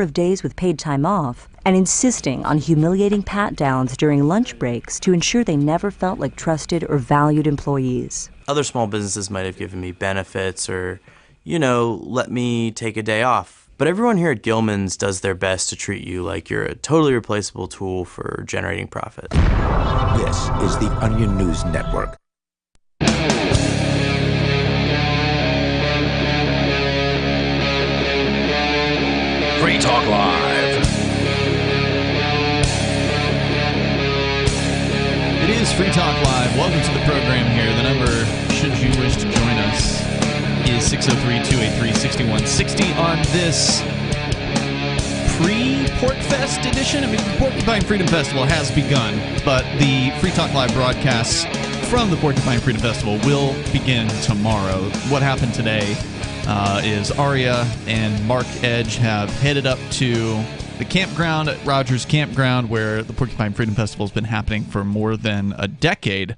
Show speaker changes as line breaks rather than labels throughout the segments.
of days with paid time off, and insisting on humiliating pat-downs during lunch breaks to ensure they never felt like trusted or valued employees.
Other small businesses might have given me benefits or, let me take a day off. But everyone here at Gilman's does their best to treat you like you're a totally replaceable tool for generating profit.
This is the Onion News Network. Free Talk Live.
It is Free Talk Live. Welcome to the program here. The number, should you wish to join us, is 603-283-6160 on this pre-Porkfest edition. I mean, the Porcupine Freedom Festival has begun, but the Free Talk Live broadcasts from the Porcupine Freedom Festival will begin tomorrow. What happened today is Aria and Mark Edge have headed up to the campground at Rogers Campground, where the Porcupine Freedom Festival has been happening for more than a decade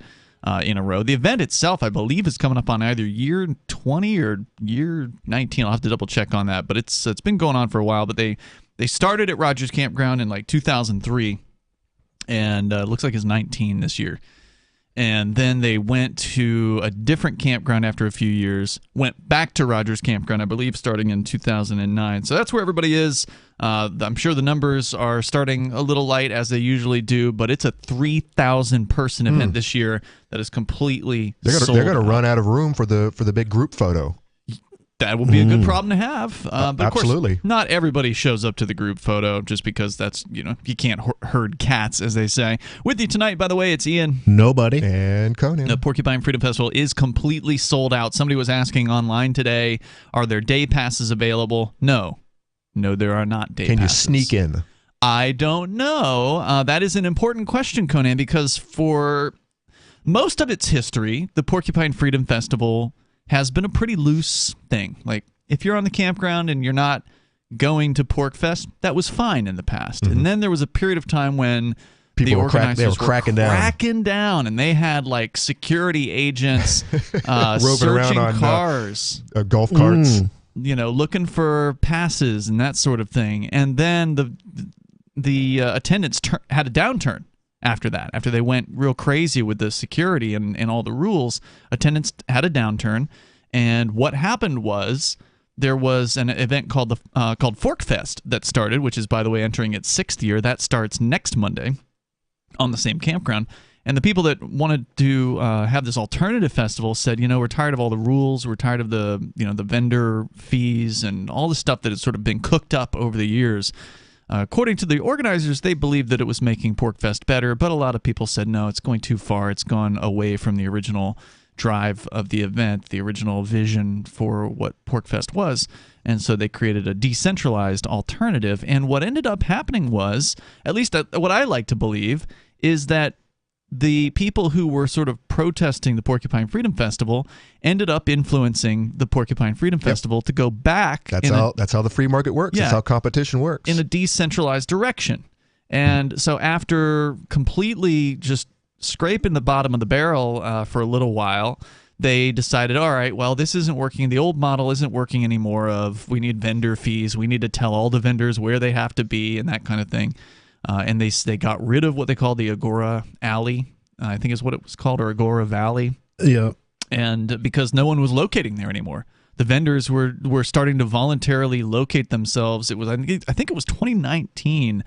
in a row. The event itself, I believe, is coming up on either year 20 or year 19. I'll have to double check on that, but it's been going on for a while. But they started at Rogers Campground in like 2003, and it looks like it's 19 this year. And then they went to a different campground after a few years, went back to Rogers Campground, I believe, starting in 2009. So that's where everybody is. I'm sure the numbers are starting a little light, as they usually do, but it's a 3,000-person event this year that is completely sold
They're going to
out.
run out of room for the big group photo.
That would be a good problem to have. But
absolutely.
Of course, not everybody shows up to the group photo just because that's, you can't herd cats, as they say. With you tonight, by the way, it's Ian.
Nobody.
And Conan.
The Porcupine Freedom Festival is completely sold out. Somebody was asking online today, are there day passes available? No, there are not day passes.
Can you sneak in?
I don't know. That is an important question, Conan, because for most of its history, the Porcupine Freedom Festival has been a pretty loose thing. Like, if you're on the campground and you're not going to Porkfest, that was fine in the past. And then there was a period of time when
People
the
were
organizers
were cracking
down, and they had like security agents
roving
searching
around on
cars,
golf carts.
Looking for passes and that sort of thing. And then the attendance had a downturn. After that, after they went real crazy with the security and all the rules, attendance had a downturn. And what happened was there was an event called Forkfest that started, which is, by the way, entering its 6th year. That starts next Monday on the same campground. And the people that wanted to have this alternative festival said, we're tired of all the rules. We're tired of the vendor fees and all the stuff that has sort of been cooked up over the years. According to the organizers, they believed that it was making Porkfest better, but a lot of people said, no, it's going too far. It's gone away from the original drive of the event, the original vision for what Porkfest was. And so they created a decentralized alternative. And what ended up happening was, at least what I like to believe, is that the people who were sort of protesting the Porcupine Freedom Festival ended up influencing the Porcupine Freedom Festival to go back.
That's how the free market works. That's how competition works.
In a decentralized direction. And so after completely just scraping the bottom of the barrel for a little while, they decided, all right, well, this isn't working. The old model isn't working anymore of we need vendor fees. We need to tell all the vendors where they have to be and that kind of thing. And they got rid of what they call the Agora Alley, I think is what it was called, or Agora Valley.
Yeah.
And because no one was locating there anymore. The vendors were starting to voluntarily locate themselves. It was I think it was 2019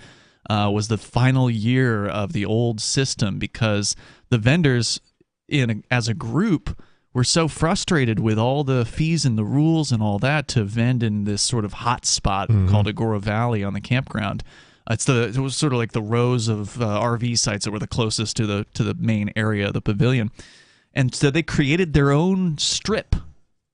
was the final year of the old system, because the vendors as a group were so frustrated with all the fees and the rules and all that to vend in this sort of hot spot called Agora Valley on the campground. It was sort of like the rows of RV sites that were the closest to the main area of the pavilion. And so they created their own strip.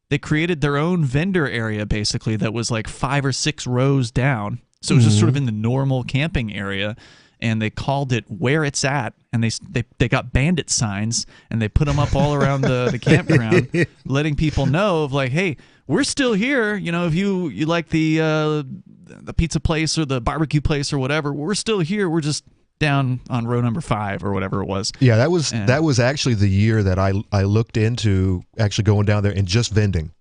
They created their own vendor area, basically, that was like 5 or 6 rows down. So it was just sort of in the normal camping area. And they called it Where It's At. And they got bandit signs, and they put them up all around the campground, letting people know of like, hey, we're still here. If you like the pizza place or the barbecue place or whatever, we're still here. We're just down on row number 5 or whatever it was.
Yeah, that was actually the year that I looked into actually going down there and just vending.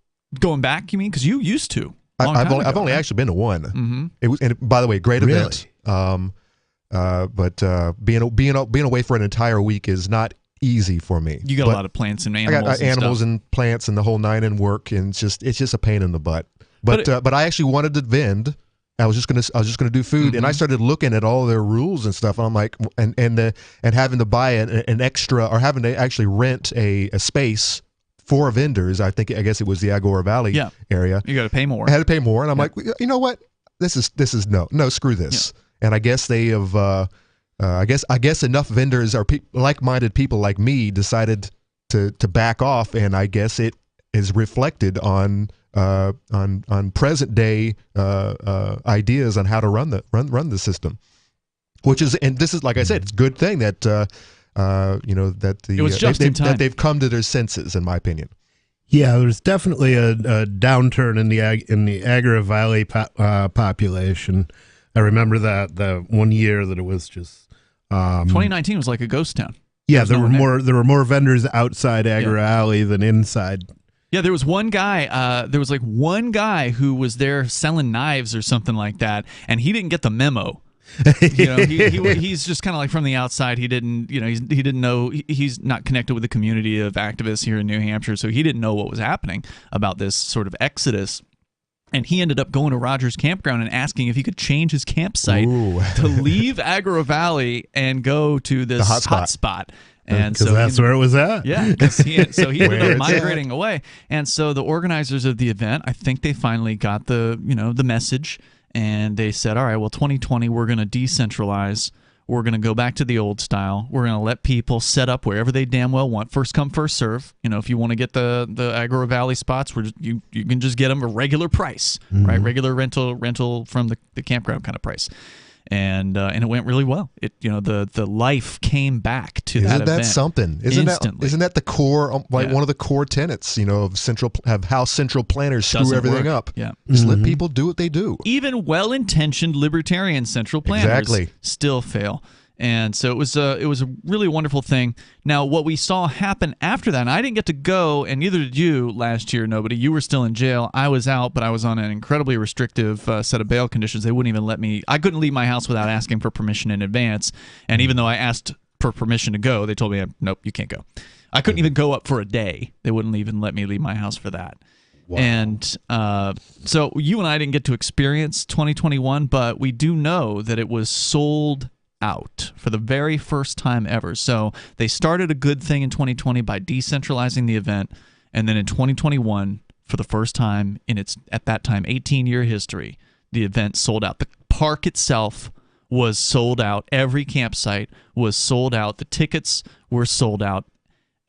Going back, you mean? Because you used to.
I've only actually been to one.
Mm-hmm.
It was, and by the way, great
Really?
event. But being away for an entire week is not easy for me.
You got a lot of plants and animals.
I got animals
and
and plants and the whole nine in work, and it's just a pain in the butt. But I actually wanted to vend. I was just gonna do food, and I started looking at all their rules and stuff. And I'm like, and having to buy an extra, or having to actually rent a space for vendors. I guess it was the Agora Valley area.
You got to pay more.
I had to pay more, and I'm like, you know what? This is no, screw this. Yeah. And I guess they have. I guess enough vendors or like-minded people like me decided to back off, and I guess it is reflected on present day ideas on how to run the system, which is, and this is, like I said, it's a good thing that
it was just in time.
that they've come to their senses, in my opinion.
Yeah, there's definitely a downturn in the Agora Valley population. I remember that the one year that it was just
2019 was like a ghost town.
Yeah, there were more vendors outside Agora Valley than inside.
Yeah, there was one guy. There was like one guy who was there selling knives or something like that, and he didn't get the memo. He's just kind of like from the outside. He didn't, he didn't know. He's not connected with the community of activists here in New Hampshire, so he didn't know what was happening about this sort of exodus. And he ended up going to Rogers Campground and asking if he could change his campsite to leave Agora Valley and go to this hot spot.
And so that's where it was at.
Yeah, he ended up migrating away. And so the organizers of the event, I think they finally got the message, and they said, all right, well, 2020, we're going to decentralize. We're going to go back to the old style. We're going to let people set up wherever they damn well want. First come, first serve. If you want to get the Agora Valley spots, you can just get them a regular price, right? Regular rental from the campground kind of price. And it went really well. The life came back to that event.
Isn't that something?
Instantly.
Isn't that the core, one of the core tenets, of how central planners screw everything up?
Yeah.
Just let people do what they do.
Even well-intentioned libertarian central planners still fail. And so it was a really wonderful thing. Now, what we saw happen after that, and I didn't get to go, and neither did you last year, nobody. You were still in jail. I was out, but I was on an incredibly restrictive set of bail conditions. They wouldn't even let me. I couldn't leave my house without asking for permission in advance. And even though I asked for permission to go, they told me, nope, you can't go. I couldn't even go up for a day. They wouldn't even let me leave my house for that. Wow. And so you and I didn't get to experience 2021, but we do know that it was sold out for the very first time ever. So they started a good thing in 2020 by decentralizing the event, and then in 2021, for the first time in its, at that time, 18-year history, the event sold out. The park itself was sold out. Every campsite was sold out. The tickets were sold out.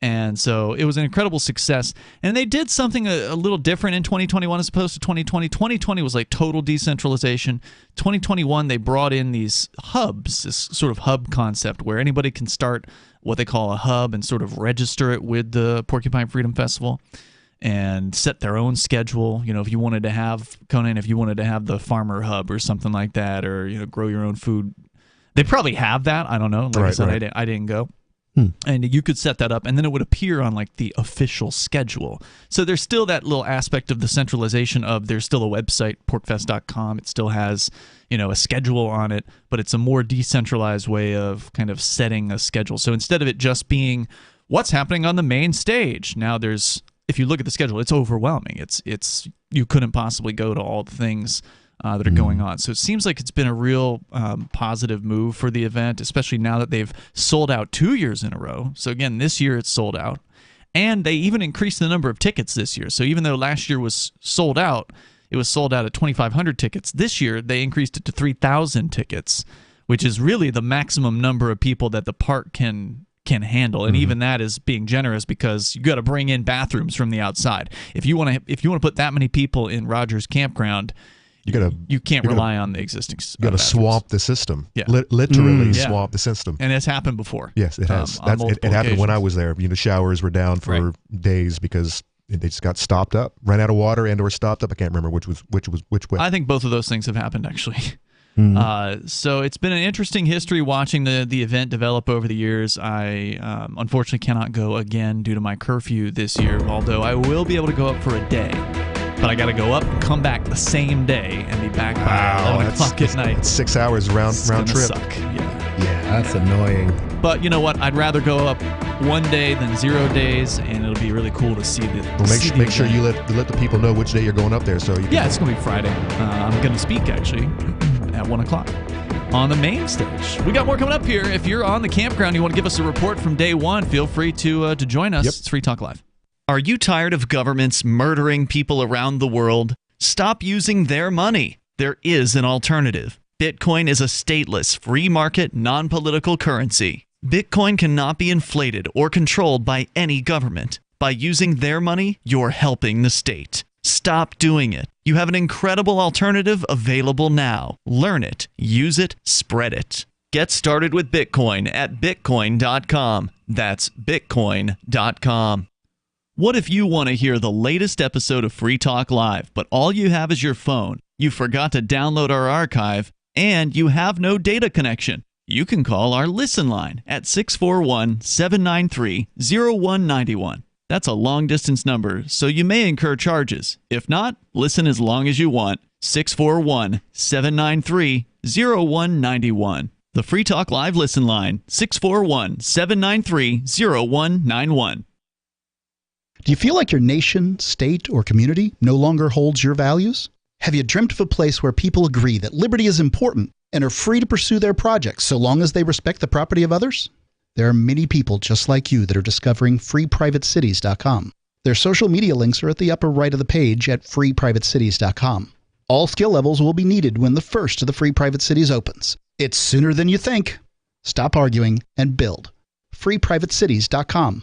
And so it was an incredible success. And they did something a little different in 2021 as opposed to 2020. 2020 was like total decentralization. 2021, they brought in these hubs, this sort of hub concept where anybody can start what they call a hub and sort of register it with the Porcupine Freedom Festival and set their own schedule. If you wanted to have, Conan, if you wanted to have the farmer hub or something like that, or, grow your own food. They probably have that. I don't know. Like I said, I didn't go. And you could set that up, and then it would appear on like the official schedule. So there's still that little aspect of the centralization of there's still a website, porkfest.com. It still has, a schedule on it, but it's a more decentralized way of kind of setting a schedule. So instead of it just being what's happening on the main stage, now there's, if you look at the schedule, it's overwhelming. It's you couldn't possibly go to all the things that are going on. So it seems like it's been a real positive move for the event, especially now that they've sold out 2 years in a row. So again, this year it's sold out. And they even increased the number of tickets this year. So even though last year was sold out, it was sold out at 2,500 tickets. This year they increased it to 3,000 tickets, which is really the maximum number of people that the park can handle. And even that is being generous because you got to bring in bathrooms from the outside. If you want to put that many people in Rogers Campground, you can't rely on the existing. You
got to swamp the system. Yeah, literally swamp the system.
And it's happened before.
Yes, it has. It happened when I was there. Showers were down for days because they just got stopped up, ran out of water, and/or stopped up. I can't remember which way.
I think both of those things have happened actually. So it's been an interesting history watching the event develop over the years. I unfortunately cannot go again due to my curfew this year, although I will be able to go up for a day. but I got to go up, come back the same day, and be back by 11 o'clock at night.
It's 6 hours round trip.
Suck.
Yeah, that's annoying.
But you know what? I'd rather go up one day than 0 days, and it'll be really cool to see the.
Well, make sure you let the people know which day you're going up there, so you can.
Yeah, it's gonna be Friday. I'm gonna speak actually at 1 o'clock on the main stage. We got more coming up here. If you're on the campground, you want to give us a report from day one, feel free to join us.
Yep.
It's Free Talk Live. Are you tired of governments murdering people around the world? Stop using their money. There is an alternative. Bitcoin is a stateless, free market, non-political currency. Bitcoin cannot be inflated or controlled by any government. By using their money, you're helping the state. Stop doing it. You have an incredible alternative available now. Learn it, use it, spread it. Get started with Bitcoin at Bitcoin.com. That's Bitcoin.com. What if you want to hear the latest episode of Free Talk Live, but all you have is your phone, you forgot to download our archive, and you have no data connection? You can call our Listen line at 641-793-0191. That's a long-distance number, so you may incur charges. If not, listen as long as you want. 641-793-0191. The Free Talk Live Listen line, 641-793-0191.
Do you feel like your nation, state, or community no longer holds your values? Have you dreamt of a place where people agree that liberty is important and are free to pursue their projects so long as they respect the property of others? There are many people just like you that are discovering freeprivatecities.com. Their social media links are at the upper right of the page at freeprivatecities.com. All skill levels will be needed when the first of the Free Private Cities opens. It's sooner than you think. Stop arguing and build. freeprivatecities.com.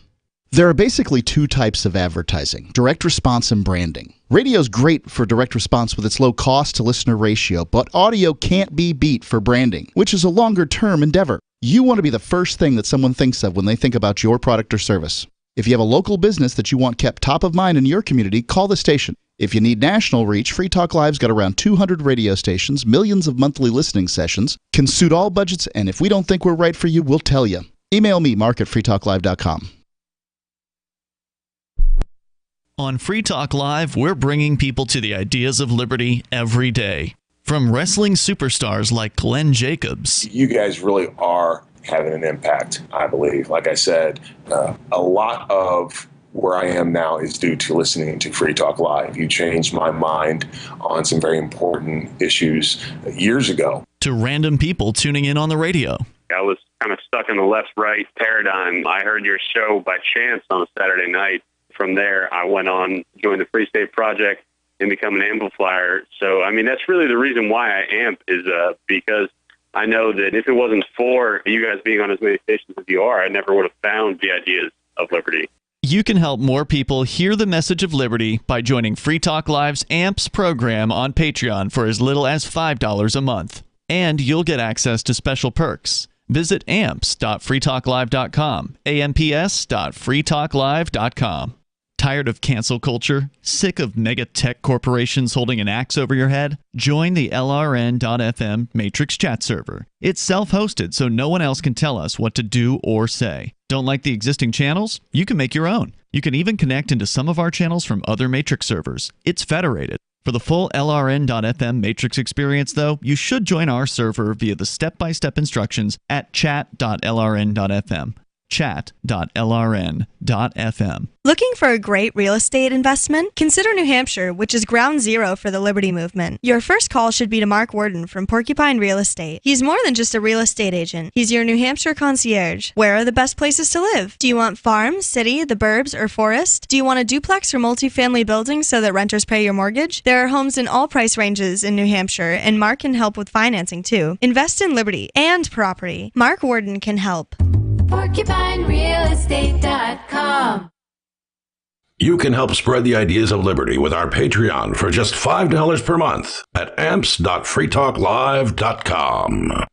There are basically two types of advertising, direct response and branding. Radio's great for direct response with its low cost to listener ratio, but audio can't be beat for branding, which is a longer term endeavor. You want to be the first thing that someone thinks of when they think about your product or service. If you have a local business that you want kept top of mind in your community, call the station. If you need national reach, Free Talk Live's got around 200 radio stations, millions of monthly listening sessions, can suit all budgets, and if we don't think we're right for you, we'll tell you. Email me, mark@freetalklive.com.
On Free Talk Live, we're bringing people to the ideas of liberty every day. From wrestling superstars like Glenn Jacobs.
You guys really are having an impact, I believe. Like I said, a lot of where I am now is due to listening to Free Talk Live. You changed my mind on some very important issues years ago.
To random people tuning in on the radio.
I was kind of stuck in the left-right paradigm. I heard your show by chance on a Saturday night. From there, I went on, joined the Free State Project, and become an amplifier. So, I mean, that's really the reason why I amp is because I know that if it wasn't for you guys being on as many stations as you are, I never would have found the ideas of liberty.
You can help more people hear the message of liberty by joining Free Talk Live's AMPS program on Patreon for as little as $5 a month. And you'll get access to special perks. Visit amps.freetalklive.com, amps.freetalklive.com. Tired of cancel culture? Sick of mega tech corporations holding an axe over your head? Join the LRN.FM Matrix chat server. It's self-hosted, so no one else can tell us what to do or say. Don't like the existing channels? You can make your own. You can even connect into some of our channels from other Matrix servers. It's federated. For the full LRN.FM Matrix experience, though, you should join our server via the step-by-step instructions at chat.lrn.fm. chat.lrn.fm.
Looking for a great real estate investment? Consider New Hampshire, which is ground zero for the Liberty Movement. Your first call should be to Mark Worden from Porcupine Real Estate. He's more than just a real estate agent. He's your New Hampshire concierge. Where are the best places to live? Do you want farm, city, the burbs, or forest? Do you want a duplex or multifamily building so that renters pay your mortgage? There are homes in all price ranges in New Hampshire, and Mark can help with financing too. Invest in liberty and property. Mark Worden can help.
PorcupineRealEstate.com.
You can help spread the ideas of liberty with our Patreon for just $5 per month at amps.freetalklive.com.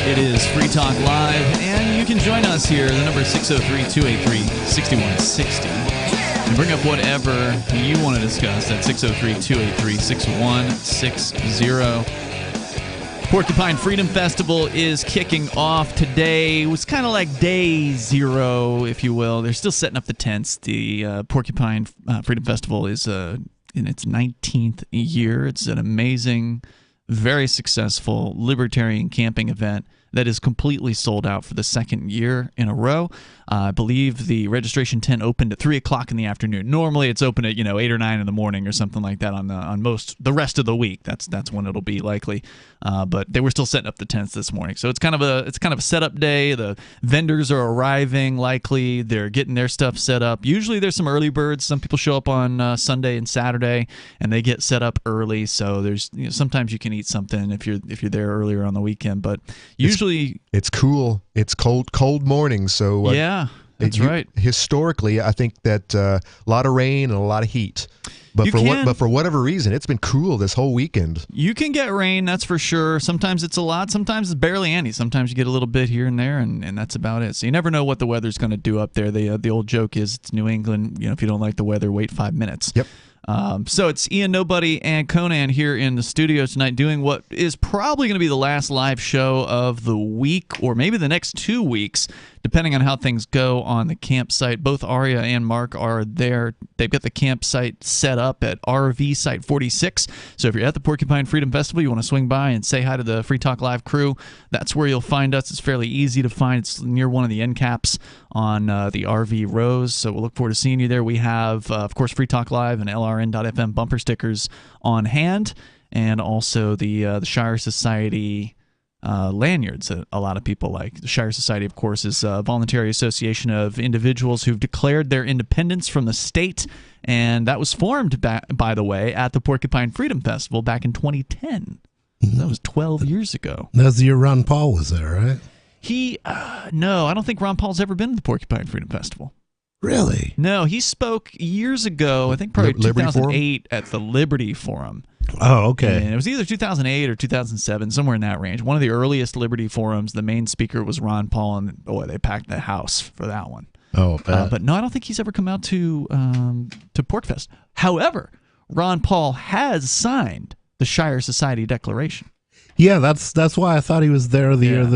It is Free Talk Live, and you can join us here. The number is 603-283-6160. And bring up whatever you want to discuss at 603-283-6160. Porcupine Freedom Festival is kicking off today. It was kind of like day zero, if you will. They're still setting up the tents. The Porcupine Freedom Festival is in its 19th year. It's an amazing, very successful libertarian camping event that is completely sold out for the second year in a row. I believe the registration tent opened at 3 o'clock in the afternoon. Normally it's open at 8 or 9 in the morning or something like that on most the rest of the week. That's when it'll be likely. But they were still setting up the tents this morning, so it's kind of a setup day. The vendors are arriving likely. They're getting their stuff set up. Usually there's some early birds. Some people show up on Sunday and Saturday and they get set up early. So there's sometimes you can eat something if you're there earlier on the weekend, but usually
it's cool. It's cold mornings, so
yeah, that's right.
Historically, I think that a lot of rain and a lot of heat. But for whatever reason, it's been cool this whole weekend.
You can get rain, that's for sure. Sometimes it's a lot. Sometimes it's barely any. Sometimes you get a little bit here and there, and that's about it. So you never know what the weather's going to do up there. The old joke is it's New England. If you don't like the weather, wait 5 minutes.
Yep.
So it's Ian Nobody and Conan here in the studio tonight doing what is probably going to be the last live show of the week, or maybe the next 2 weeks, depending on how things go on the campsite. Both Aria and Mark are there. They've got the campsite set up at RV Site 46. So if you're at the Porcupine Freedom Festival, you want to swing by and say hi to the Free Talk Live crew, that's where you'll find us. It's fairly easy to find. It's near one of the end caps on the RV rows. So we'll look forward to seeing you there. We have, of course, Free Talk Live and LRN.FM bumper stickers on hand, and also the Shire Society lanyards that a lot of people like. The Shire Society, of course, is a voluntary association of individuals who've declared their independence from the state, and that was formed, by the way, at the Porcupine Freedom Festival back in 2010. That was 12 years ago.
That's the year Ron Paul was there, right?
No, I don't think Ron Paul's ever been to the Porcupine Freedom Festival.
Really?
No, he spoke years ago, I think probably 2008 at the Liberty Forum.
Oh, okay.
And it was either 2008 or 2007, somewhere in that range. One of the earliest Liberty Forums. The main speaker was Ron Paul, and boy, they packed the house for that one.
Oh,
but no, I don't think he's ever come out to PorcFest. However, Ron Paul has signed the Shire Society Declaration.
Yeah, that's why I thought he was there the year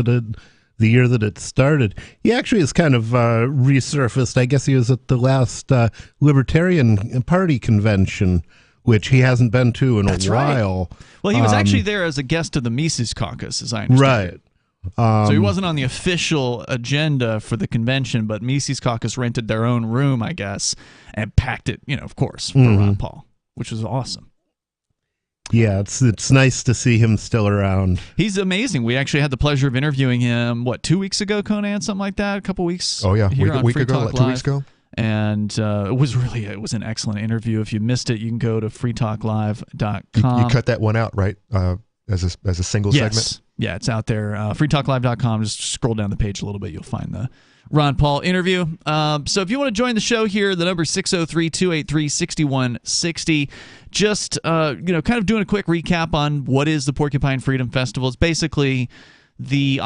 that it started. He actually is kind of resurfaced. I guess he was at the last Libertarian Party convention, which he hasn't been to in a while.
Right. Well, he was actually there as a guest of the Mises Caucus, as I understand.
Right.
So he wasn't on the official agenda for the convention, but Mises Caucus rented their own room, I guess, and packed it, of course, for Ron Paul, which was awesome.
Yeah, it's nice to see him still around.
He's amazing. We actually had the pleasure of interviewing him, 2 weeks ago, Conan, something like that, a couple weeks.
Oh, yeah,
here on
week
Free
ago,
Talk
like 2
Live.
weeks ago.
And it was an excellent interview. If you missed it, you can go to freetalklive.com.
You cut that one out, right, as a single segment?
Yeah, it's out there. Freetalklive.com. Just scroll down the page a little bit. You'll find the Ron Paul interview. So if you want to join the show here, the number is 603-283-6160. Just, kind of doing a quick recap on what is the Porcupine Freedom Festival. It's basically the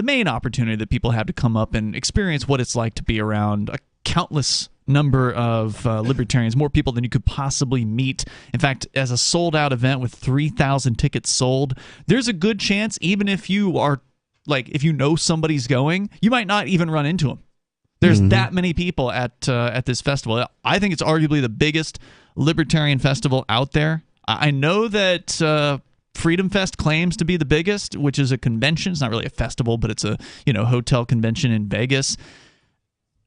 main opportunity that people have to come up and experience what it's like to be around a countless number of libertarians, more people than you could possibly meet. In fact, as a sold-out event with 3,000 tickets sold, there's a good chance, even if you are if you know somebody's going, you might not even run into them. There's that many people at this festival. I think it's arguably the biggest libertarian festival out there. I know that Freedom Fest claims to be the biggest, which is a convention. It's not really a festival, but it's a hotel convention in Vegas.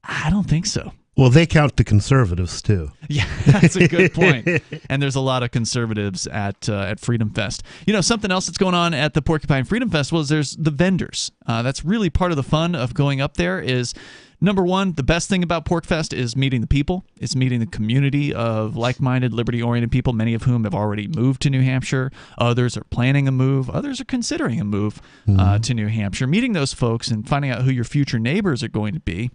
I don't think so.
Well, they count the conservatives too.
Yeah, that's a good point. And there's a lot of conservatives at Freedom Fest. Something else that's going on at the Porcupine Freedom Festival is there's the vendors. That's really part of the fun of going up there is, number one, the best thing about PorcFest is meeting the people. It's meeting the community of like-minded, liberty-oriented people, many of whom have already moved to New Hampshire. Others are planning a move. Others are considering a move to New Hampshire. Meeting those folks and finding out who your future neighbors are going to be.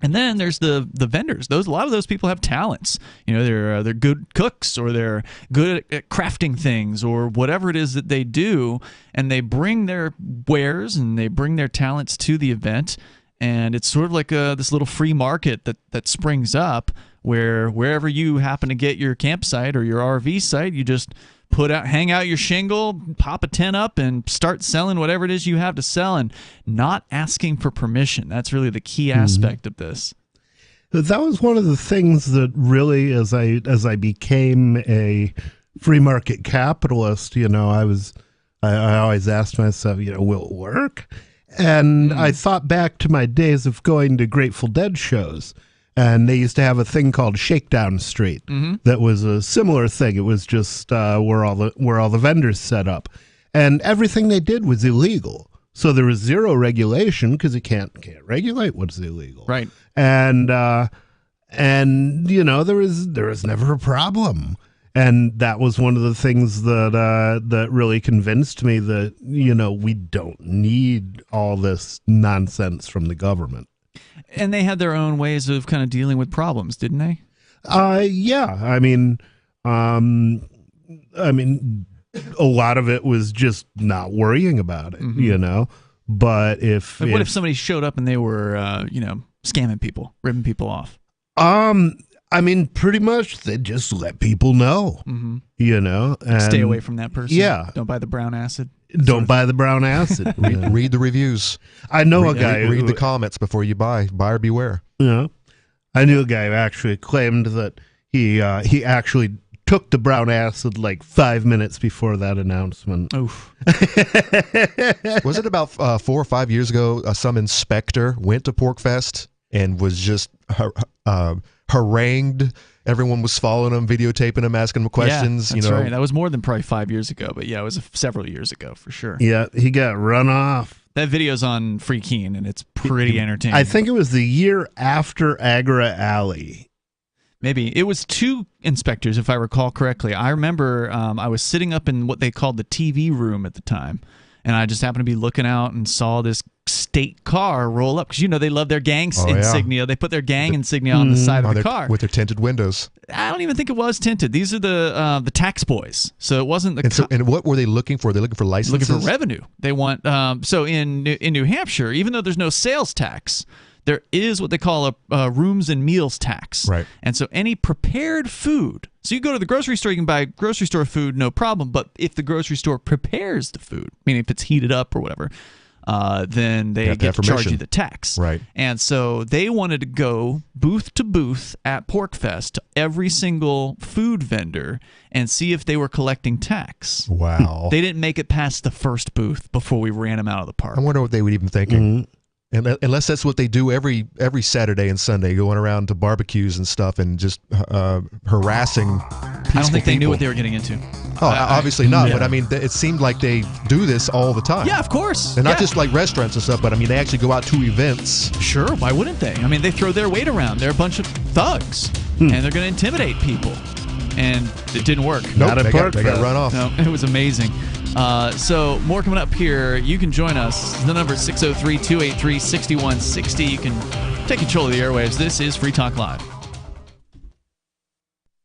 And then there's the vendors. A lot of those people have talents. They're good cooks, or they're good at crafting things, or whatever it is that they do, and they bring their wares and they bring their talents to the event. And it's sort of like this little free market that springs up where wherever you happen to get your campsite or your RV site, you just hang out your shingle, pop a tent up, and start selling whatever it is you have to sell, and not asking for permission. That's really the key aspect of this.
That was one of the things that really, as I became a free market capitalist, I always asked myself, will it work? And I thought back to my days of going to Grateful Dead shows. And they used to have a thing called Shakedown Street that was a similar thing. It was just where all the vendors set up, and everything they did was illegal. So there was zero regulation because you can't regulate what's illegal,
right?
And there was never a problem, and that was one of the things that really convinced me that we don't need all this nonsense from the government.
And they had their own ways of kind of dealing with problems, didn't they?
Yeah. I mean, a lot of it was just not worrying about it, But
what if somebody showed up and they were, scamming people, ripping people off?
Pretty much they just let people know, and
stay away from that person.
Yeah.
Don't buy the brown acid.
Don't buy the brown acid.
Read the reviews.
I know a guy.
Read the comments before you buy. Buyer beware.
Yeah, I knew a guy who actually claimed that he actually took the brown acid like 5 minutes before that announcement.
Oof.
Was it about 4 or 5 years ago? Some inspector went to PorkFest and was just harangued. Everyone was following him, videotaping him, asking him questions.
Yeah, that's right. That was more than probably 5 years ago, but yeah, it was several years ago for sure.
Yeah, he got run off.
That video's on Free Keen, and it's pretty entertaining.
I think it was the year after Agra Alley.
Maybe. It was 2 inspectors, if I recall correctly. I remember I was sitting up in what they called the TV room at the time, and I just happened to be looking out and saw this state car roll up, because they love their gang insignia. Yeah. They put their gang insignia on the side of the car
with their tinted windows.
I don't even think it was tinted. These are the tax boys, so it wasn't the.
And what were they looking for? They're looking for licenses.
Looking for revenue. They want so in New Hampshire, even though there's no sales tax, there is what they call a rooms and meals tax.
Right.
And so any prepared food. So you go to the grocery store, you can buy grocery store food, no problem. But if the grocery store prepares the food, meaning if it's heated up or whatever, then they get to charge you the tax.
Right.
And so they wanted to go booth to booth at PorkFest to every single food vendor and see if they were collecting tax.
Wow.
They didn't make it past the first booth before we ran them out of the park.
I wonder what they were even thinking. Unless that's what they do every Saturday and Sunday, going around to barbecues and stuff and just harassing peaceful
I don't think they knew what they were getting into.
Oh, obviously not. Yeah. But I mean, it seemed like they do this all the time.
Yeah, of course.
And not just like restaurants and stuff, but I mean, they actually go out to events.
Sure, why wouldn't they? I mean, they throw their weight around. They're a bunch of thugs, and they're going to intimidate people. And it didn't work.
Nope, they got run off.
No, it was amazing. So more coming up here. You can join us. The number is 603-283-6160. You can take control of the airwaves. This is Free Talk Live.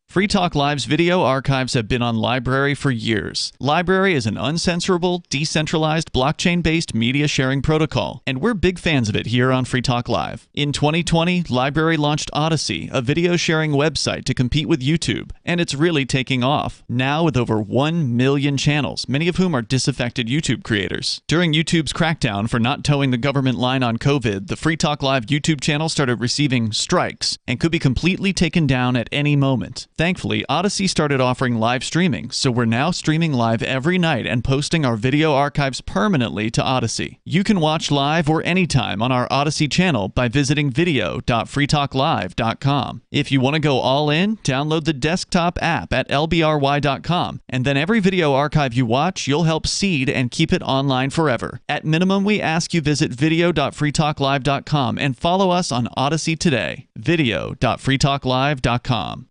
Free Talk Live's video archives have been on LBRY for years. LBRY is an uncensorable, decentralized, blockchain-based media sharing protocol, and we're big fans of it here on Free Talk Live. In 2020, LBRY launched Odysee, a video sharing website to compete with YouTube, and it's really taking off, now with over 1 million channels, many of whom are disaffected YouTube creators. During YouTube's crackdown for not towing the government line on COVID, the Free Talk Live YouTube channel started receiving strikes and could be completely taken down at any moment. Thankfully, Odysee started offering live streaming, so we're now streaming live every night and posting our video archives permanently to Odysee. You can watch live or anytime on our Odysee channel by visiting video.freetalklive.com. If you want to go all in, download the desktop app at lbry.com, and then every video archive you watch, you'll help seed and keep it online forever. At minimum, we ask you visit video.freetalklive.com and follow us on Odysee today. video.freetalklive.com.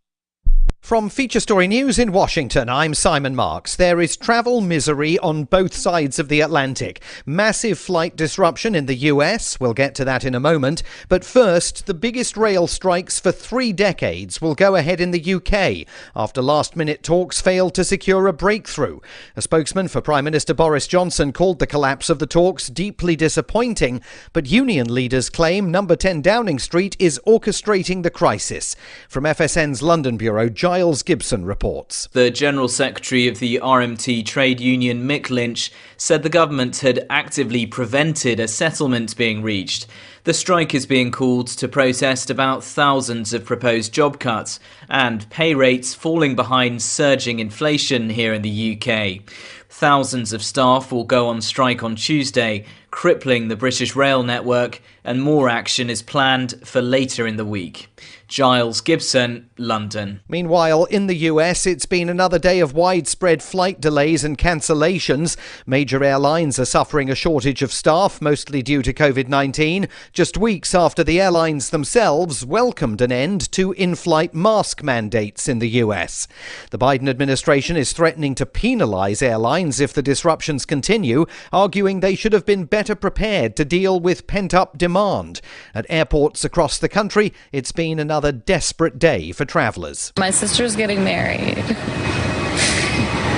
From Feature Story News in Washington, I'm Simon Marks. There is travel misery on both sides of the Atlantic. Massive flight disruption in the US. We'll get to that in a moment. But first, the biggest rail strikes for 3 decades will go ahead in the UK after last-minute talks failed to secure a breakthrough. A spokesman for Prime Minister Boris Johnson called the collapse of the talks deeply disappointing, but union leaders claim Number 10 Downing Street is orchestrating the crisis. From FSN's London bureau, Giles Gibson reports.
The General Secretary of the RMT trade union, Mick Lynch, said the government had actively prevented a settlement being reached. The strike is being called to protest about thousands of proposed job cuts and pay rates falling behind surging inflation here in the UK. Thousands of staff will go on strike on Tuesday, crippling the British rail network, and more action is planned for later in the week. Giles Gibson, London.
Meanwhile, in the US, it's been another day of widespread flight delays and cancellations. Major airlines are suffering a shortage of staff, mostly due to COVID-19, just weeks after the airlines themselves welcomed an end to in-flight mask mandates in the US. The Biden administration is threatening to penalize airlines if the disruptions continue, arguing they should have been better prepared to deal with pent-up demand. At airports across the country, it's been another desperate day for travellers.
My sister's getting married,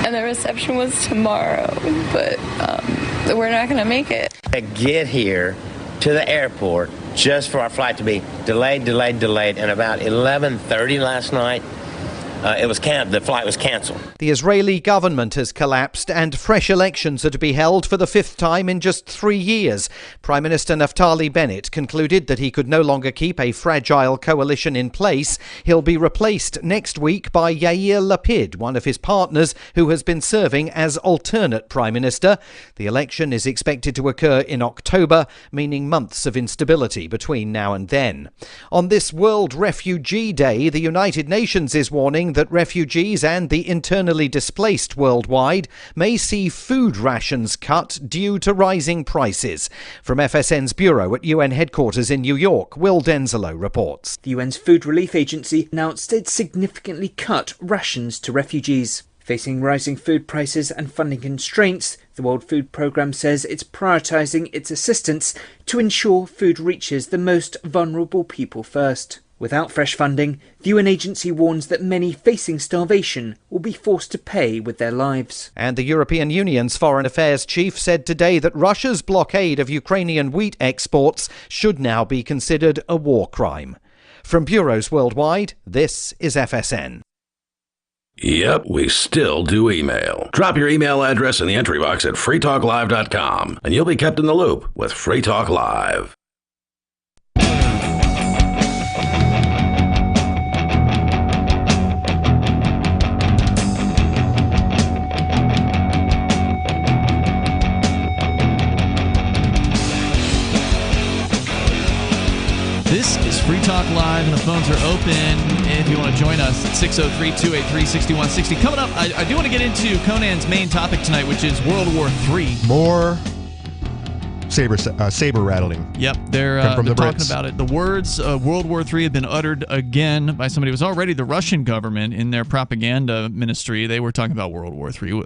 and the reception was tomorrow, but we're not going to make it.
To get here to the airport just for our flight to be delayed, and about 11:30 last night, the flight was cancelled.
The Israeli government has collapsed and fresh elections are to be held for the 5th time in just 3 years. Prime Minister Naftali Bennett concluded that he could no longer keep a fragile coalition in place. He'll be replaced next week by Yair Lapid, one of his partners who has been serving as alternate Prime Minister. The election is expected to occur in October, meaning months of instability between now and then. On this World Refugee Day, the United Nations is warning that refugees and the internally displaced worldwide may see food rations cut due to rising prices. From FSN's bureau at UN headquarters in New York, Will Denzelo reports.
The UN's Food Relief Agency announced it significantly cut rations to refugees. Facing rising food prices and funding constraints, the World Food Programme says it's prioritising its assistance to ensure food reaches the most vulnerable people first. Without fresh funding, the UN agency warns that many facing starvation will be forced to pay with their lives.
And the European Union's Foreign Affairs chief said today that Russia's blockade of Ukrainian wheat exports should now be considered a war crime. From bureaus worldwide, this is FSN.
Yep, we still do email. Drop your email address in the entry box at freetalklive.com, and you'll be kept in the loop with Free Talk Live.
This is Free Talk Live, and the phones are open if you want to join us at 603-283-6160. Coming up, I do want to get into Conan's main topic tonight, which is World War III.
More saber rattling.
Yep, they're talking about it. The words World War III have been uttered again by somebody who was already the Russian government in their propaganda ministry. They were talking about World War III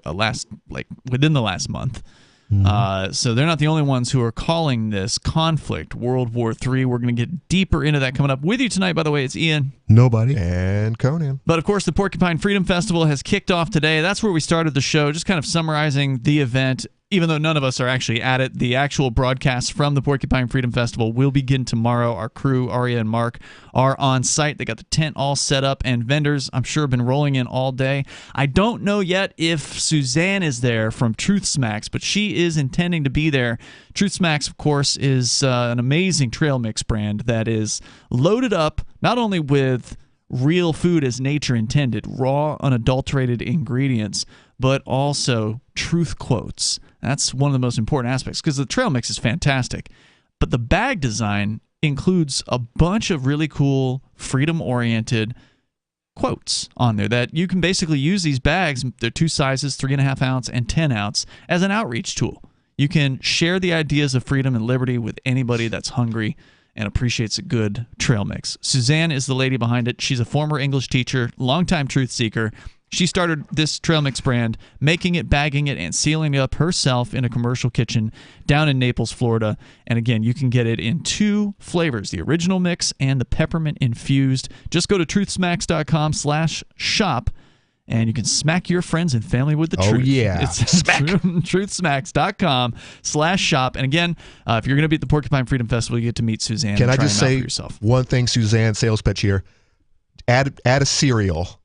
within the last month. Mm-hmm. So they're not the only ones who are calling this conflict World War III. We're going to get deeper into that coming up. With you tonight, by the way, it's Ian.
Nobody.
And Conan.
But, of course, the Porcupine Freedom Festival has kicked off today. That's where we started the show, just kind of summarizing the event. Even though none of us are actually at it, the actual broadcasts from the Porcupine Freedom Festival will begin tomorrow. Our crew, Aria and Mark, are on site. They got the tent all set up, and vendors, I'm sure, have been rolling in all day. I don't know yet if Suzanne is there from Truth Smacks, but she is intending to be there. Truth Smacks, of course, is an amazing trail mix brand that is loaded up not only with real food as nature intended, raw, unadulterated ingredients, but also truth quotes. That's one of the most important aspects because the trail mix is fantastic. But the bag design includes a bunch of really cool, freedom-oriented quotes on there that you can basically use these bags. They're 2 sizes, 3.5 ounce and 10 ounce, as an outreach tool. You can share the ideas of freedom and liberty with anybody that's hungry and appreciates a good trail mix. Suzanne is the lady behind it. She's a former English teacher, longtime truth seeker. She started this trail mix brand, making it, bagging it, and sealing it up herself in a commercial kitchen down in Naples, Florida. And again, you can get it in 2 flavors, the original mix and the peppermint infused. Just go to truthsmacks.com/shop, and you can smack your friends and family with the truth.
Oh, yeah.
It's truthsmacks.com/shop. And again, if you're going to be at the Porcupine Freedom Festival, you get to meet Suzanne.
Can
and
I
try
just
them out
say
for yourself.
one thing, Suzanne, sales pitch here? Add a cereal.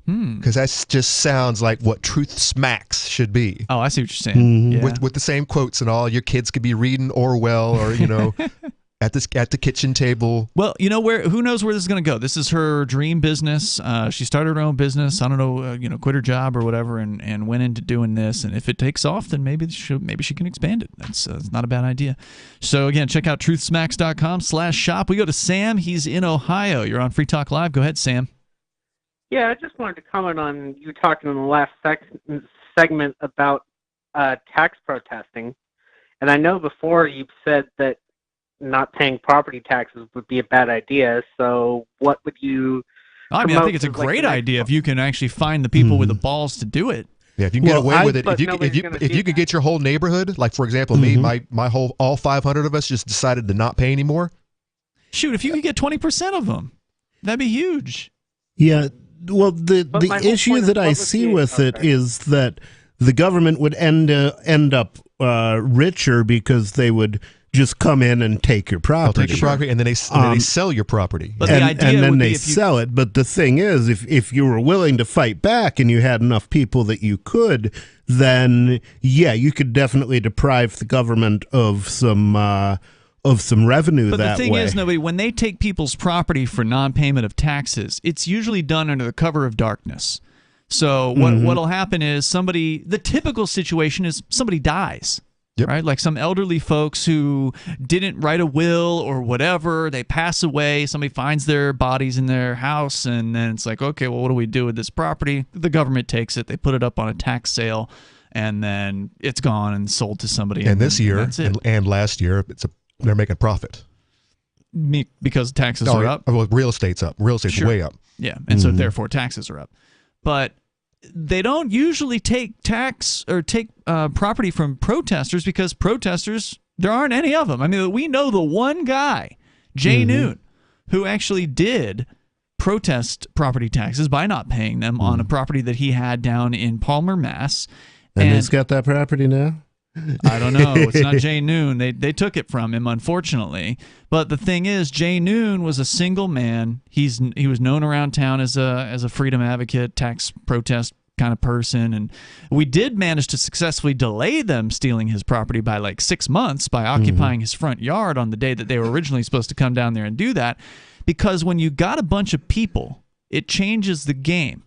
Because that just sounds like what Truth Smacks should be.
Oh, I see what you're saying. Yeah.
With the same quotes and all. Your kids could be reading Orwell or, at the kitchen table.
Well, who knows where this is going to go? This is her dream business. She started her own business. I don't know, quit her job or whatever, and went into doing this. And if it takes off, then maybe she can expand it. That's not a bad idea. So again, check out truthsmacks.com/shop. We go to Sam. He's in Ohio. You're on Free Talk Live. Go ahead, Sam.
Yeah, I just wanted to comment on you talking in the last segment about tax protesting. And I know before you've said that not paying property taxes would be a bad idea. So what would you
I think it's a great idea if you can actually find the people with the balls to do it.
Yeah, if you can get away with it, if you could get your whole neighborhood, like for example, me, all 500 of us just decided to not pay anymore.
Shoot, if you could get 20% of them, that'd be huge.
Yeah. Well, the issue that I see with it is that the government would end up richer because they would just come in and take your property.
They'll take your property, and then they sell your property.
But the idea
and then
would
they
be
sell it. But the thing is, if you were willing to fight back and you had enough people that you could, then yeah, you could definitely deprive the government of some revenue that way.
But the thing is, when they take people's property for non-payment of taxes, it's usually done under the cover of darkness. So what'll happen is the typical situation is somebody dies. Yep. Right? Like some elderly folks who didn't write a will or whatever, they pass away, somebody finds their bodies in their house, and then it's like, okay, well, what do we do with this property? The government takes it, they put it up on a tax sale, and then it's gone and sold to somebody.
And this year and last year, they're making profit.
Because taxes are up?
Well, real estate's up. Real estate's way up.
Yeah, and so therefore taxes are up. But they don't usually take tax or take property from protesters because protesters, there aren't any of them. I mean, we know the one guy, Jay Noon, who actually did protest property taxes by not paying them on a property that he had down in Palmer, Mass.
And he's got that property now?
I don't know. It's not Jay Noon. They took it from him, unfortunately. But the thing is, Jay Noon was a single man. He was known around town as a freedom advocate, tax protest kind of person, and we did manage to successfully delay them stealing his property by like 6 months by occupying his front yard on the day that they were originally supposed to come down there and do that. Because when you got a bunch of people, it changes the game.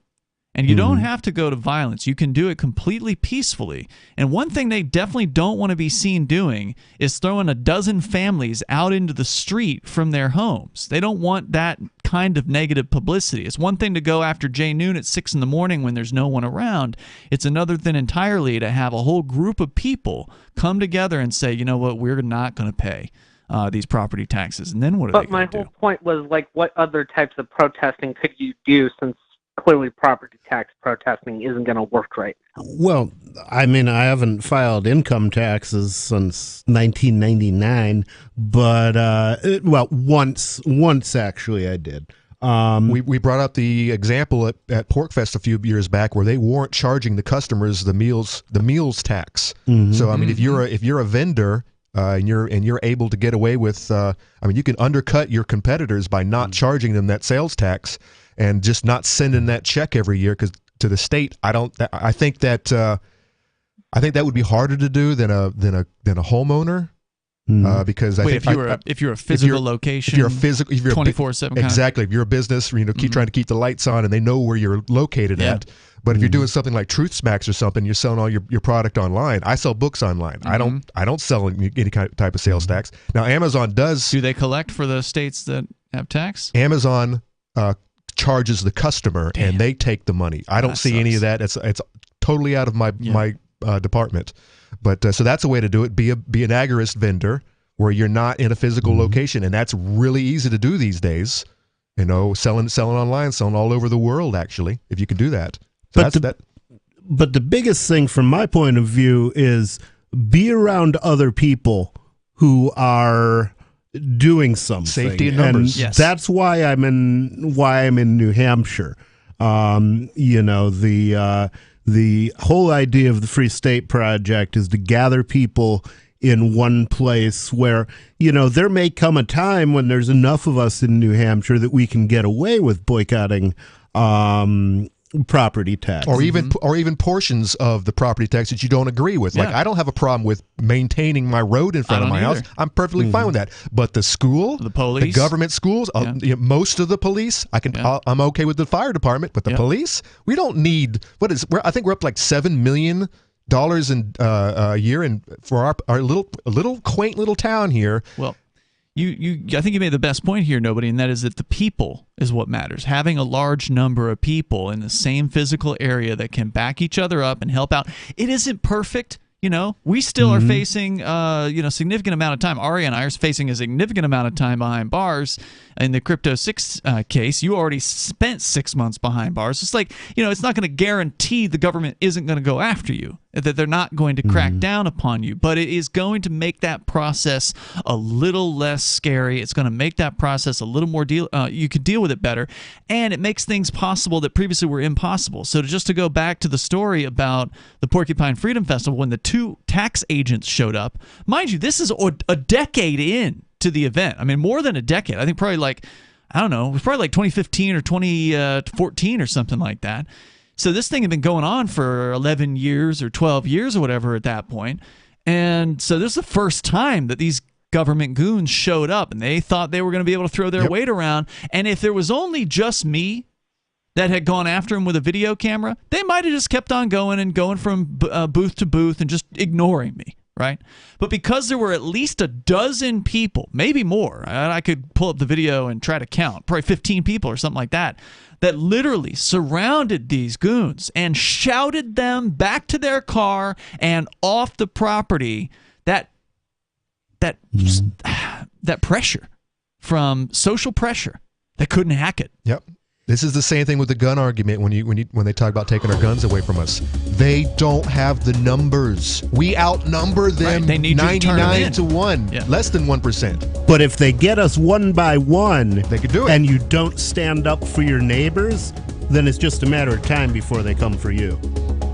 And you don't have to go to violence. You can do it completely peacefully. And one thing they definitely don't want to be seen doing is throwing a dozen families out into the street from their homes. They don't want that kind of negative publicity. It's one thing to go after Jay Noon at 6 in the morning when there's no one around. It's another thing entirely to have a whole group of people come together and say, you know what, we're not going to pay these property taxes. And then what are they going to do?
But my whole point was, like, what other types of protesting could you do since clearly property tax protesting isn't going to work right now?
Well, I mean, I haven't filed income taxes since 1999, but once actually I did.
We brought up the example at PorcFest a few years back where they weren't charging the customers the meals tax. So I mean, if you're a vendor and you're able to get away with, you can undercut your competitors by not charging them that sales tax and just not sending that check every year to the state. I think that would be harder to do than a homeowner. Because
if you're a physical location,
if you're
24/7,
exactly. If you're a business, keep trying to keep the lights on, and they know where you're located at. But if you're doing something like Truth Smacks or something, you're selling all your product online. I sell books online. I don't sell any type of sales tax. Now Amazon does.
Do they collect for the states that have tax?
Amazon charges the customer, and they take the money. I don't see any of that. It's totally out of my department. But so that's a way to do it. Be an agorist vendor where you're not in a physical location, and that's really easy to do these days. You know, selling online, selling all over the world. Actually, if you can do that. So
but the biggest thing from my point of view is be around other people who are doing something.
Safety in numbers.
And
yes.
That's why I'm in New Hampshire. You know, the whole idea of the Free State Project is to gather people in one place where, you know, there may come a time when there's enough of us in New Hampshire that we can get away with boycotting property tax,
or even portions of the property tax that you don't agree with. Like, I don't have a problem with maintaining my road in front of my house. I'm perfectly fine with that. But the school, the police, the government schools, most of the police, I'm okay with the fire department, but the police, we don't need. I think we're up like $7 million in a year, for our little quaint little town here.
Well, I think you made the best point here, nobody, and that is that the people is what matters. Having a large number of people in the same physical area that can back each other up and help out. It isn't perfect. You know, we still are facing, significant amount of time. Ari and I are facing a significant amount of time behind bars. In the Crypto 6 case, you already spent 6 months behind bars. It's like, it's not going to guarantee the government isn't going to go after you, that they're not going to crack down upon you. But it is going to make that process a little less scary. It's going to make that process a little more you could deal with it better. And it makes things possible that previously were impossible. So just to go back to the story about the Porcupine Freedom Festival, when the 2 tax agents showed up, mind you, this is a decade in to the event. I mean, more than a decade. I think probably it was probably like 2015 or 2014 or something like that. So this thing had been going on for 11 years or 12 years or whatever at that point. And so this is the first time that these government goons showed up, and they thought they were going to be able to throw their weight around. And if there was only just me that had gone after him with a video camera, they might have just kept on going from booth to booth and just ignoring me. Right? But because there were at least a dozen people, maybe more, I could pull up the video and try to count, probably 15 people or something like that, that literally surrounded these goons and shouted them back to their car and off the property, that pressure from social pressure, they couldn't hack it.
Yep. This is the same thing with the gun argument when they talk about taking our guns away from us. They don't have the numbers. We outnumber them.
Right. They need
99 to 1, less than 1%.
But if they get us one by one,
they could do it.
And you don't stand up for your neighbors, then it's just a matter of time before they come for you.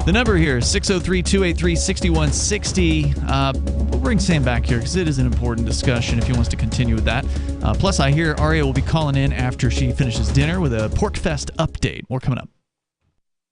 The number here is 603-283-6160. We'll bring Sam back here because it is an important discussion if he wants to continue with that. Plus, I hear Aria will be calling in after she finishes dinner with a PorcFest update. More coming up.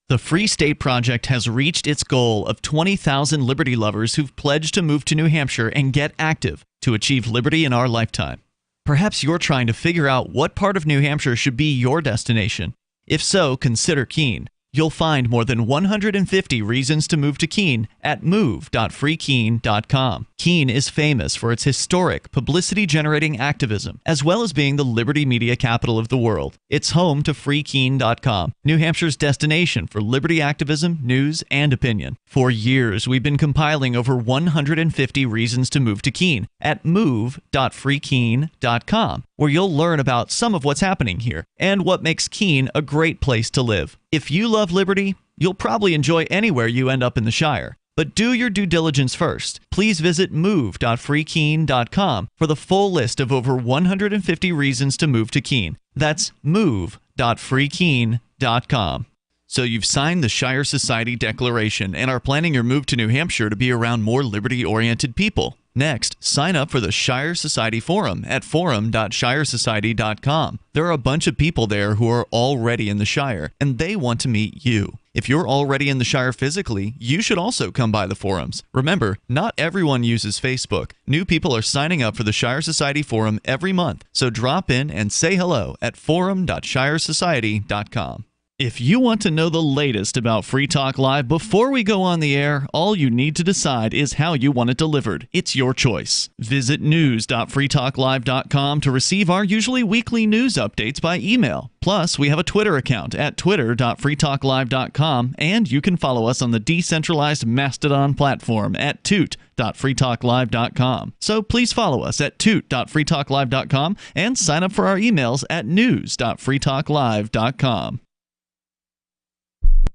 The Free State Project has reached its goal of 20,000 liberty lovers who've pledged to move to New Hampshire and get active to achieve liberty in our lifetime. Perhaps you're trying to figure out what part of New Hampshire should be your destination. If so, consider Keene. You'll find more than 150 reasons to move to Keene at move.freekeene.com. Keene is famous for its historic, publicity-generating activism, as well as being the liberty media capital of the world. It's home to freekeene.com, New Hampshire's destination for liberty activism, news, and opinion. For years, we've been compiling over 150 reasons to move to Keene at move.freekeene.com, where you'll learn about some of what's happening here and what makes Keene a great place to live. If you love liberty, you'll probably enjoy anywhere you end up in the Shire. But do your due diligence first. Please visit move.freekeene.com for the full list of over 150 reasons to move to Keene. That's move.freekeene.com. So you've signed the Shire Society Declaration and are planning your move to New Hampshire to be around more liberty-oriented people. Next, sign up for the Shire Society Forum at forum.shiresociety.com. There are a bunch of people there who are already in the Shire, and they want to meet you. If you're already in the Shire physically, you should also come by the forums. Remember, not everyone uses Facebook. New people are signing up for the Shire Society Forum every month, so drop in and say hello at forum.shiresociety.com. If you want to know the latest about Free Talk Live before we go on the air, all you need to decide is how you want it delivered. It's your choice. Visit news.freetalklive.com to receive our usually weekly news updates by email. Plus, we have a Twitter account at twitter.freetalklive.com, and you can follow us on the decentralized Mastodon platform at toot.freetalklive.com. So please follow us at toot.freetalklive.com and sign up for our emails at news.freetalklive.com.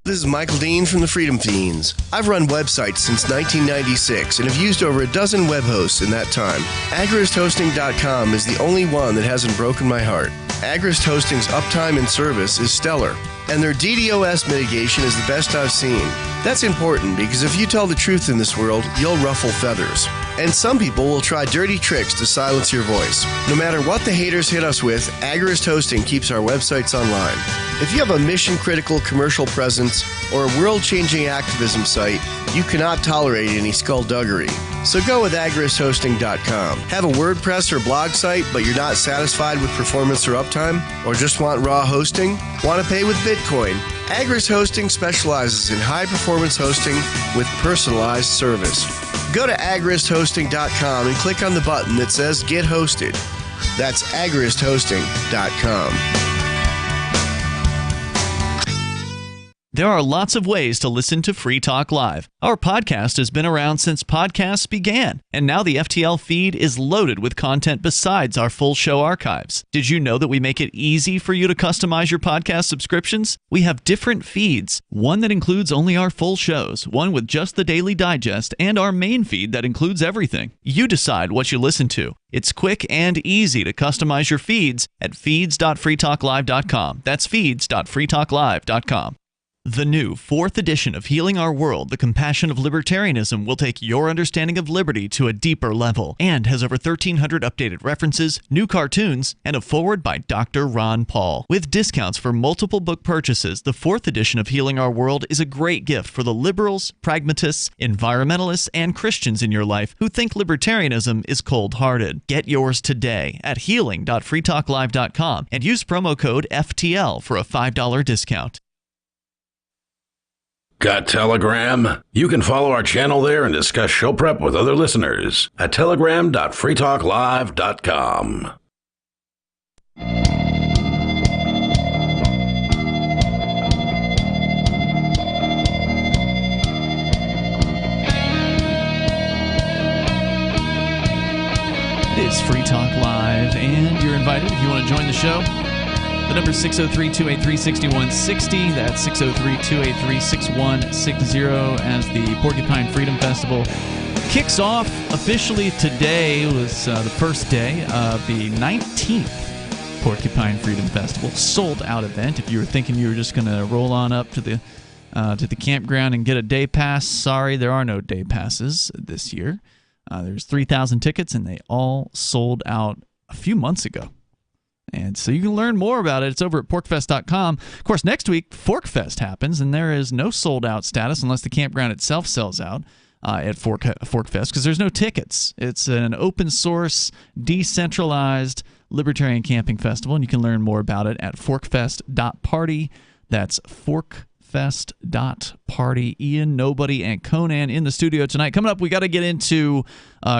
This is Michael Dean from the Freedom Fiends. I've run websites since 1996 and have used over a dozen web hosts in that time. AgristHosting.com is the only one that hasn't broken my heart. Agrist Hosting's uptime and service is stellar, and their DDoS mitigation is the best I've seen. That's important because if you tell the truth in this world, you'll ruffle feathers. And some people will try dirty tricks to silence your voice. No matter what the haters hit us with, Agrist Hosting keeps our websites online. If you have a mission-critical commercial presence or a world-changing activism site, you cannot tolerate any skullduggery. So go with agristhosting.com. Have a WordPress or blog site, but you're not satisfied with performance or uptime? Or just want raw hosting? Want to pay with Bitcoin? Agrist Hosting specializes in high-performance hosting with personalized service. Go to agristhosting.com and click on the button that says Get Hosted. That's agristhosting.com.
There are lots of ways to listen to Free Talk Live. Our podcast has been around since podcasts began, and now the FTL feed is loaded with content besides our full show archives. Did you know that we make it easy for you to customize your podcast subscriptions? We have different feeds, one that includes only our full shows, one with just the Daily Digest, and our main feed that includes everything. You decide what you listen to. It's quick and easy to customize your feeds at feeds.freetalklive.com. That's feeds.freetalklive.com. The new 4th edition of Healing Our World, The Compassion of Libertarianism, will take your understanding of liberty to a deeper level and has over 1,300 updated references, new cartoons, and a foreword by Dr. Ron Paul. With discounts for multiple book purchases, the 4th edition of Healing Our World is a great gift for the liberals, pragmatists, environmentalists, and Christians in your life who think libertarianism is cold-hearted. Get yours today at healing.freetalklive.com and use promo code FTL for a $5 discount.
Got Telegram? You can follow our channel there and discuss show prep with other listeners at telegram.freetalklive.com.
It is Free Talk Live, and you're invited if you want to join the show. The number is 603-283-6160. That's 603-283-6160 as the Porcupine Freedom Festival kicks off officially today. It was the first day of the 19th Porcupine Freedom Festival sold-out event. If you were thinking you were just going to roll on up to the campground and get a day pass, sorry, there are no day passes this year. There's 3,000 tickets, and they all sold out a few months ago. And so you can learn more about it. It's over at porkfest.com. Of course, next week, Forkfest happens, and there is no sold-out status unless the campground itself sells out at Forkfest because there's no tickets. It's an open-source, decentralized libertarian camping festival, and you can learn more about it at forkfest.party. That's forkfest.party. Ian, Nobody, and Conan in the studio tonight. Coming up, we got to get into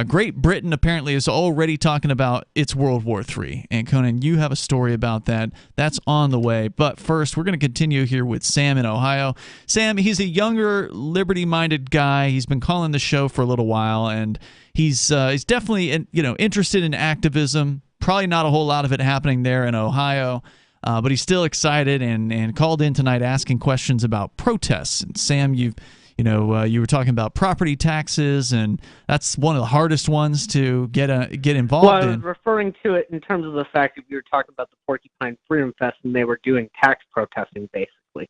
Great Britain apparently is already talking about its World War III. And Conan, you have a story about that. That's on the way. But first, we're going to continue here with Sam in Ohio. Sam, he's a younger, liberty-minded guy. He's been calling the show for a little while, and he's definitely interested in activism. Probably not a whole lot of it happening there in Ohio. But he's still excited and called in tonight asking questions about protests. And Sam, you were talking about property taxes, and that's one of the hardest ones to get involved in.
Well, I was referring to it in terms of the fact that we were talking about the Porcupine Freedom Fest, and they were doing tax protesting, basically.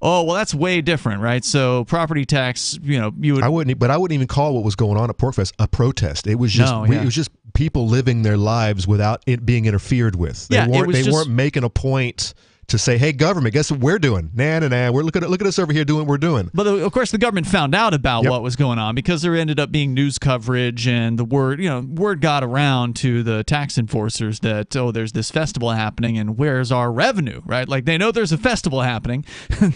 Oh, well, that's way different, right? So property tax, you would.
I wouldn't even call what was going on at Porkfest a protest. It was just it was just people living their lives without it being interfered with. They weren't making a point to say, hey, government, guess what we're doing? Nah. Look at us over here doing what we're doing.
But of course, the government found out about what was going on because there ended up being news coverage, and the word got around to the tax enforcers that there's this festival happening, and where's our revenue, right? Like they know there's a festival happening,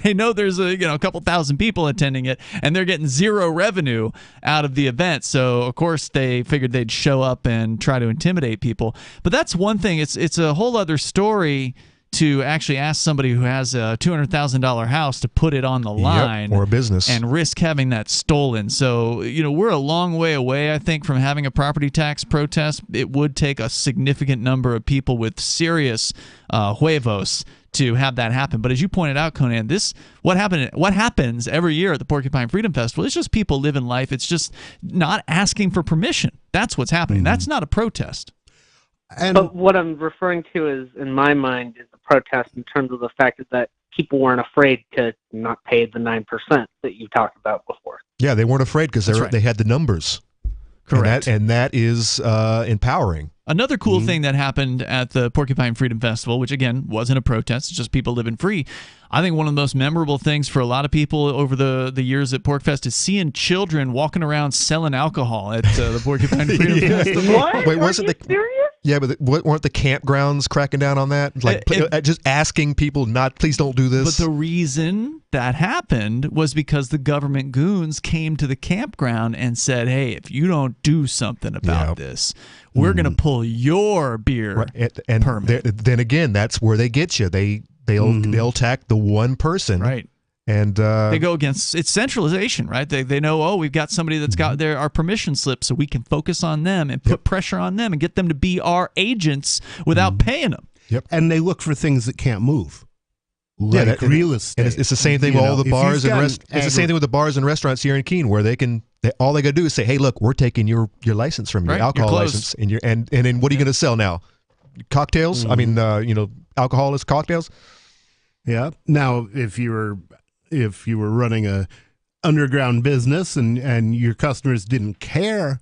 they know there's a couple thousand people attending it, and they're getting zero revenue out of the event. So of course they figured they'd show up and try to intimidate people. But that's one thing. It's a whole other story to actually ask somebody who has a $200,000 house to put it on the line,
or a business,
and risk having that stolen. So, we're a long way away, I think, from having a property tax protest. It would take a significant number of people with serious huevos to have that happen. But as you pointed out, Conan, what happens every year at the Porcupine Freedom Festival, it's just people living life. It's just not asking for permission. That's what's happening. That's not a protest.
But what I'm referring to is, in my mind, is a protest in terms of the fact that people weren't afraid to not pay the 9% that you talked about before.
Yeah, they weren't afraid because they had the numbers.
Correct.
And that is empowering.
Another cool thing that happened at the Porcupine Freedom Festival, which again wasn't a protest, it's just people living free. I think one of the most memorable things for a lot of people over the years at PorcFest is seeing children walking around selling alcohol at the Porcupine Freedom Festival.
What?
Wait, wasn't the serious? Yeah, but weren't the campgrounds cracking down on that? Like just asking people please don't do this.
But the reason that happened was because the government goons came to the campground and said, hey, if you don't do something about this, we're going to pull your beer permit.
Then again, that's where they get you. They'll attack the one person.
Right.
And
they go against it's centralization, right? They know, we've got somebody that's got our permission slip, so we can focus on them and put pressure on them and get them to be our agents without paying them.
Yep. And they look for things that can't move. Like real estate.
And it's the same thing with all the bars and restaurants. It's the same thing with the bars and restaurants here in Keene, where all they got to do is say, "Hey, look, we're taking your license from you, alcohol license, and then what are you going to sell now? Cocktails? I mean, alcohol is cocktails."
Yeah. Now, if you were running a underground business and your customers didn't care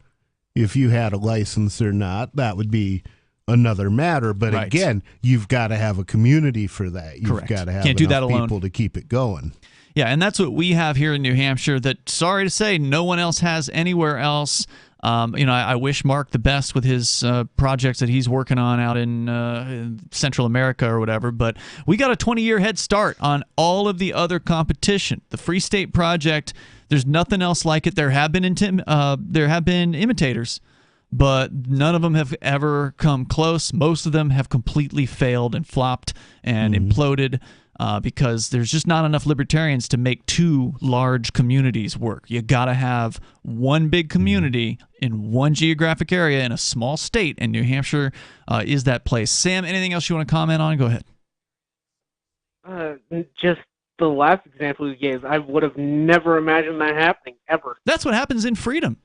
if you had a license or not, that would be another matter. But again, you've got to have a community for that. You've got to have
Can't do that alone.
People to keep it going.
Yeah, and that's what we have here in New Hampshire that, sorry to say, no one else has anywhere else. I wish Mark the best with his projects that he's working on out in Central America or whatever, but we got a 20-year head start on all of the other competition. The Free State Project, there's nothing else like it. There have been imitators, but none of them have ever come close. Most of them have completely failed and flopped and imploded. Because there's just not enough libertarians to make two large communities work. You got to have one big community in one geographic area in a small state, and New Hampshire is that place. Sam, anything else you want to comment on? Go ahead.
Just the last example you gave, I would have never imagined that happening, ever.
That's what happens in freedom.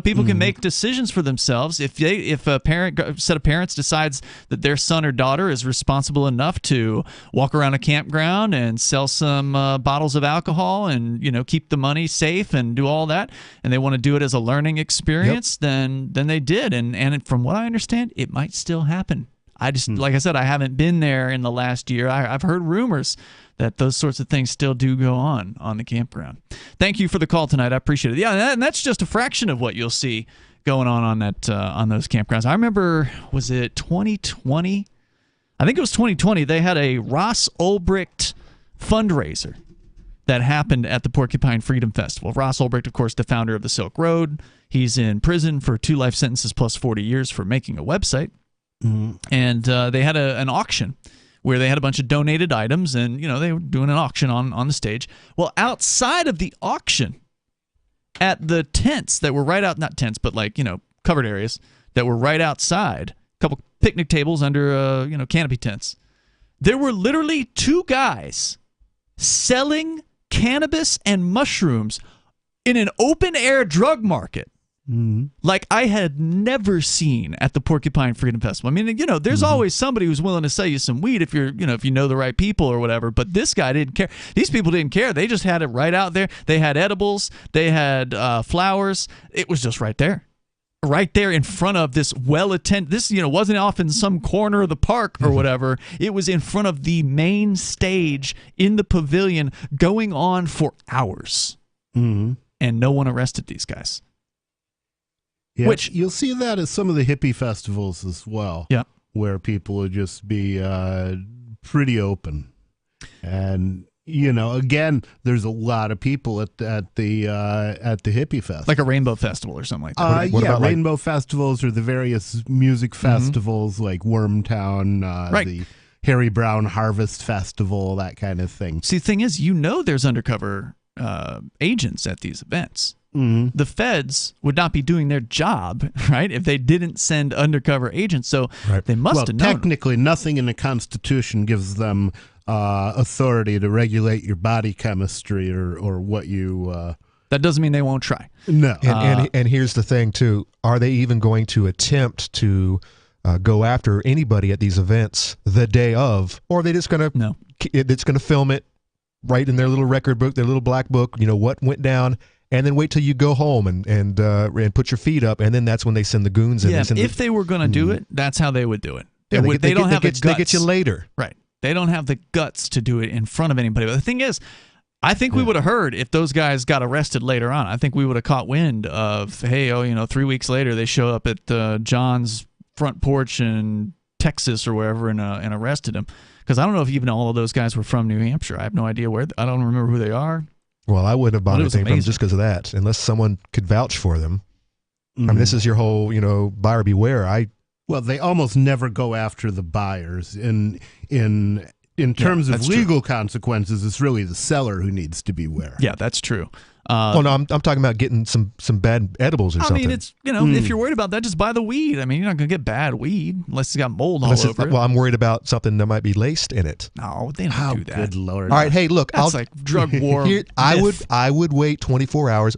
People can make decisions for themselves. If a set of parents decides that their son or daughter is responsible enough to walk around a campground and sell some bottles of alcohol and keep the money safe and do all that, and they want to do it as a learning experience, then they did. And from what I understand, it might still happen. I just like I said, I haven't been there in the last year. I've heard rumors that those sorts of things still do go on the campground. Thank you for the call tonight. I appreciate it. Yeah, and that's just a fraction of what you'll see going on that on those campgrounds. I remember, was it 2020? I think it was 2020. They had a Ross Ulbricht fundraiser that happened at the Porcupine Freedom Festival. Ross Ulbricht, of course, the founder of the Silk Road. He's in prison for 2 life sentences plus 40 years for making a website. And they had an auction where they had a bunch of donated items, and they were doing an auction on the stage. Well, outside of the auction, at the tents that were right out, not tents, but covered areas that were right outside, a couple picnic tables under canopy tents, there were literally 2 guys selling cannabis and mushrooms in an open air drug market. Like I had never seen at the Porcupine Freedom Festival. I mean, there's always somebody who's willing to sell you some weed if if you know the right people or whatever. But this guy didn't care. These people didn't care. They just had it right out there. They had edibles. They had flowers. It was just right there. right there in front of this well-attended. This, wasn't off in some corner of the park or whatever. It was in front of the main stage in the pavilion, going on for hours, and no one arrested these guys.
Yeah,
Which
you'll see that at some of the hippie festivals as well.
Yeah,
where people would just be pretty open, and again, there's a lot of people at the hippie fest,
like a rainbow festival or something like that.
Rainbow festivals or the various music festivals like Wormtown, the Harry Brown Harvest Festival, that kind of thing.
See, the thing is, there's undercover agents at these events. The feds would not be doing their job, right, if they didn't send undercover agents. So they must have known.
Technically, nothing in the Constitution gives them authority to regulate your body chemistry or what you.
That doesn't mean they won't try.
No.
And here's the thing, too. Are they even going to attempt to go after anybody at these events the day of? Or are they just going to
no?
It's going to film it right in their little record book, their little black book, what went down, and then wait till you go home and put your feet up, and then that's when they send the goons in.
Yeah, if they were going to do it, that's how they would do it. They don't have the guts.
They get you later.
Right. They don't have the guts to do it in front of anybody. But the thing is, I think we would have heard if those guys got arrested later on. I think we would have caught wind of, hey, 3 weeks later they show up at John's front porch in Texas or wherever and arrested him. Because I don't know if even all of those guys were from New Hampshire. I have no idea where. I don't remember who they are.
Well, I wouldn't have bought anything from them just because of that, unless someone could vouch for them. I mean, this is your whole, buyer beware.
Well, they almost never go after the buyers. In terms of legal consequences, it's really the seller who needs to beware.
Yeah, that's true.
I'm talking about getting some bad edibles or something.
I mean, it's if you're worried about that, just buy the weed. I mean, you're not gonna get bad weed unless it's got mold all over it.
Well, I'm worried about something that might be laced in it.
No, they don't do that.
Good Lord!
All right, hey, look,
that's like drug war.
I would wait 24 hours,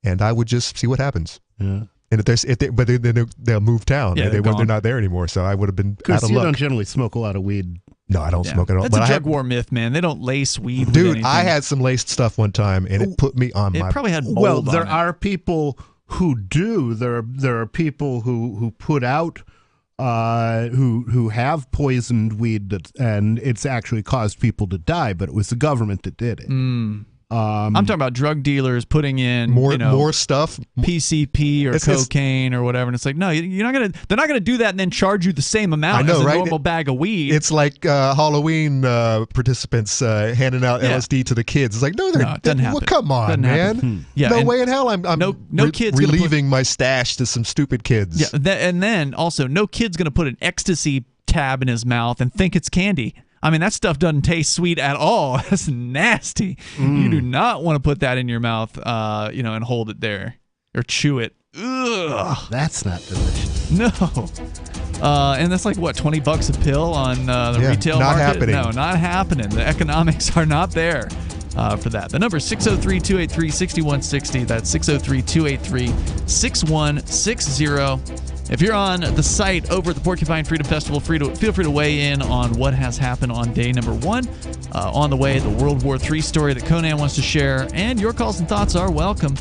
and I would just see what happens.
Yeah.
And then they'll move town.
Yeah,
they're not there anymore. So I would have been out of luck.
You don't generally smoke a lot of weed.
No, I don't smoke at all.
That's a drug war myth, man. They don't lace weed with anything.
I had some laced stuff one time, and it put me on
It probably had mold
Well,
on
there
it.
are people who do. There are people who put out who have poisoned weed and it's actually caused people to die, but it was the government that did it.
I'm talking about drug dealers putting in
more stuff,
PCP or cocaine or whatever, and it's like, no, you're not gonna. They're not gonna do that and then charge you the same amount as a normal bag of weed.
It's like Halloween participants handing out LSD to the kids. It's like, it doesn't happen. Well, come on, man.
Yeah,
no way in hell. I'm
no kid's
relieving my stash to some stupid kids.
Yeah, and then also no kid's gonna put an ecstasy tab in his mouth and think it's candy. I mean, that stuff doesn't taste sweet at all. That's nasty. You do not want to put that in your mouth, and hold it there or chew it. Ugh.
That's not delicious.
No. And that's like, what, $20 a pill on the retail
not
market?
Happening.
No, not happening. The economics are not there for that. The number is 603-283-6160. That's 603-283-6160. If you're on the site over at the Porcupine Freedom Festival, feel free to weigh in on what has happened on day number 1. On the way, the World War III story that Conan wants to share, and your calls and thoughts are welcome.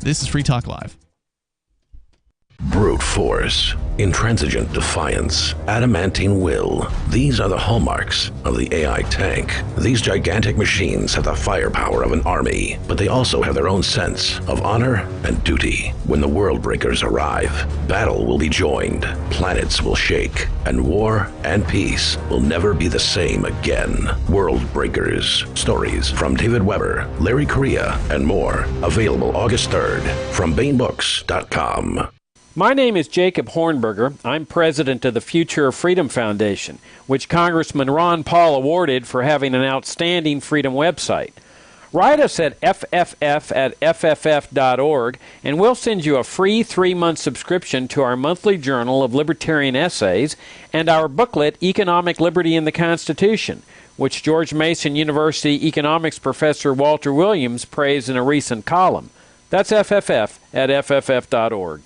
This is Free Talk Live.
Brute force, intransigent defiance, adamantine will. These are the hallmarks of the AI tank. These gigantic machines have the firepower of an army, but they also have their own sense of honor and duty. When the world breakers arrive, battle will be joined, planets will shake, and war and peace will never be the same again. World Breakers. Stories from David Weber, Larry Correia, and more. Available August 3rd from BaneBooks.com.
My name is Jacob Hornberger. I'm president of the Future of Freedom Foundation, which Congressman Ron Paul awarded for having an outstanding freedom website. Write us at fff@fff.org, and we'll send you a free 3-month subscription to our monthly journal of libertarian essays and our booklet, Economic Liberty in the Constitution, which George Mason University economics professor Walter Williams praised in a recent column. That's fff@fff.org.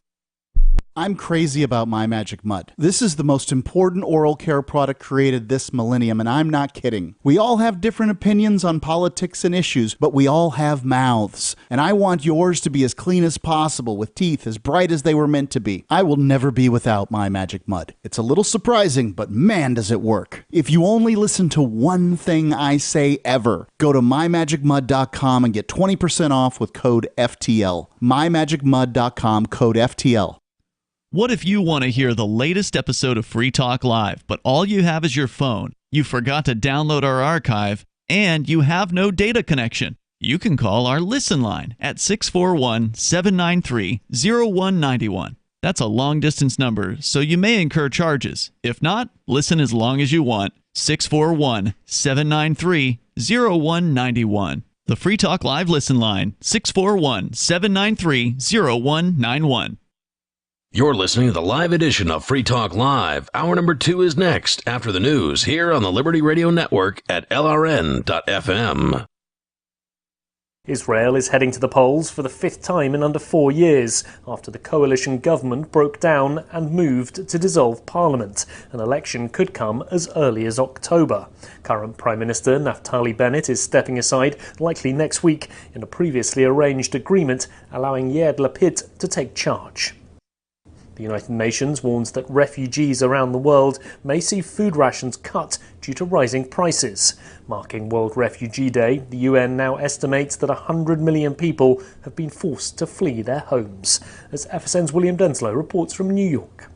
I'm crazy about My Magic Mud. This is the most important oral care product created this millennium, and I'm not kidding. We all have different opinions on politics and issues, but we all have mouths. And I want yours to be as clean as possible, with teeth as bright as they were meant to be. I will never be without My Magic Mud. It's a little surprising, but man, does it work. If you only listen to one thing I say ever, go to mymagicmud.com and get 20% off with code FTL. mymagicmud.com, code FTL.
What if you want to hear the latest episode of Free Talk Live, but all you have is your phone, you forgot to download our archive, and you have no data connection? You can call our Listen line at 641-793-0191. That's a long-distance number, so you may incur charges. If not, listen as long as you want. 641-793-0191. The Free Talk Live Listen line, 641-793-0191.
You're listening to the live edition of Free Talk Live. Hour number 2 is next, after the news, here on the Liberty Radio Network at LRN.FM.
Israel is heading to the polls for the 5th time in under 4 years, after the coalition government broke down and moved to dissolve parliament. An election could come as early as October. Current Prime Minister Naftali Bennett is stepping aside, likely next week, in a previously arranged agreement allowing Yair Lapid to take charge. The United Nations warns that refugees around the world may see food rations cut due to rising prices. Marking World Refugee Day, the UN now estimates that 100 million people have been forced to flee their homes. As FSN's William Denslow reports from New York.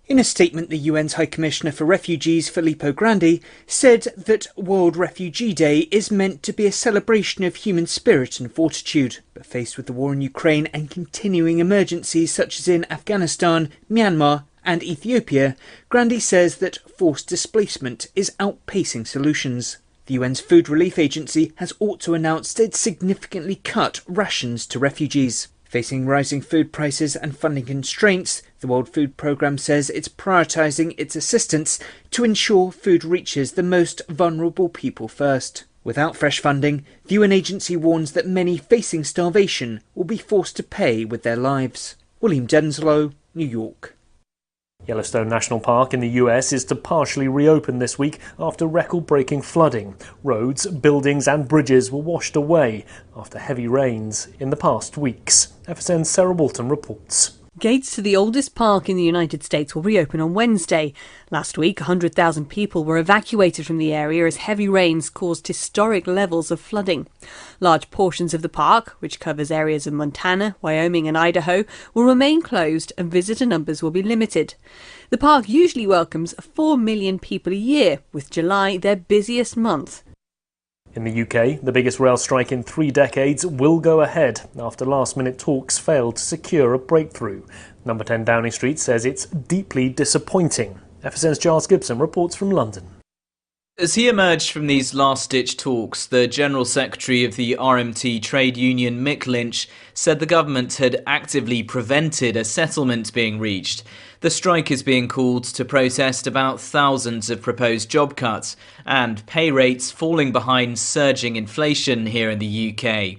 In a statement, the UN's High Commissioner for Refugees, Filippo Grandi, said that World Refugee Day is meant to be a celebration of human spirit and fortitude. But faced with the war in Ukraine and continuing emergencies such as in Afghanistan, Myanmar and Ethiopia, Grandi says that forced displacement is outpacing solutions. The UN's Food Relief Agency has also announced it significantly cut rations to refugees. Facing rising food prices and funding constraints, the World Food Programme says it's prioritising its assistance to ensure food reaches the most vulnerable people first. Without fresh funding, the UN agency warns that many facing starvation will be forced to pay with their lives. William Denslow, New York.
Yellowstone National Park in the US is to partially reopen this week after record-breaking flooding. Roads, buildings and bridges were washed away after heavy rains in the past weeks. FSN's Sarah Walton reports.
Gates to the oldest park in the United States will reopen on Wednesday. Last week, 100,000 people were evacuated from the area as heavy rains caused historic levels of flooding. Large portions of the park, which covers areas of Montana, Wyoming and Idaho, will remain closed and visitor numbers will be limited. The park usually welcomes 4 million people a year, with July their busiest month.
In the UK, the biggest rail strike in 3 decades will go ahead after last-minute talks failed to secure a breakthrough. Number 10 Downing Street says it's deeply disappointing. FSN's Giles Gibson reports from London.
As he emerged from these last-ditch talks, the General Secretary of the RMT trade union, Mick Lynch, said the government had actively prevented a settlement being reached. The strike is being called to protest about thousands of proposed job cuts and pay rates falling behind surging inflation here in the UK.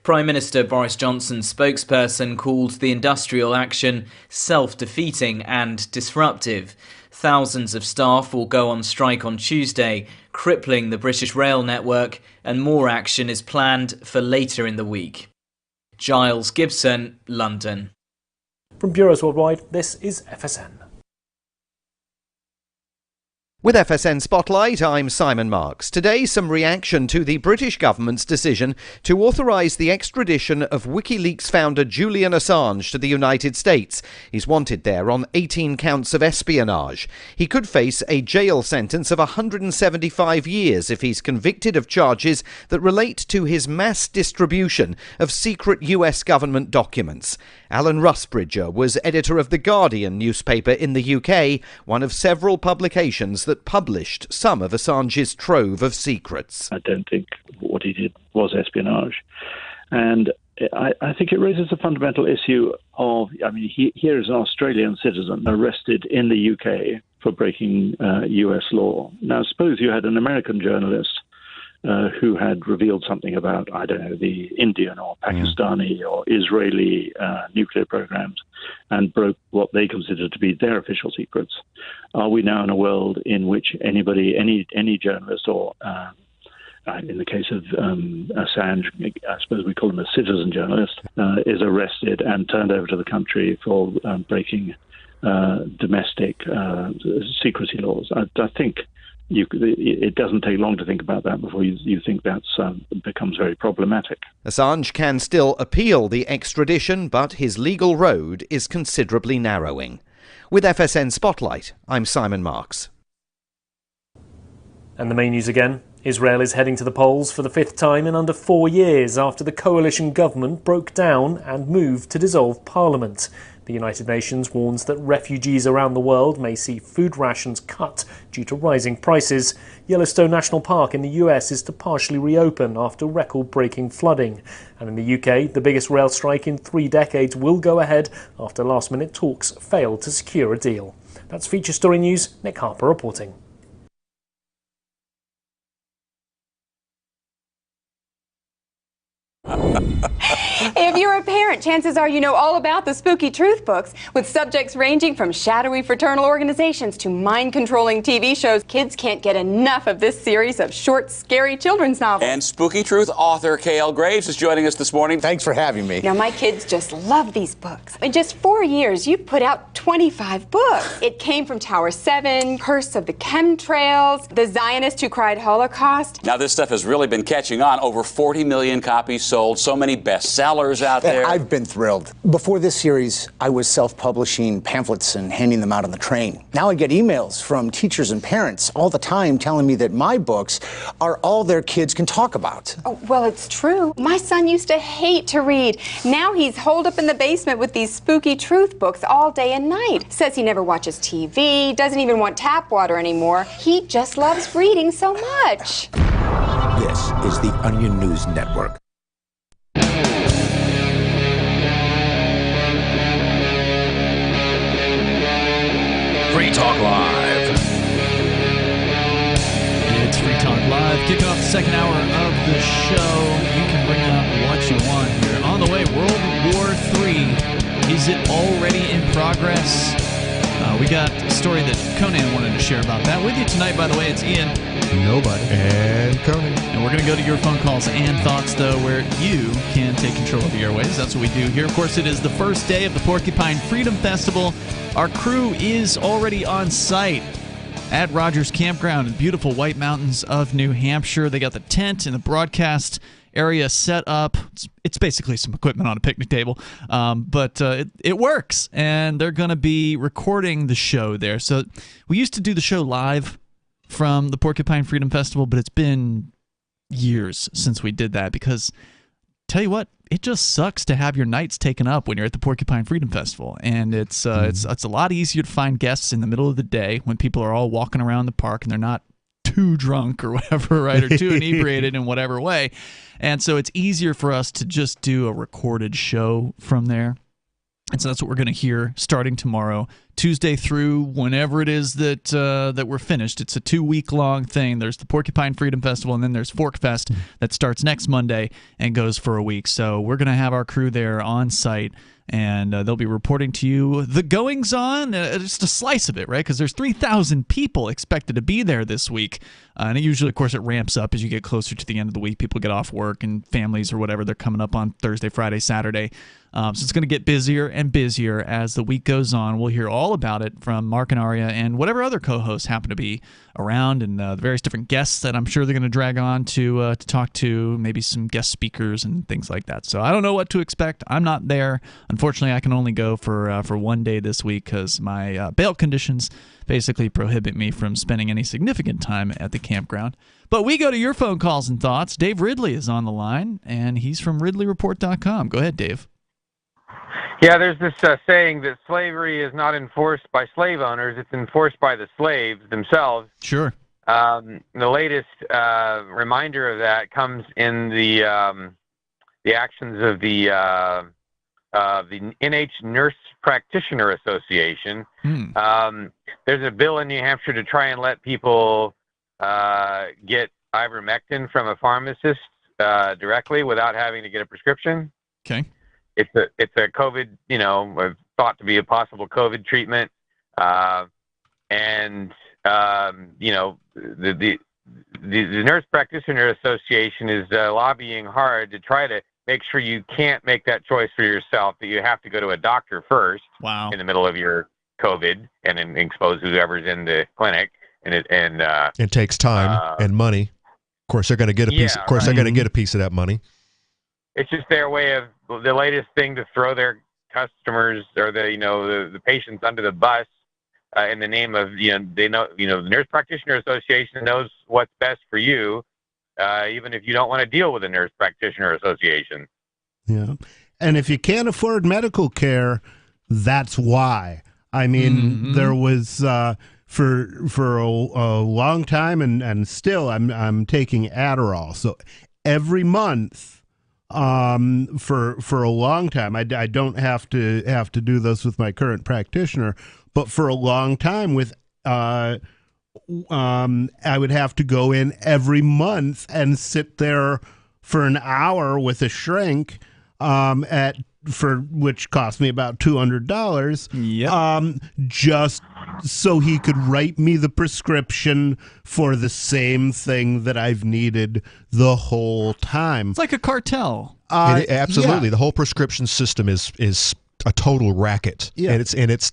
Prime Minister Boris Johnson's spokesperson called the industrial action self-defeating and disruptive. Thousands of staff will go on strike on Tuesday, crippling the British rail network, and more action is planned for later in the week. Giles Gibson, London.
From Bureaus Worldwide, this is FSN.
With FSN Spotlight, I'm Simon Marks. Today, some reaction to the British government's decision to authorise the extradition of WikiLeaks founder Julian Assange to the United States. He's wanted there on 18 counts of espionage. He could face a jail sentence of 175 years if he's convicted of charges that relate to his mass distribution of secret US government documents. Alan Rusbridger was editor of The Guardian newspaper in the UK, one of several publications that published some of Assange's trove of secrets.
I don't think what he did was espionage. And I think it raises a fundamental issue of, here is an Australian citizen arrested in the UK for breaking US law. Now, suppose you had an American journalist who had revealed something about, I don't know, the Indian or Pakistani or Israeli nuclear programs and broke what they considered to be their official secrets. Are we now in a world in which anybody, any journalist or in the case of Assange, I suppose we call him a citizen journalist, is arrested and turned over to the country for breaking domestic secrecy laws? I think it doesn't take long to think about that before you think that becomes very problematic.
Assange can still appeal the extradition, but his legal road is considerably narrowing. With FSN Spotlight, I'm Simon Marks.
And the main news again. Israel is heading to the polls for the 5th time in under 4 years after the coalition government broke down and moved to dissolve parliament. The United Nations warns that refugees around the world may see food rations cut due to rising prices. Yellowstone National Park in the US is to partially reopen after record-breaking flooding. And in the UK, the biggest rail strike in 3 decades will go ahead after last-minute talks failed to secure a deal. That's Feature Story News. Nick Harper reporting.
If you're a parent, chances are you know all about the Spooky Truth books, with subjects ranging from shadowy fraternal organizations to mind-controlling TV shows. Kids can't get enough of this series of short, scary children's novels.
And Spooky Truth author K.L. Graves is joining us this morning.
Thanks for having me.
Now, my kids just love these books. In just 4 years, you've put out 25 books. It came from Tower 7, Curse of the Chemtrails, The Zionist Who Cried Holocaust.
Now, this stuff has really been catching on. Over 40 million copies sold, so many bestsellers out there.
I've been thrilled. Before this series, I was self-publishing pamphlets and handing them out on the train. Now I get emails from teachers and parents all the time telling me that my books are all their kids can talk about.
Oh, well, it's true. My son used to hate to read. Now he's holed up in the basement with these Spooky Truth books all day and night. Says he never watches TV, doesn't even want tap water anymore. He just loves reading so much.
This is the Onion News Network.
Free Talk Live.
It's Free Talk Live. Kicking off the second hour of the show. You can bring up what you want here. On the way, World War III. Is it already in progress? We got a story that Conan wanted to share about that with you tonight. By the way, it's Ian.
Nobody. And Conan.
And we're going to go to your phone calls and thoughts, though, where you can take control of the airwaves. That's what we do here. Of course, it is the first day of the Porcupine Freedom Festival. Our crew is already on site at Rogers Campground in beautiful White Mountains of New Hampshire. They got the tent and the broadcast area set up. It's basically some equipment on a picnic table, but it works, and they're going to be recording the show there. So we used to do the show live from the Porcupine Freedom Festival, but it's been years since we did that because, tell you what, it just sucks to have your nights taken up when you're at the Porcupine Freedom Festival, and it's a lot easier to find guests in the middle of the day when people are all walking around the park and they're not too drunk or whatever, right, or too inebriated in whatever way. And so it's easier for us to just do a recorded show from there. And so that's what we're going to hear starting tomorrow, Tuesday through whenever it is that we're finished. It's a 2-week-long thing. There's the Porcupine Freedom Festival, and then there's Fork Fest that starts next Monday and goes for a week. So we're going to have our crew there on site, and they'll be reporting to you the goings-on, just a slice of it, right? Because there's 3,000 people expected to be there this week. And it usually, of course, it ramps up as you get closer to the end of the week. People get off work and families or whatever. They're coming up on Thursday, Friday, Saturday. So it's going to get busier and busier as the week goes on. We'll hear all about it from Mark and Aria and whatever other co-hosts happen to be around, and the various different guests that I'm sure they're going to drag on to talk to, maybe some guest speakers and things like that. So I don't know what to expect. I'm not there. Unfortunately, I can only go for 1 day this week because my bail conditions basically prohibit me from spending any significant time at the campground. But we go to your phone calls and thoughts. Dave Ridley is on the line, and he's from RidleyReport.com. Go ahead, Dave.
Yeah, there's this saying that slavery is not enforced by slave owners, it's enforced by the slaves themselves.
Sure.
The latest reminder of that comes in the actions of the NH Nurse Practitioner Association. There's a bill in New Hampshire to try and let people get ivermectin from a pharmacist directly without having to get a prescription.
Okay.
It's a COVID, thought to be a possible COVID treatment, and the Nurse Practitioner Association is lobbying hard to try to make sure you can't make that choice for yourself, that you have to go to a doctor first.
Wow.
In the middle of your COVID and then expose whoever's in the clinic, and
it takes time and money. Of course, they're going to get a piece. Of course, they're going to get a piece of that money.
It's just their way of the latest thing to throw their customers or the patients under the bus in the name of they know the Nurse Practitioner Association knows what's best for you, even if you don't want to deal with the Nurse Practitioner Association.
Yeah, and if you can't afford medical care, that's why. I mean, there was for a long time, and still I'm taking Adderall. So every month. For a long time, I don't have to do this with my current practitioner, but for a long time with I would have to go in every month and sit there for an hour with a shrink which cost me about $200. Just so he could write me the prescription for the same thing that I've needed the whole time.
It's like a cartel.
Absolutely,
yeah.
The whole prescription system is a total racket, and it's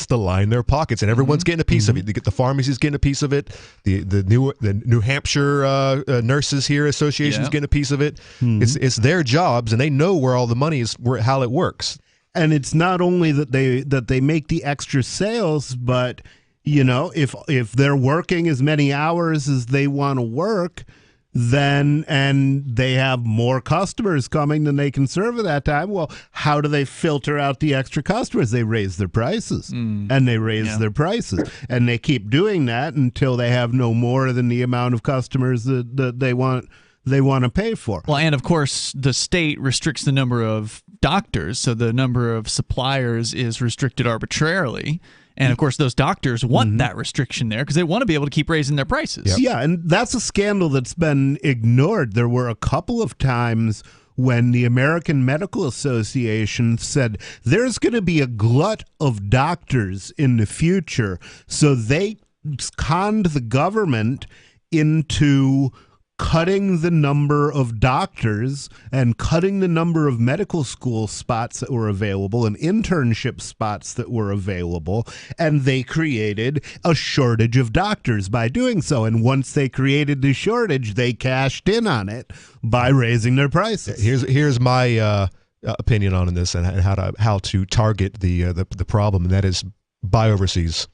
to line their pockets, and everyone's getting a piece of it. The pharmacy's getting a piece of it. The New Hampshire Nurses here Association is getting a piece of it. It's their jobs, and they know where all the money is, how it works.
And it's not only that they make the extra sales, but if they're working as many hours as they want to work, and they have more customers coming than they can serve at that time. Well, how do they filter out the extra customers? They raise their prices, and they raise their prices, and they keep doing that until they have no more than the amount of customers that they want to pay for.
Well, and of course, the state restricts the number of doctors, so the number of suppliers is restricted arbitrarily. And, of course, those doctors want that restriction there because they want to be able to keep raising their prices.
Yep. Yeah, and that's a scandal that's been ignored. There were a couple of times when the American Medical Association said there's going to be a glut of doctors in the future, so they conned the government into cutting the number of doctors and cutting the number of medical school spots that were available and internship spots that were available, and they created a shortage of doctors by doing so. And once they created the shortage, they cashed in on it by raising their prices.
Here's my opinion on this and how to target the problem, and that is buy overseas.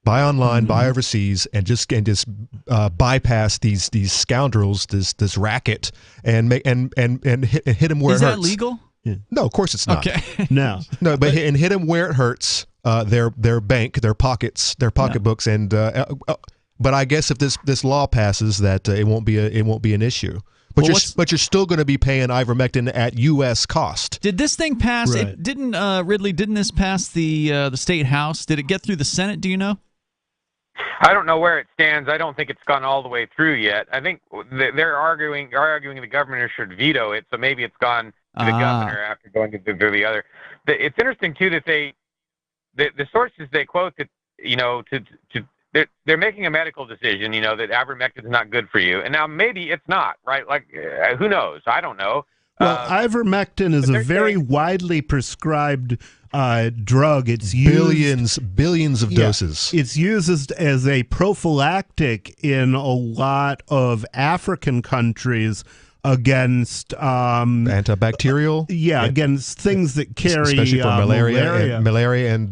Buy online, buy overseas, and just bypass these scoundrels, this racket, and hit them where it hurts. Is
that legal?
Yeah. No, of course it's not.
Okay. No,
but hit them where it hurts. Their bank, their pockets, their pocketbooks, and but I guess if this law passes, that it won't be an issue. But you're still going to be paying ivermectin at U.S. cost.
Did this thing pass?
Right.
It didn't. Ridley, didn't this pass the state house? Did it get through the Senate? Do you know?
I don't know where it stands. I don't think it's gone all the way through yet. I think they're arguing the governor should veto it, so maybe it's gone to the governor after going to the other. It's interesting too that the sources they quote that they're making a medical decision, that ivermectin is not good for you, and now maybe it's not, right? Like who knows? I don't know.
Well, ivermectin is a very widely prescribed drug. It's used
billions of doses.
It's used as a prophylactic in a lot of African countries against
antibacterial.
Against things that carry
especially for malaria and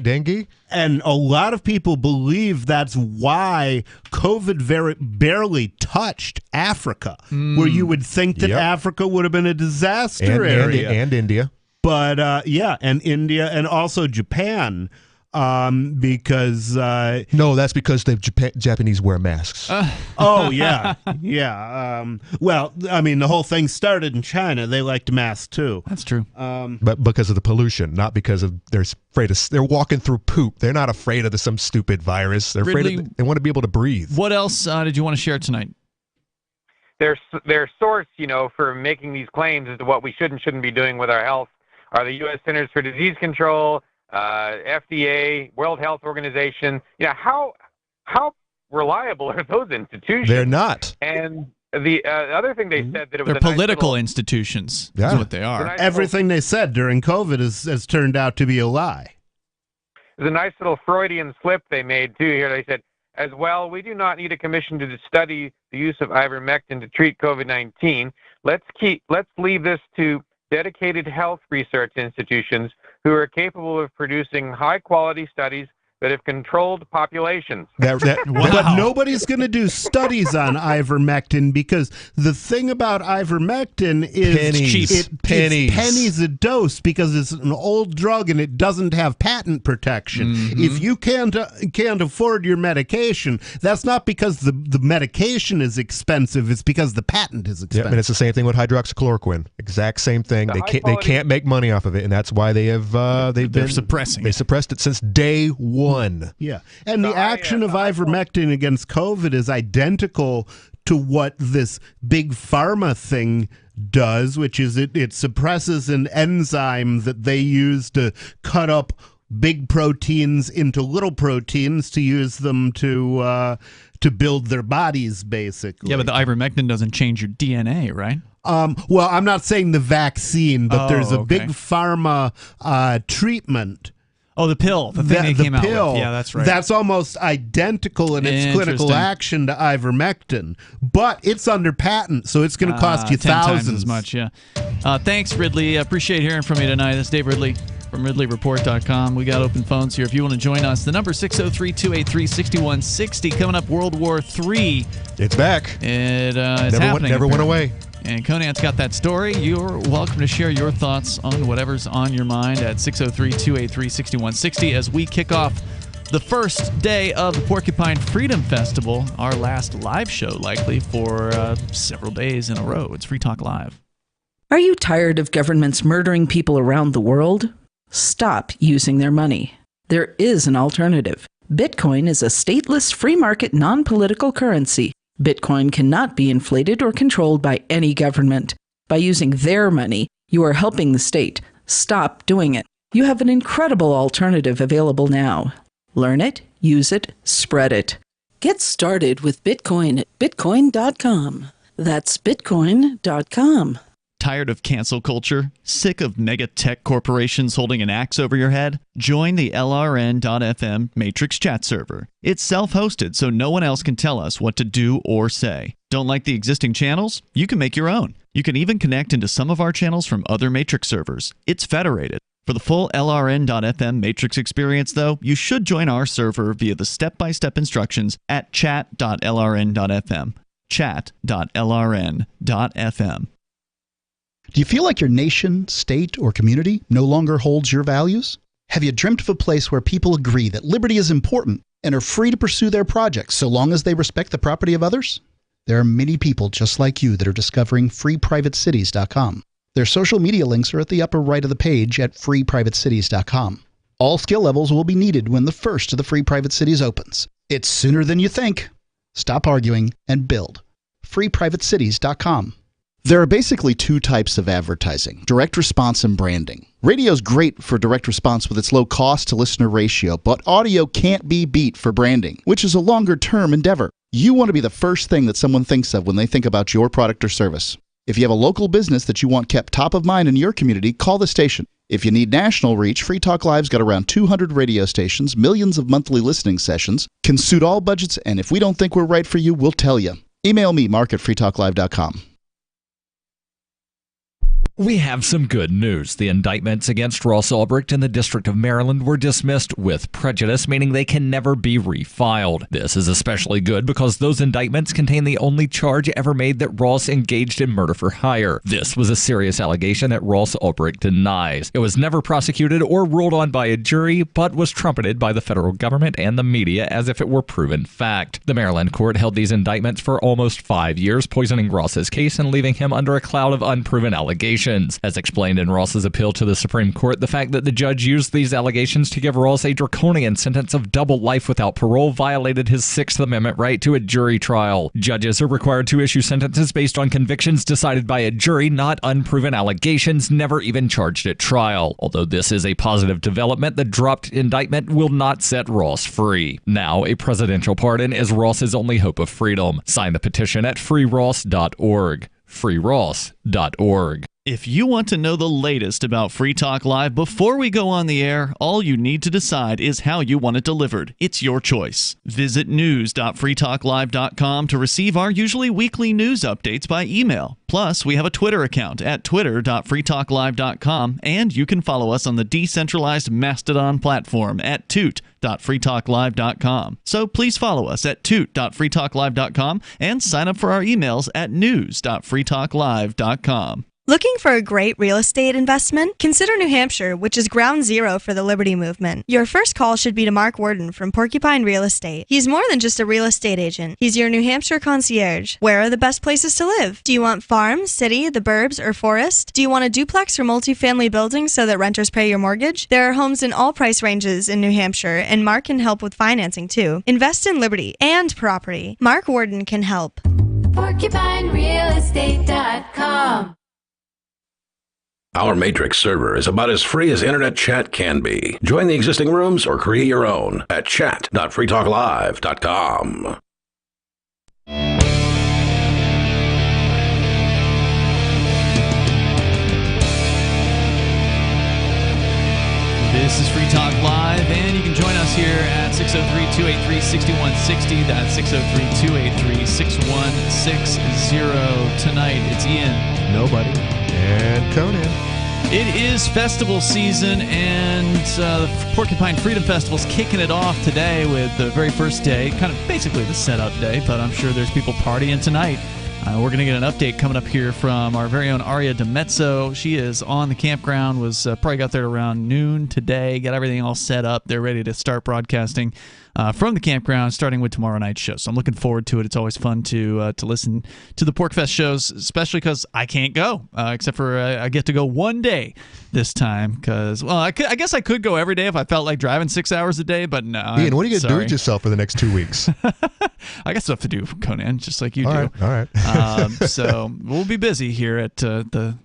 dengue.
And a lot of people believe that's why COVID barely touched Africa, where you would think that Africa would have been a disaster area.
And India.
But and India and also Japan. because
no, that's because the Japanese wear masks.
Oh yeah, yeah. Well, I mean, the whole thing started in China. They liked masks too.
That's true.
But because of the pollution, not because of they're afraid of. They're walking through poop. They're not afraid of some stupid virus. They're
Ridley,
afraid. They want to be able to breathe.
What else did you want to share tonight?
Their source, for making these claims as to what we should and shouldn't be doing with our health are the U.S. Centers for Disease Control, FDA, World Health Organization. How reliable are those institutions?
They're not.
And the other thing they said that it was
They're political institutions. Is what they are.
Everything they said during COVID has turned out to be a lie.
There's a nice little Freudian slip they made too here. They said, as well, we do not need a commission to study the use of ivermectin to treat COVID-19. Let's leave this to dedicated health research institutions who are capable of producing high-quality studies that have controlled populations.
But nobody's going to do studies on ivermectin because the thing about ivermectin is
pennies.
It's pennies a dose because it's an old drug and it doesn't have patent protection.
Mm-hmm.
If you can't afford your medication, that's not because the medication is expensive. It's because the patent is expensive.
Yeah, and it's the same thing with hydroxychloroquine. Exact same thing. They can't make money off of it, and that's why they're
suppressing.
They suppressed it since day one.
Yeah, and the action of ivermectin against COVID is identical to what this big pharma thing does, which is it suppresses an enzyme that they use to cut up big proteins into little proteins to use them to build their bodies, basically.
Yeah, but the ivermectin doesn't change your DNA, right?
Well, I'm not saying the vaccine, but there's a big pharma treatment.
Oh, the pill, the thing they came out with. Yeah, that's right.
That's almost identical in its clinical action to ivermectin, but it's under patent, so it's going to cost you
10
thousands.
times as much, yeah. Thanks, Ridley. Appreciate hearing from you tonight. This is Dave Ridley from RidleyReport.com. We got open phones here if you want to join us. The number 603-283-6160. Coming up, World War III.
It's back.
It's happening.
Never went away.
And Conant's got that story. You're welcome to share your thoughts on whatever's on your mind at 603-283-6160 as we kick off the first day of the Porcupine Freedom Festival, our last live show likely for several days in a row. It's Free Talk Live.
Are you tired of governments murdering people around the world? Stop using their money. There is an alternative. Bitcoin is a stateless, free market, non-political currency. Bitcoin cannot be inflated or controlled by any government. By using their money, you are helping the state. Stop doing it. You have an incredible alternative available now. Learn it, use it, spread it. Get started with Bitcoin at Bitcoin.com. That's Bitcoin.com.
Tired of cancel culture? Sick of mega tech corporations holding an axe over your head? Join the LRN.FM Matrix chat server. It's self-hosted, so no one else can tell us what to do or say. Don't like the existing channels? You can make your own. You can even connect into some of our channels from other Matrix servers. It's federated. For the full LRN.FM Matrix experience, though, you should join our server via the step-by-step instructions at chat.lrn.fm. Chat.lrn.fm.
Do you feel like your nation, state, or community no longer holds your values? Have you dreamt of a place where people agree that liberty is important and are free to pursue their projects so long as they respect the property of others? There are many people just like you that are discovering freeprivatecities.com. Their social media links are at the upper right of the page at freeprivatecities.com. All skill levels will be needed when the first of the Free Private Cities opens. It's sooner than you think. Stop arguing and build. freeprivatecities.com. There are basically two types of advertising, direct response and branding. Radio's great for direct response with its low cost to listener ratio, but audio can't be beat for branding, which is a longer term endeavor. You want to be the first thing that someone thinks of when they think about your product or service. If you have a local business that you want kept top of mind in your community, call the station. If you need national reach, Free Talk Live's got around 200 radio stations, millions of monthly listening sessions, can suit all budgets, and if we don't think we're right for you, we'll tell you. Email me, mark@freetalklive.com.
We have some good news. The indictments against Ross Ulbricht in the District of Maryland were dismissed with prejudice, meaning they can never be refiled. This is especially good because those indictments contain the only charge ever made that Ross engaged in murder for hire. This was a serious allegation that Ross Ulbricht denies. It was never prosecuted or ruled on by a jury, but was trumpeted by the federal government and the media as if it were proven fact. The Maryland court held these indictments for almost 5 years, poisoning Ross's case and leaving him under a cloud of unproven allegations. As explained in Ross's appeal to the Supreme Court, the fact that the judge used these allegations to give Ross a draconian sentence of double life without parole violated his Sixth Amendment right to a jury trial. Judges are required to issue sentences based on convictions decided by a jury, not unproven allegations never even charged at trial. Although this is a positive development, the dropped indictment will not set Ross free. Now, a presidential pardon is Ross's only hope of freedom. Sign the petition at freeross.org. freeross.org.
If you want to know the latest about Free Talk Live before we go on the air, all you need to decide is how you want it delivered. It's your choice. Visit news.freetalklive.com to receive our usually weekly news updates by email. Plus, we have a Twitter account at twitter.freetalklive.com, and you can follow us on the decentralized Mastodon platform at toot.freetalklive.com. So please follow us at toot.freetalklive.com and sign up for our emails at news.freetalklive.com.
Looking for a great real estate investment? Consider New Hampshire, which is ground zero for the Liberty Movement. Your first call should be to Mark Worden from Porcupine Real Estate. He's more than just a real estate agent. He's your New Hampshire concierge. Where are the best places to live? Do you want farm, city, the burbs, or forest? Do you want a duplex or multifamily building so that renters pay your mortgage? There are homes in all price ranges in New Hampshire, and Mark can help with financing too. Invest in liberty and property. Mark Worden can help.
PorcupineRealEstate.com.
Our Matrix server is about as free as internet chat can be. Join the existing rooms or create your own at chat.freetalklive.com.
This is Free Talk Live, and you can join us here at 603-283-6160. That's 603-283-6160. Tonight, it's Ian.
Nobody. And Conan.
It is festival season, and the Porcupine Freedom Festival's kicking it off today with the very first day, kind of basically the setup day, but I'm sure there's people partying tonight. We're going to get an update coming up here from our very own Aria DeMezzo. She is on the campground, was probably got there around noon today, got everything all set up. They're ready to start broadcasting from the campground, starting with tomorrow night's show. So I'm looking forward to it. It's always fun to listen to the PorcFest shows, especially because I can't go, except for I get to go one day this time. Because, well, I guess I could go every day if I felt like driving 6 hours a day, but no.
Ian, what are you going to do with yourself for the next 2 weeks?
I got stuff to do, Conan, just like you
all
do.
Right, all right.
So we'll be busy here at the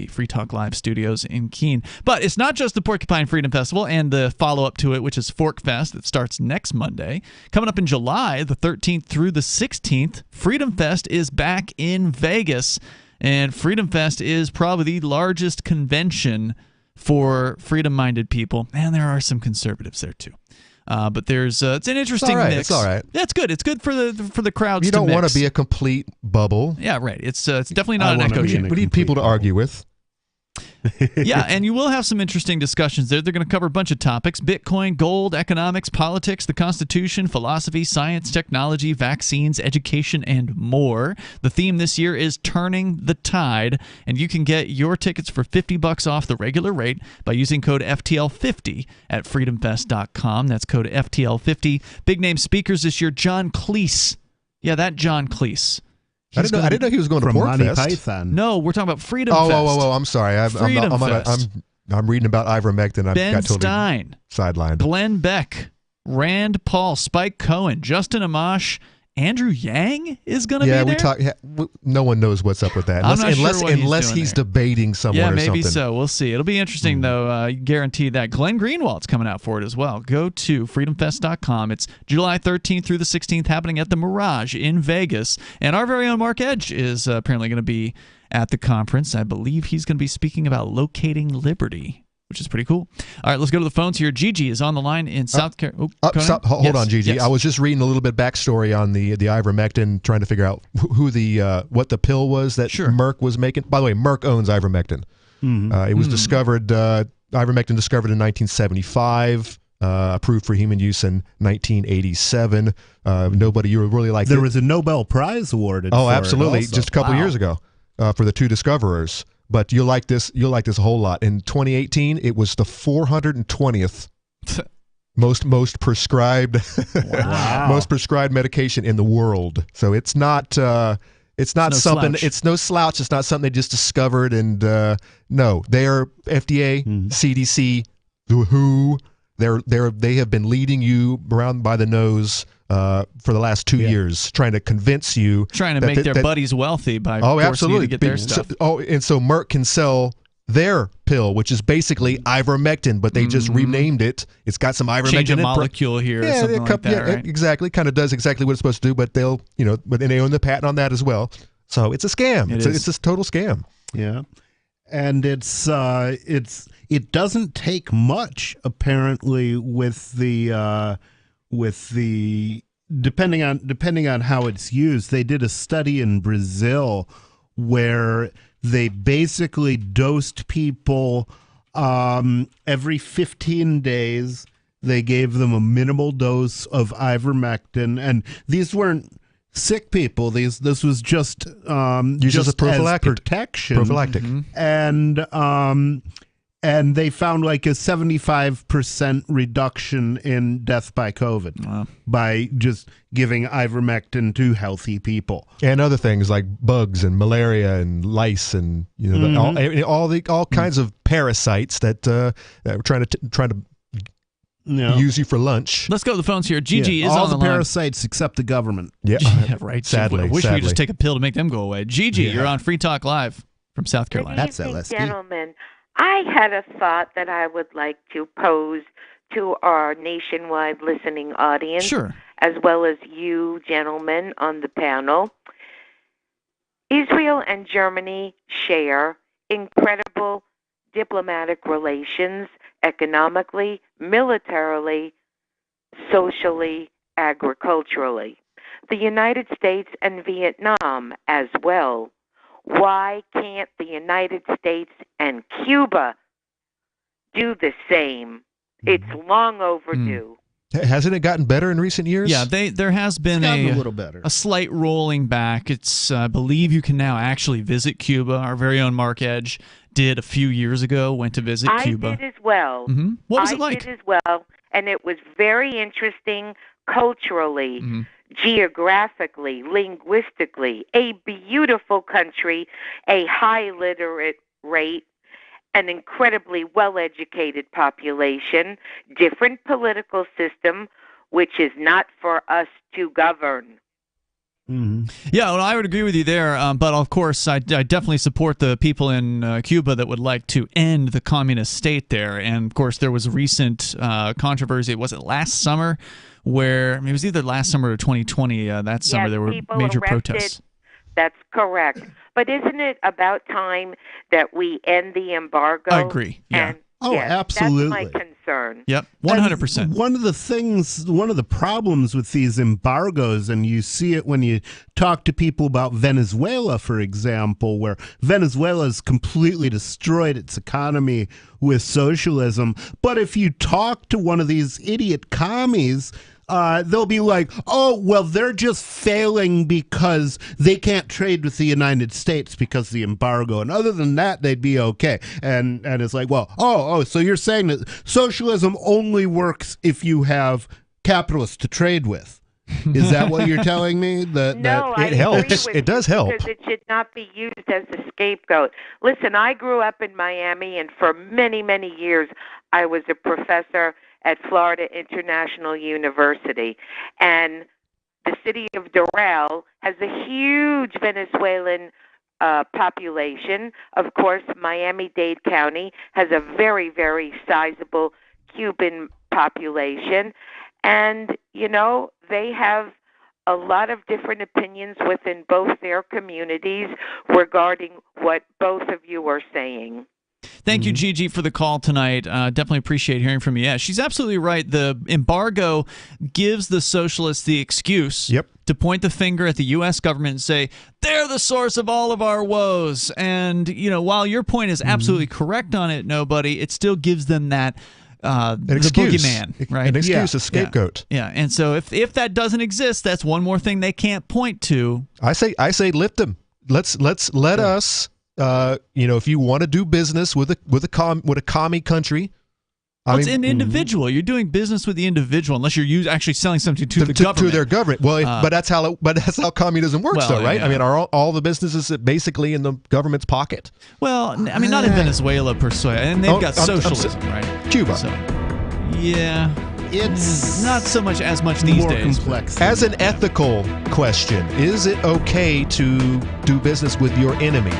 Free Talk Live studios in Keene. But it's not just the Porcupine Freedom Festival and the follow-up to it, which is Fork Fest, that starts next Monday. Coming up in July, the 13th through the 16th, Freedom Fest is back in Vegas. And Freedom Fest is probably the largest convention for freedom-minded people. And there are some conservatives there, too. But there's it's an interesting mix.
It's all right.
Yeah, it's good. It's good for the crowds.
You don't want to be a complete bubble.
Yeah, right. It's definitely not an echo chamber.
We need people to argue with.
Yeah, and you will have some interesting discussions there. They're going to cover a bunch of topics: Bitcoin, gold, economics, politics, the Constitution, philosophy, science, technology, vaccines, education, and more. The theme this year is Turning the Tide, and you can get your tickets for $50 off the regular rate by using code FTL50 at freedomfest.com. That's code FTL50. Big name speakers this year: John Cleese. Yeah, that John Cleese.
I didn't know he was going to Pork Fest.
Python.
No, we're talking about Freedom Fest.
Oh, I'm sorry. I'm reading about ivermectin. I
Ben
got totally
Stein,
sidelined.
Glenn Beck, Rand Paul, Spike Cohen, Justin Amash, Andrew Yang is going to be there.
No one knows what's up with that unless he's debating someone.
Yeah,
or
maybe
something.
so. We'll see. It'll be interesting though. Guarantee that. Glenn Greenwald's coming out for it as well. Go to freedomfest.com. It's July 13th through the 16th, happening at the Mirage in Vegas. And our very own Mark Edge is apparently going to be at the conference. I believe he's going to be speaking about locating liberty. which is pretty cool. All right, let's go to the phones here. Gigi is on the line in South Carolina.
Hold on, Gigi. Yes. I was just reading a little bit backstory on the ivermectin, trying to figure out what the pill was that Merck was making. By the way, Merck owns ivermectin. It was discovered, ivermectin discovered in 1975. Approved for human use in 1987. Nobody really liked it.
There was a Nobel Prize awarded.
Oh,
for
absolutely!
It also.
Just a couple years ago, for the two discoverers. But you'll like this. You'll like this a whole lot. In 2018, it was the 420th most prescribed most prescribed medication in the world. So it's not something.
Slouch.
It's no slouch. It's not something they just discovered. And no, they are FDA, CDC, the WHO. They have been leading you around by the nose for the last 2 years, trying to convince you,
trying to make their buddies wealthy by forcing you to get their stuff.
And so Merck can sell their pill, which is basically ivermectin, but they just renamed it. It's got some ivermectin.
Change a molecule here, or something like that, right?
Exactly. Kind of does exactly what it's supposed to do, but they'll, but they own the patent on that as well. So it's a scam. It's a total scam.
Yeah. And it doesn't take much, apparently, with the depending on how it's used. They did a study in Brazil where they basically dosed people every 15 days. They gave them a minimal dose of ivermectin, and these weren't sick people. This was just
as
protection,
prophylactic,
and they found like a 75% reduction in death by COVID by just giving ivermectin to healthy people,
and other things like bugs and malaria and lice and all kinds of parasites that were trying to use you for lunch.
Let's go to the phones here. Gigi is
all
on the
the
line.
parasites except the government.
Yeah, right.
Sadly,
I wish we
sadly.
could just take a pill to make them go away. Gigi, you're on Free Talk Live from South Carolina.
Good evening, gentlemen. I had a thought that I would like to pose to our nationwide listening audience,
Sure,
as well as you gentlemen on the panel. Israel and Germany share incredible diplomatic relations, economically, militarily, socially, agriculturally. The United States and Vietnam as well. Why can't the United States and Cuba do the same? It's long overdue.
Hasn't it gotten better in recent years?
Yeah, there has been
a little better.
A slight rolling back. It's I believe you can now actually visit Cuba. Our very own Mark Edge did a few years ago, went to visit Cuba.
I did as well.
Mm-hmm. What was it like?
I did as well, and it was very interesting culturally, geographically, linguistically, a beautiful country, a high literate rate, an incredibly well-educated population, different political system, which is not for us to govern.
Yeah, well, I would agree with you there, but of course I definitely support the people in Cuba that would like to end the communist state there. And of course there was a recent controversy, was it last summer, where it was either last summer or 2020, that summer there were major protests.
That's correct. But isn't it about time that we end the embargo?
I agree, yeah.
And,
absolutely.
That's my concern.
Yep, 100%.
One of the problems with these embargoes, and you see it when you talk to people about Venezuela, for example, where Venezuela's completely destroyed its economy with socialism. But if you talk to one of these idiot commies, they'll be like, oh, well, they're just failing because they can't trade with the United States because of the embargo. And other than that, they'd be okay. And it's like, well, so you're saying that socialism only works if you have capitalists to trade with. Is that what you're telling me?
No,
it helps. It does help.
Because it should not be used as a scapegoat. Listen, I grew up in Miami, and for many, many years, I was a professor at Florida International University. And the city of Doral has a huge Venezuelan population. Of course, Miami-Dade County has a very, very sizable Cuban population. And, they have a lot of different opinions within both their communities regarding what both of you are saying.
Thank you, Gigi, for the call tonight. Definitely appreciate hearing from you. Yeah, she's absolutely right. The embargo gives the socialists the excuse to point the finger at the U.S. government and say, they're the source of all of our woes. And, while your point is absolutely correct on it, Nobody, it still gives them that
an excuse,
boogeyman, right?
An excuse, a scapegoat.
Yeah. And so if that doesn't exist, that's one more thing they can't point to.
I say lift them. Let us. If you want to do business with a commie country,
It's an individual. You're doing business with the individual, unless you're actually selling something to the government.
To their government. Well, but that's how communism works, though, right?
Yeah.
I mean, are all the businesses basically in the government's pocket?
Well, I mean, not in Venezuela per se, and they've got socialism, right?
Cuba.
So, yeah,
it's
not so much as much these
more
days.
Complex.
As an ethical question, is it okay to do business with your enemy?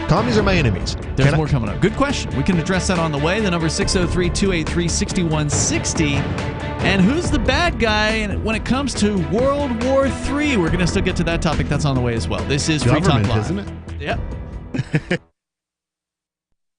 Commies are my enemies.
There's more coming up. Good question. We can address that on the way. The number is 603-283-6160. And who's the bad guy when it comes to World War III? We're going to still get to that topic. That's on the way as well. This is Free Talk Live.
Isn't it?
Yep.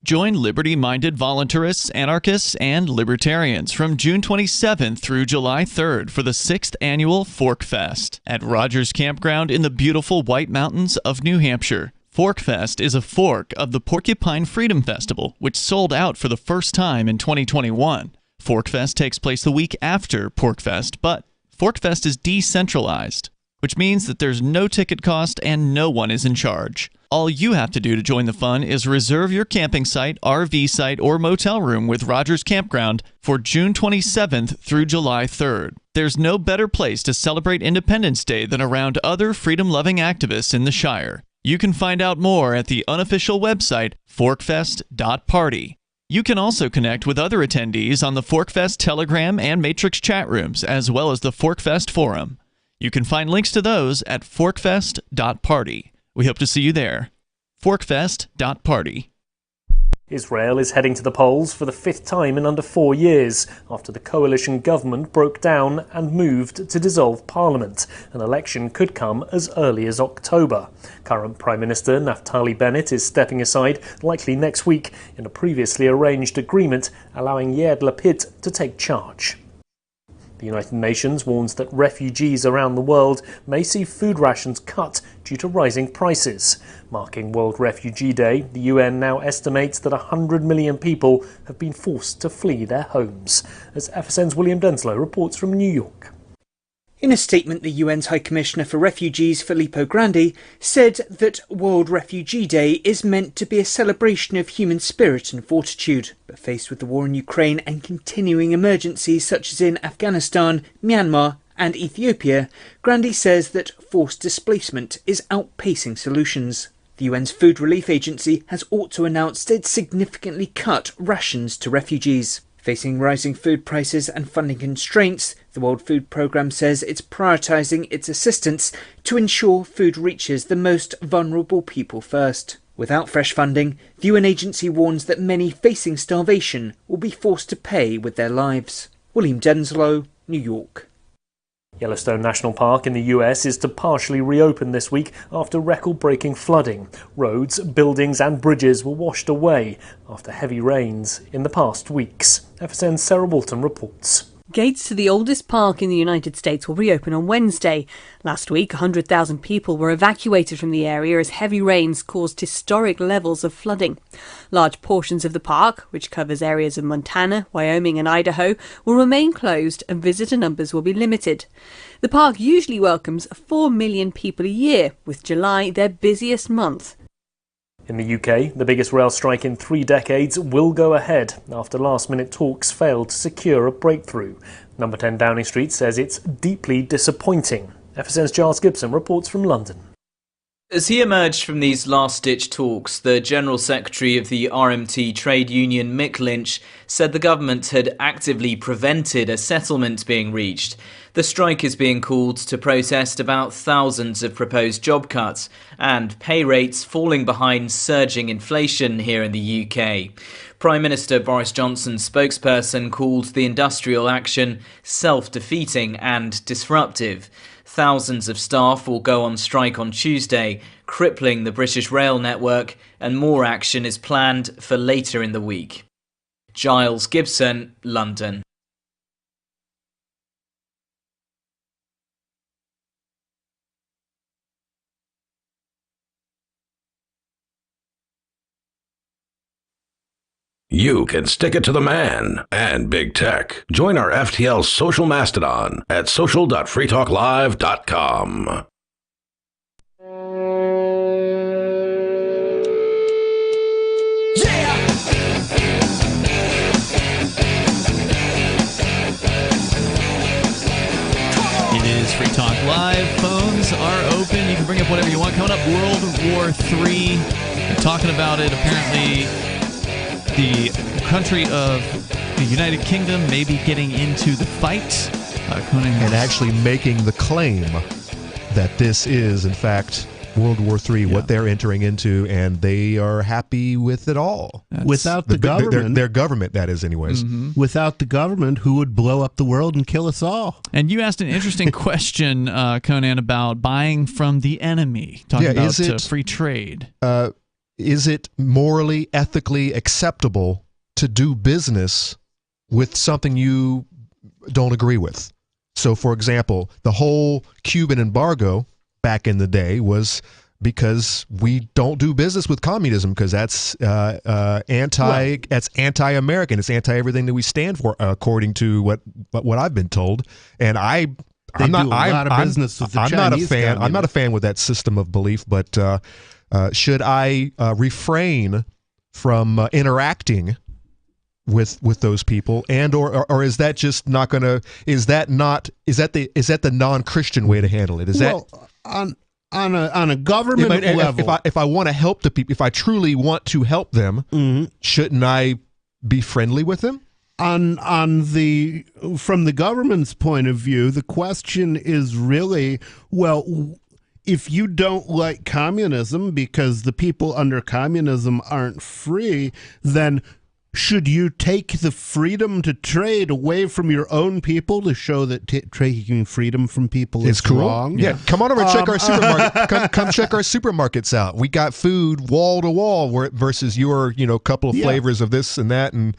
Join liberty-minded voluntarists, anarchists, and libertarians from June 27th through July 3rd for the 6th annual Fork Fest at Rogers Campground in the beautiful White Mountains of New Hampshire. Fork Fest is a fork of the Porcupine Freedom Festival, which sold out for the first time in 2021. Fork Fest takes place the week after Pork Fest, but Fork Fest is decentralized, which means that there's no ticket cost and no one is in charge. All you have to do to join the fun is reserve your camping site, RV site, or motel room with Rogers Campground for June 27th through July 3rd. There's no better place to celebrate Independence Day than around other freedom-loving activists in the Shire. You can find out more at the unofficial website, forkfest.party. You can also connect with other attendees on the Forkfest Telegram and Matrix chat rooms, as well as the Forkfest Forum. You can find links to those at forkfest.party. We hope to see you there. Forkfest.party.
Israel is heading to the polls for the fifth time in under 4 years after the coalition government broke down and moved to dissolve parliament. An election could come as early as October. Current Prime Minister Naftali Bennett is stepping aside, likely next week, in a previously arranged agreement allowing Yair Lapid to take charge. The United Nations warns that refugees around the world may see food rations cut due to rising prices. Marking World Refugee Day, the UN now estimates that 100 million people have been forced to flee their homes. As FSN's William Denslow reports from New York.
In a statement, the UN's High Commissioner for Refugees, Filippo Grandi, said that World Refugee Day is meant to be a celebration of human spirit and fortitude. But faced with the war in Ukraine and continuing emergencies such as in Afghanistan, Myanmar and Ethiopia, Grandi says that forced displacement is outpacing solutions. The UN's Food Relief Agency has also announced it's significantly cut rations to refugees. Facing rising food prices and funding constraints, the World Food Programme says it's prioritising its assistance to ensure food reaches the most vulnerable people first. Without fresh funding, the UN agency warns that many facing starvation will be forced to pay with their lives. William Denslow, New York.
Yellowstone National Park in the US is to partially reopen this week after record-breaking flooding. Roads, buildings and bridges were washed away after heavy rains in the past weeks. FSN's Sarah Walton reports.
Gates to the oldest park in the United States will reopen on Wednesday. Last week, 100,000 people were evacuated from the area as heavy rains caused historic levels of flooding. Large portions of the park, which covers areas of Montana, Wyoming and Idaho, will remain closed and visitor numbers will be limited. The park usually welcomes 4 million people a year, with July their busiest month.
In the UK, the biggest rail strike in 3 decades will go ahead after last-minute talks failed to secure a breakthrough. Number 10 Downing Street says it's deeply disappointing. FSN's Giles Gibson reports from London.
As he emerged from these last-ditch talks, the General Secretary of the RMT trade union, Mick Lynch, said the government had actively prevented a settlement being reached. The strike is being called to protest about thousands of proposed job cuts and pay rates falling behind surging inflation here in the UK. Prime Minister Boris Johnson's spokesperson called the industrial action self-defeating and disruptive. Thousands of staff will go on strike on Tuesday, crippling the British rail network, and more action is planned for later in the week. Giles Gibson, London.
You can stick it to the man and big tech. Join our FTL social mastodon at social.freetalklive.com.
It is Free Talk Live. Phones are open. You can bring up whatever you want. Coming up, World War III. We're talking about it. Apparently, the country of the United Kingdom may be getting into the fight.
And actually making the claim that this is, in fact, World War III, what they're entering into, and they are happy with it all.
Without the government.
Their government, that is, anyways.
Mm-hmm.
Without the government, who would blow up the world and kill us all?
And you asked an interesting question, Conan, about buying from the enemy. Talking about free trade.
Is it morally, ethically acceptable to do business with something you don't agree with? So, for example, the whole Cuban embargo back in the day was because we don't do business with communism because that's anti-American. It's anti-everything that we stand for, according to what I've been told. And I'm not a fan with that system of belief, but should I refrain from interacting with those people, and or is that just not going to? Is that the non-Christian way to handle it?
On a government level,
if I want to help the people, if I truly want to help them, shouldn't I be friendly with them?
From the government's point of view, the question is really, well, if you don't like communism because the people under communism aren't free, then should you take the freedom to trade away from your own people to show that taking freedom from people is
cool?
wrong?
Yeah, come on over and check our supermarket. Come check our supermarkets out. We got food wall to wall versus your couple of flavors of this and that, and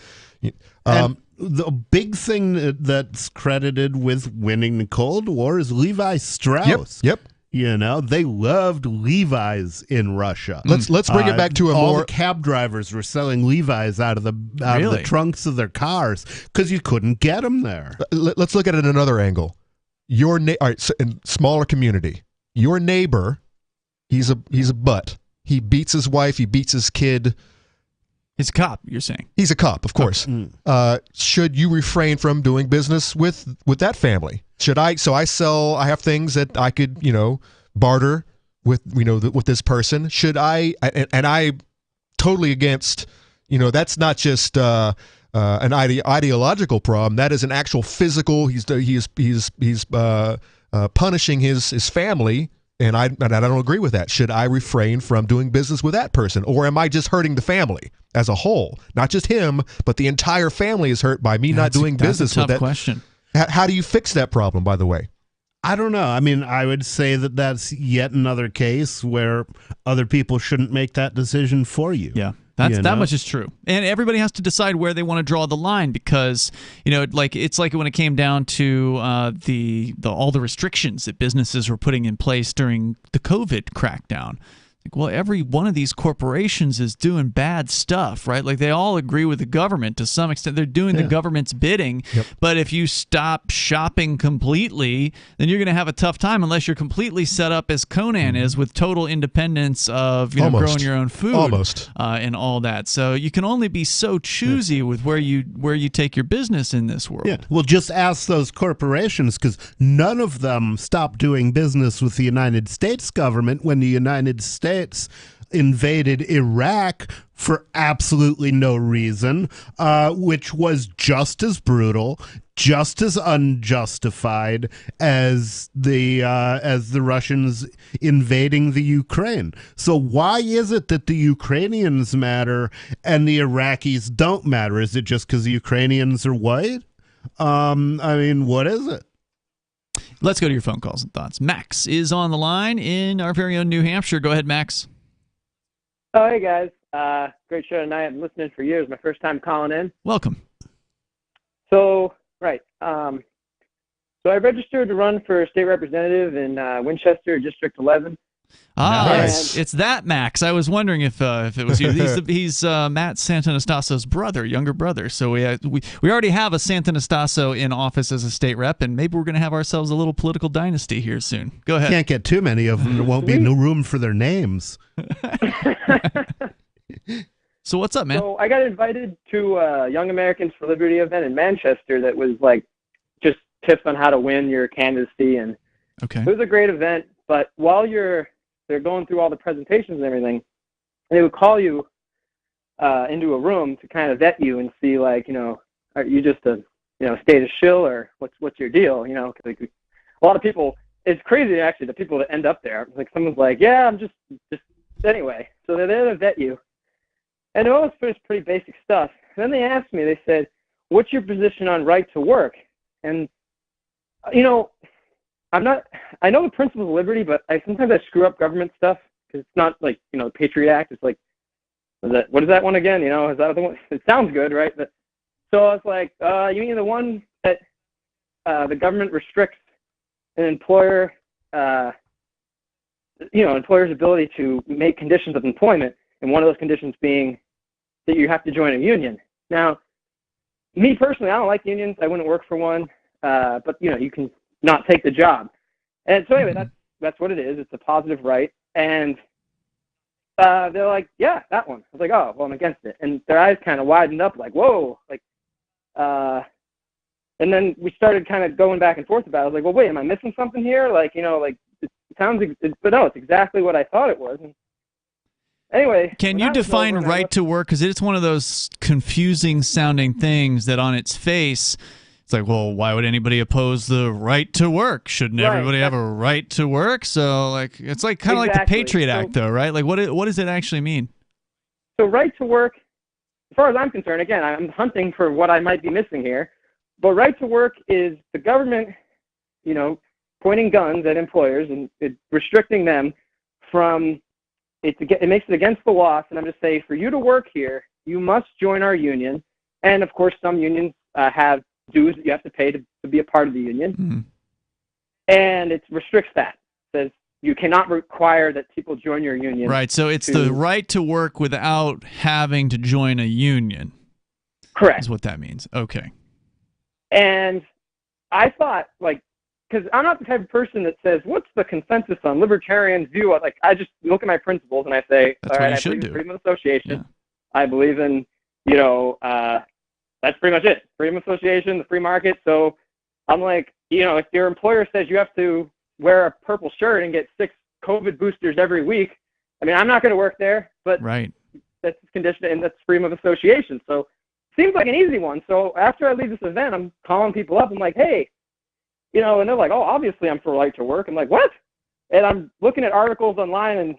the big thing that's credited with winning the Cold War is Levi Strauss.
Yep.
They loved Levi's in Russia.
Let's bring it back to
all the cab drivers were selling Levi's out of the trunks of their cars because you couldn't get them there.
Let's look at it another angle. All right, so in smaller community, your neighbor, he's a butt. He beats his wife. He beats his kid.
He's a cop, you're saying?
He's a cop, of course. Should you refrain from doing business with that family? Should I? So I have things that I could, barter with, with this person. Should I? And I totally against, that's not just an ideological problem. That is an actual physical. He's punishing his family. And I don't agree with that. Should I refrain from doing business with that person? Or am I just hurting the family as a whole? Not just him, but the entire family is hurt by me not doing business with that.
That's a tough question.
How do you fix that problem, by the way?
I don't know. I mean, I would say that that's yet another case where other people shouldn't make that decision for you.
Yeah. That much is true, and everybody has to decide where they want to draw the line because it's like when it came down to all the restrictions that businesses were putting in place during the COVID crackdown. Well, every one of these corporations is doing bad stuff, right? Like they all agree with the government to some extent. They're doing the government's bidding. Yep. But if you stop shopping completely, then you're going to have a tough time unless you're completely set up as Conan is with total independence of growing your own food and all that. So you can only be so choosy with where you take your business in this world.
Yeah. Well, just ask those corporations because none of them stopped doing business with the United States government when the United States invaded Iraq for absolutely no reason, which was just as brutal, just as unjustified as the Russians invading the Ukraine. So why is it that the Ukrainians matter and the Iraqis don't matter? Is it just because the Ukrainians are white? I mean, what is it?
Let's go to your phone calls and thoughts. Max is on the line in our very own New Hampshire. Go ahead, Max.
Oh, hey, guys. Great show tonight. I've been listening for years. My first time calling in.
Welcome.
So, right. So I registered to run for state representative in Winchester, District 11.
Nice. It's that Max. I was wondering if it was you. He's Matt Santanastaso's brother, younger brother. So we already have a Santanastaso in office as a state rep, and maybe we're going to have ourselves a little political dynasty here soon. Go ahead.
Can't get too many of them. There won't be no room for their names.
So what's up, man?
So I got invited to a Young Americans for Liberty event in Manchester that was like just tips on how to win your candidacy, and it was a great event. But while they're going through all the presentations and everything, they would call you into a room to kind of vet you and see, like, are you just a state of shill, or what's your deal? Cause like, a lot of people, it's crazy actually, the people that end up there. Like someone's like, yeah, I'm just anyway. So they're there to vet you, and it always was pretty basic stuff. And then they asked me, they said, "What's your position on right to work?" And I know the principles of liberty, but sometimes I screw up government stuff because it's not like, the Patriot Act. It's like, what is that one again? Is that the one? It sounds good, right? But so I was like, you mean the one that the government restricts an employer, employer's ability to make conditions of employment, and one of those conditions being that you have to join a union. Now, me personally, I don't like unions. I wouldn't work for one, but you can not take the job. And so anyway, that's what it is. It's a positive right. And they're like, yeah, that one. I was like, oh, well, I'm against it. And their eyes kind of widened up like, whoa. And then we started kind of going back and forth about it. I was like, well, wait, am I missing something here? It sounds, but no, it's exactly what I thought it was. And anyway.
Can you define right to work? Because it's one of those confusing sounding things that on its face, it's like, well, why would anybody oppose the right to work? Shouldn't everybody have a right to work? So, it's like kind of like the Patriot Act, though, right? Like, what does it actually mean?
So, right to work, as far as I'm concerned, again, I'm hunting for what I might be missing here. But right to work is the government, pointing guns at employers and restricting them from it. It makes it against the law. And I'm just saying, for you to work here, you must join our union. And of course, some unions have dues that you have to pay to be a part of the union. Mm-hmm. And it restricts that. It says you cannot require that people join your union.
Right, so it's the right to work without having to join a union.
Correct.
Is what that means. Okay.
And I thought, because I'm not the type of person that says, what's the consensus on libertarian view? I just look at my principles and I say, all right, I believe in freedom of association. Yeah. I believe in, that's pretty much it. Freedom of association, the free market. So I'm like, if your employer says you have to wear a purple shirt and get 6 COVID boosters every week, I mean, I'm not going to work there, but that's condition and that's freedom of association. So it seems like an easy one. So after I leave this event, I'm calling people up. I'm like, hey, and they're like, oh, obviously I'm for right to work. I'm like, what? And I'm looking at articles online. And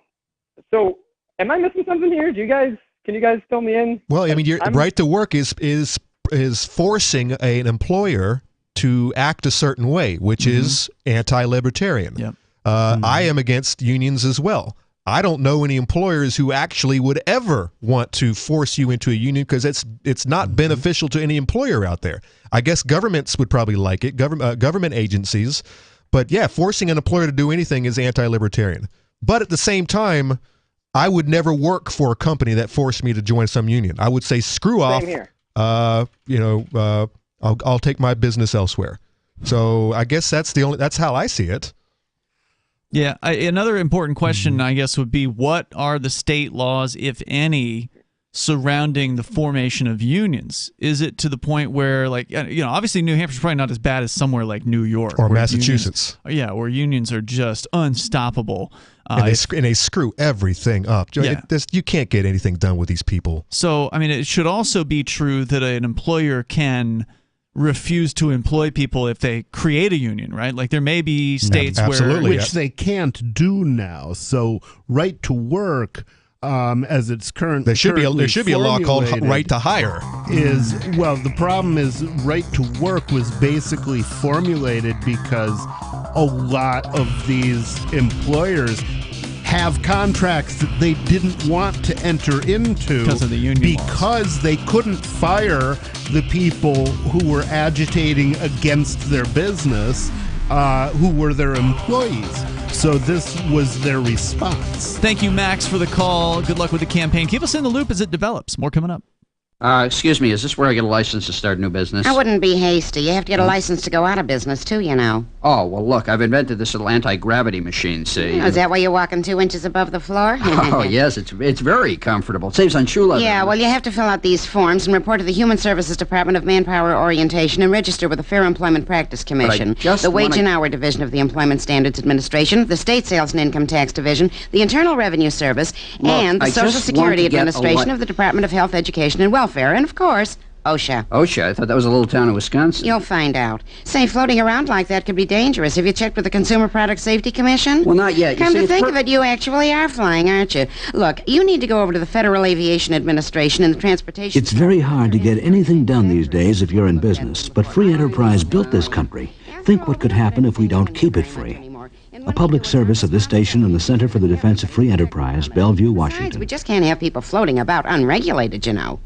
so am I missing something here? Can you guys fill me in?
Well, I mean, your right to work is forcing an employer to act a certain way, which is anti-libertarian.
Yep.
I am against unions as well. I don't know any employers who actually would ever want to force you into a union because it's not beneficial to any employer out there. I guess governments would probably like it, government agencies. But yeah, forcing an employer to do anything is anti-libertarian. But at the same time, I would never work for a company that forced me to join some union. I would say, screw off.
Same here.
I'll take my business elsewhere. So I guess that's how I see it.
Yeah, another important question, I guess, would be what are the state laws, if any, surrounding the formation of unions? Is it to the point where, obviously New Hampshire's probably not as bad as somewhere like New York
or Massachusetts.
Where unions are just unstoppable.
And they screw everything up.
Yeah.
You can't get anything done with these people.
So, I mean, it should also be true that an employer can refuse to employ people if they create a union, right? Like there may be states
which they can't do now. So right to work, as it's currently
there should be a law called right to hire.
The problem is right to work was basically formulated because a lot of these employers have contracts that they didn't want to enter into
because of the union
because they couldn't fire the people who were agitating against their business, who were their employees. So this was their response.
Thank you, Max, for the call. Good luck with the campaign. Keep us in the loop as it develops. More coming up.
Excuse me, is this where I get a license to start a new business?
I wouldn't be hasty. You have to get a license to go out of business, too, you know.
Oh, well, look, I've invented this little anti-gravity machine, see?
Oh, is that why you're walking 2 inches above the floor?
Oh, yes, it's very comfortable. It saves on shoe leather.
Yeah, well, you have to fill out these forms and report to the Human Services Department of Manpower Orientation and register with the Fair Employment Practice Commission, the Wage and Hour Division of the Employment Standards Administration, the State Sales and Income Tax Division, the Internal Revenue Service, and the Social Security Administration of the Department of Health, Education, and Welfare, and, of course, OSHA.
OSHA? I thought that was a little town in Wisconsin.
You'll find out. Say, floating around like that could be dangerous. Have you checked with the Consumer Product Safety Commission?
Well, not yet.
Come to think of it, you actually are flying, aren't you? Look, you need to go over to the Federal Aviation Administration and the Transportation...
It's very hard to get anything done these days if you're in business, but free enterprise built this country. Think what could happen if we don't keep it free. A public service of this station and the Center for the Defense of Free Enterprise, Bellevue, Washington.
Besides, we just can't have people floating about unregulated, you know.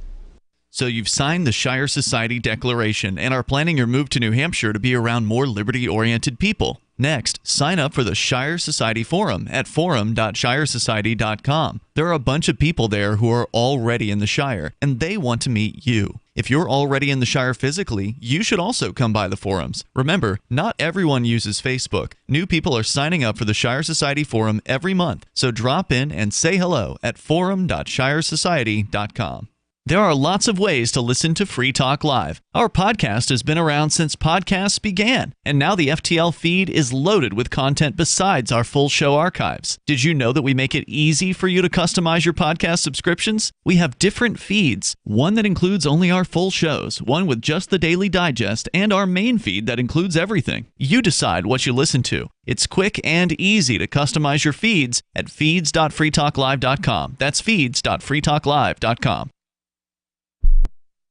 So you've signed the Shire Society Declaration and are planning your move to New Hampshire to be around more liberty-oriented people. Next, sign up for the Shire Society Forum at forum.shiresociety.com. There are a bunch of people there who are already in the Shire, and they want to meet you. If you're already in the Shire physically, you should also come by the forums. Remember, not everyone uses Facebook. New people are signing up for the Shire Society Forum every month, so drop in and say hello at forum.shiresociety.com. There are lots of ways to listen to Free Talk Live. Our podcast has been around since podcasts began, and now the FTL feed is loaded with content besides our full show archives. Did you know that we make it easy for you to customize your podcast subscriptions? We have different feeds, one that includes only our full shows, one with just the Daily Digest, and our main feed that includes everything. You decide what you listen to. It's quick and easy to customize your feeds at feeds.freetalklive.com. That's feeds.freetalklive.com.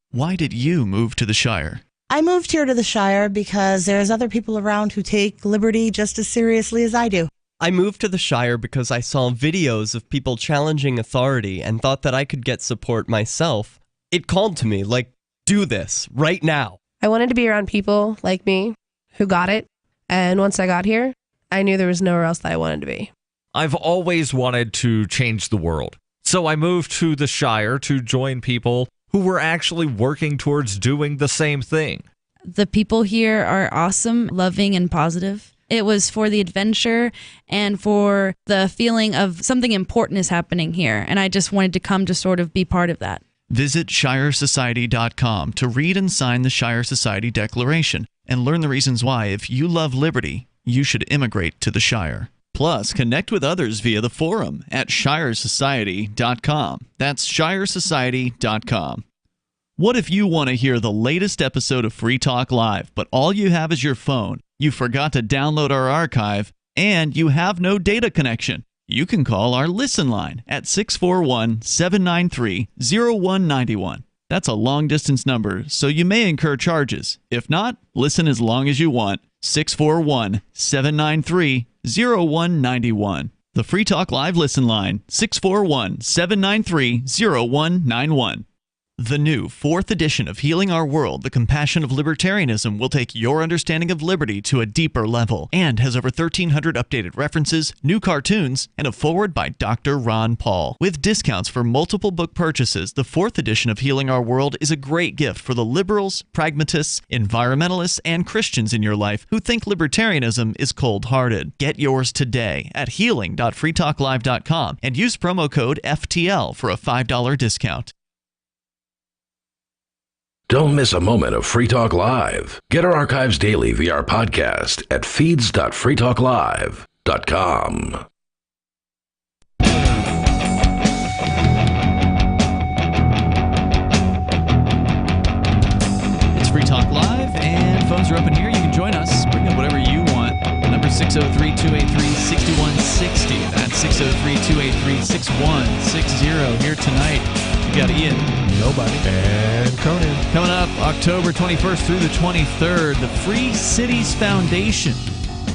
Why did you move to the Shire?
I moved here to the Shire because there's other people around who take liberty just as seriously as I do.
I moved to the Shire because I saw videos of people challenging authority and thought that I could get support myself. It called to me, like, do this, right now.
I wanted to be around people like me who got it, and once I got here, I knew there was nowhere else that I wanted to be.
I've always wanted to change the world, so I moved to the Shire to join people who were actually working towards doing the same thing.
The people here are awesome, loving, and positive. It was for the adventure and for the feeling of something important is happening here, and I just wanted to come to sort of be part of that.
Visit shiresociety.com to read and sign the Shire Society Declaration and learn the reasons why, if you love liberty, you should immigrate to the Shire. Plus, connect with others via the forum at shiresociety.com. That's shiresociety.com. What if you want to hear the latest episode of Free Talk Live, but all you have is your phone, you forgot to download our archive, and you have no data connection? You can call our Listen line at 641-793-0191. That's a long-distance number, so you may incur charges. If not, listen as long as you want. 641-793-0191. The Free Talk Live Listen line, 641-793-0191. The new 4th edition of Healing Our World, The Compassion of Libertarianism, will take your understanding of liberty to a deeper level and has over 1,300 updated references, new cartoons, and a foreword by Dr. Ron Paul. With discounts for multiple book purchases, the 4th edition of Healing Our World is a great gift for the liberals, pragmatists, environmentalists, and Christians in your life who think libertarianism is cold-hearted. Get yours today at healing.freetalklive.com and use promo code FTL for a $5 discount.
Don't miss a moment of Free Talk Live. Get our archives daily via our podcast at feeds.freetalklive.com.
It's Free Talk Live. 603-283-6160. That's 603-283-6160. Here tonight, we got Ian.
Nobody. And Conan.
Coming up October 21st through the 23rd, the Free Cities Foundation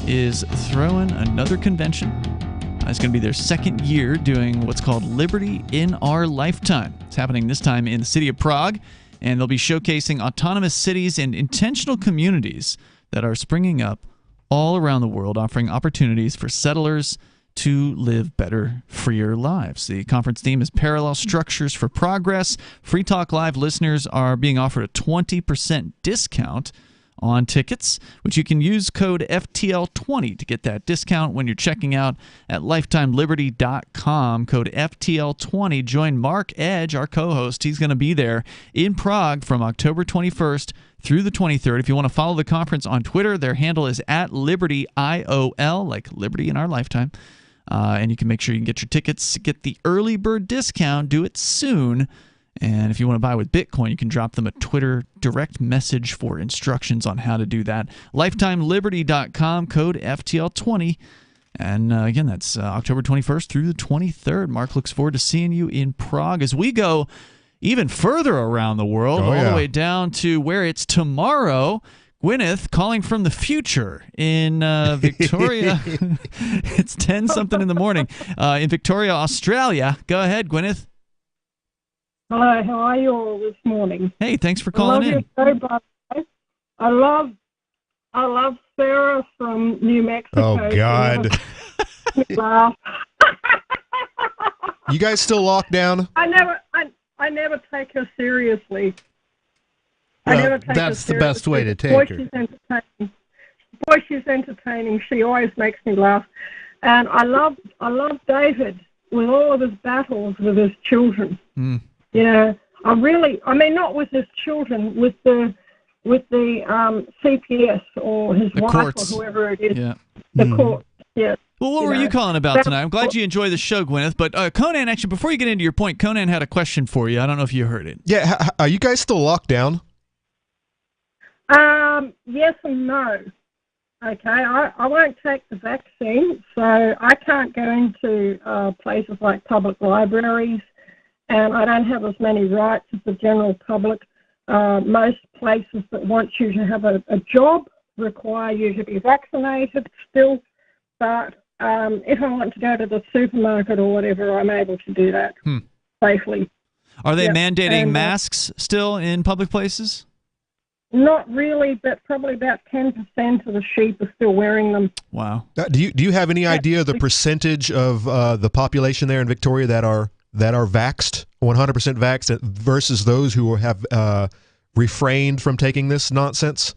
is throwing another convention. It's going to be their second year doing what's called Liberty in Our Lifetime. It's happening this time in the city of Prague, and they'll be showcasing autonomous cities and intentional communities that are springing up all around the world, offering opportunities for settlers to live better, freer lives. The conference theme is Parallel Structures for Progress. Free Talk Live listeners are being offered a 20% discount on tickets, which you can use code FTL20 to get that discount when you're checking out at lifetimeliberty.com. Code FTL20. Join Mark Edge, our co-host. He's going to be there in Prague from October 21st through the 23rd. If you want to follow the conference on Twitter, their handle is @LibertyIOL, like Liberty in Our Lifetime. And you can make sure you can get your tickets, get the early bird discount, do it soon. And if you want to buy with Bitcoin, you can drop them a Twitter direct message for instructions on how to do that. LifetimeLiberty.com, code FTL20. And again, that's October 21st through the 23rd. Mark looks forward to seeing you in Prague as we go even further around the world, the way down to where it's tomorrow. Gwyneth calling from the future in Victoria. It's 10-something in the morning in Victoria, Australia. Go ahead, Gwyneth.
Hello, how are you all this morning?
Hey, thanks for calling in.
I love Sarah from New Mexico.
Oh, God. You guys still locked down?
I never take her seriously.
Well, that's the best way to take her.
Boy, she's entertaining. She always makes me laugh. And I love David with all of his battles with his children. You know, I mean, not with his children, with the CPS or his wife
courts.
or whoever it is.
Yeah.
The court, yeah.
Well, what were you calling about tonight? I'm glad you enjoy the show, Gwyneth. But Conan, actually, before you get into your point, Conan had a question for you. I don't know if you heard it.
Yeah, are you guys still locked down?
Yes and no. Okay, I won't take the vaccine, so I can't go into places like public libraries, and I don't have as many rights as the general public. Most places that want you to have a job require you to be vaccinated still, but if I want to go to the supermarket or whatever, I'm able to do that safely.
Are they mandating masks still in public places?
Not really, but probably about 10% of the sheep are still wearing them.
Wow.
Do you have any idea the percentage of the population there in Victoria that are vaxxed, 100% vaxxed, versus those who have refrained from taking this nonsense?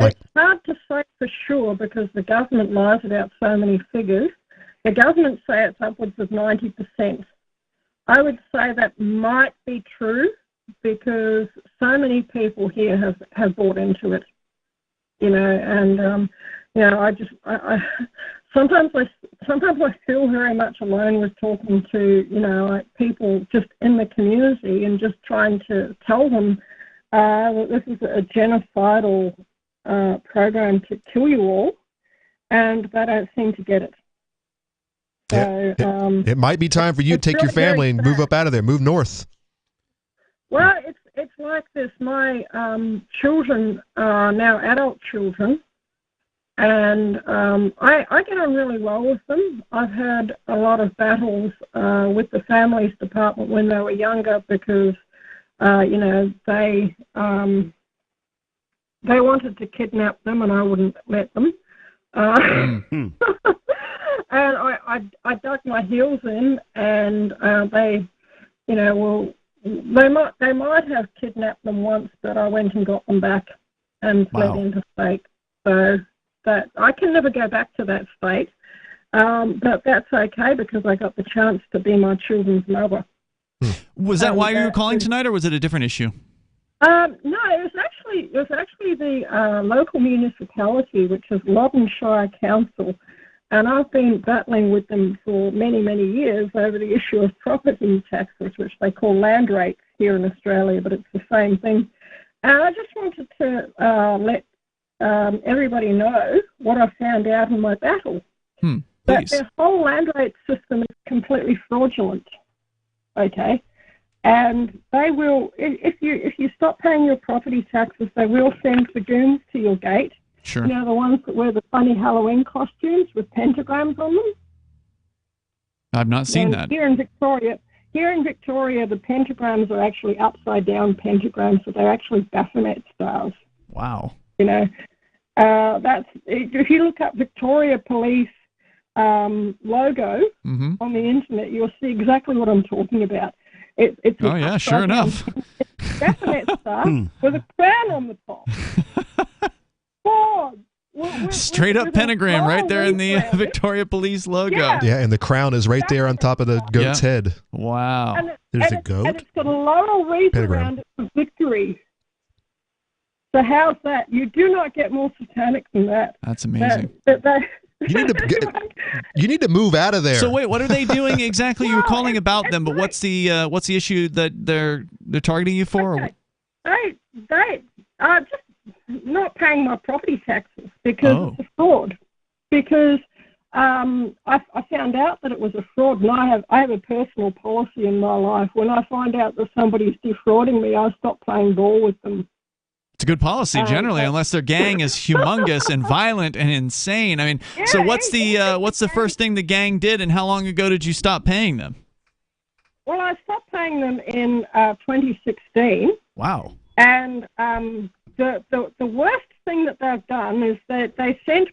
It's hard to say for sure because the government lies about so many figures. The government say it's upwards of 90%. I would say that might be true because so many people here have bought into it, you know, and you know, I sometimes I feel very much alone with talking to, you know, like people just in the community and just trying to tell them that this is a genocidal program to kill you all, and they don't seem to get it. So
it might be time for you to take your family and move up out of there, move north.
Well, it's like this. My children are now adult children, and I get on really well with them. I've had a lot of battles with the families department when they were younger because, you know, they wanted to kidnap them and I wouldn't let them. And I dug my heels in, and they, you know, well, they might have kidnapped them once, but I went and got them back and fled interstate. So that I can never go back to that state, but that's okay because I got the chance to be my children's mother.
Was that why you were calling tonight, or was it a different issue?
No, it was actually the local municipality, which is Loddon Shire Council, and I've been battling with them for many, many years over the issue of property taxes, which they call land rates here in Australia, but it's the same thing. And I just wanted to let everybody know what I found out in my battle. That their whole land rate system is completely fraudulent. Okay, and they will, if you stop paying your property taxes, they will send dragoons to your gate.
Sure.
You know, the ones that wear the funny Halloween costumes with pentagrams on them.
I've not seen that.
Here in Victoria, the pentagrams are actually upside down pentagrams, so they're actually Baphomet stars.
Wow.
You know, that's if you look up Victoria Police logo on the internet, you'll see exactly what I'm talking about. It's
oh yeah, sure enough.
It's Baphomet star with a crown on the top.
Straight up pentagram right there in the Victoria Police logo.
Yeah, and the crown is right there on top of the goat's head.
Wow.
There's a goat?
And it's got a laurel wreath around it for victory. So how's that? You do not get more satanic than that.
That's amazing.
You need to move out of there.
So wait, what are they doing exactly? You were calling about them, but what's the issue that they're targeting you for?
Okay. They are just not paying my property taxes because it's a fraud. Because I found out that it was a fraud, and I have a personal policy in my life. When I find out that somebody's defrauding me, I stop playing ball with them.
It's a good policy generally, unless their gang is humongous and violent and insane. I mean, so what's the first thing the gang did, and how long ago did you stop paying them?
Well, I stopped paying them in 2016.
Wow.
And the worst thing that they've done is that they sent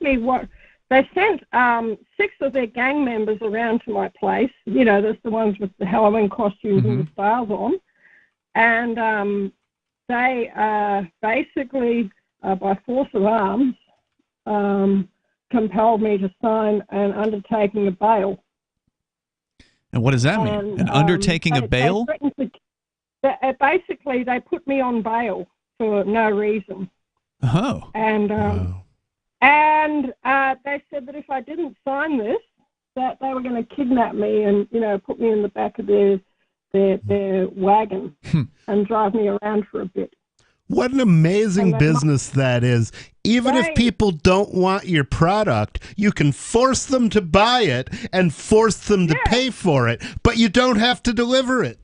6 of their gang members around to my place. You know, there's the ones with the Halloween costumes and the stars on, and they basically, by force of arms, compelled me to sign an undertaking of bail.
And what does that mean? An undertaking of bail?
Basically, they put me on bail for no reason.
Oh.
And they said that if I didn't sign this, that they were going to kidnap me and, you know, put me in the back of their wagon and drive me around for a bit.
What an amazing business that is. Even if people don't want your product, you can force them to buy it and force them to pay for it, but you don't have to deliver it.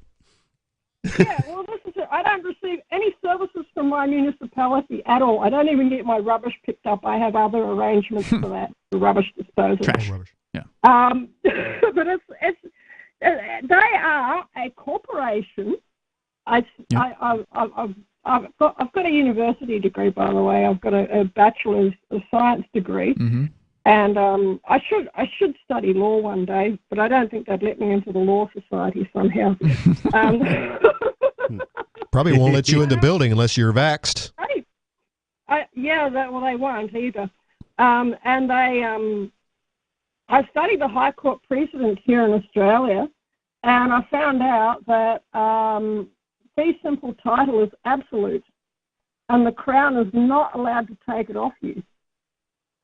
Yeah, well, this is it. I don't receive any services from my municipality at all. I don't even get my rubbish picked up. I have other arrangements for that, for rubbish disposal.
Trash. Rubbish. Yeah.
But they are a corporation. I've got a university degree, by the way. I've got a bachelor's of science degree, and I should study law one day, but I don't think they'd let me into the law society somehow.
Probably won't let you in the building unless you're vaxxed.
They won't either. And I studied the High Court precedent here in Australia, and I found out that fee simple title is absolute, and the Crown is not allowed to take it off you.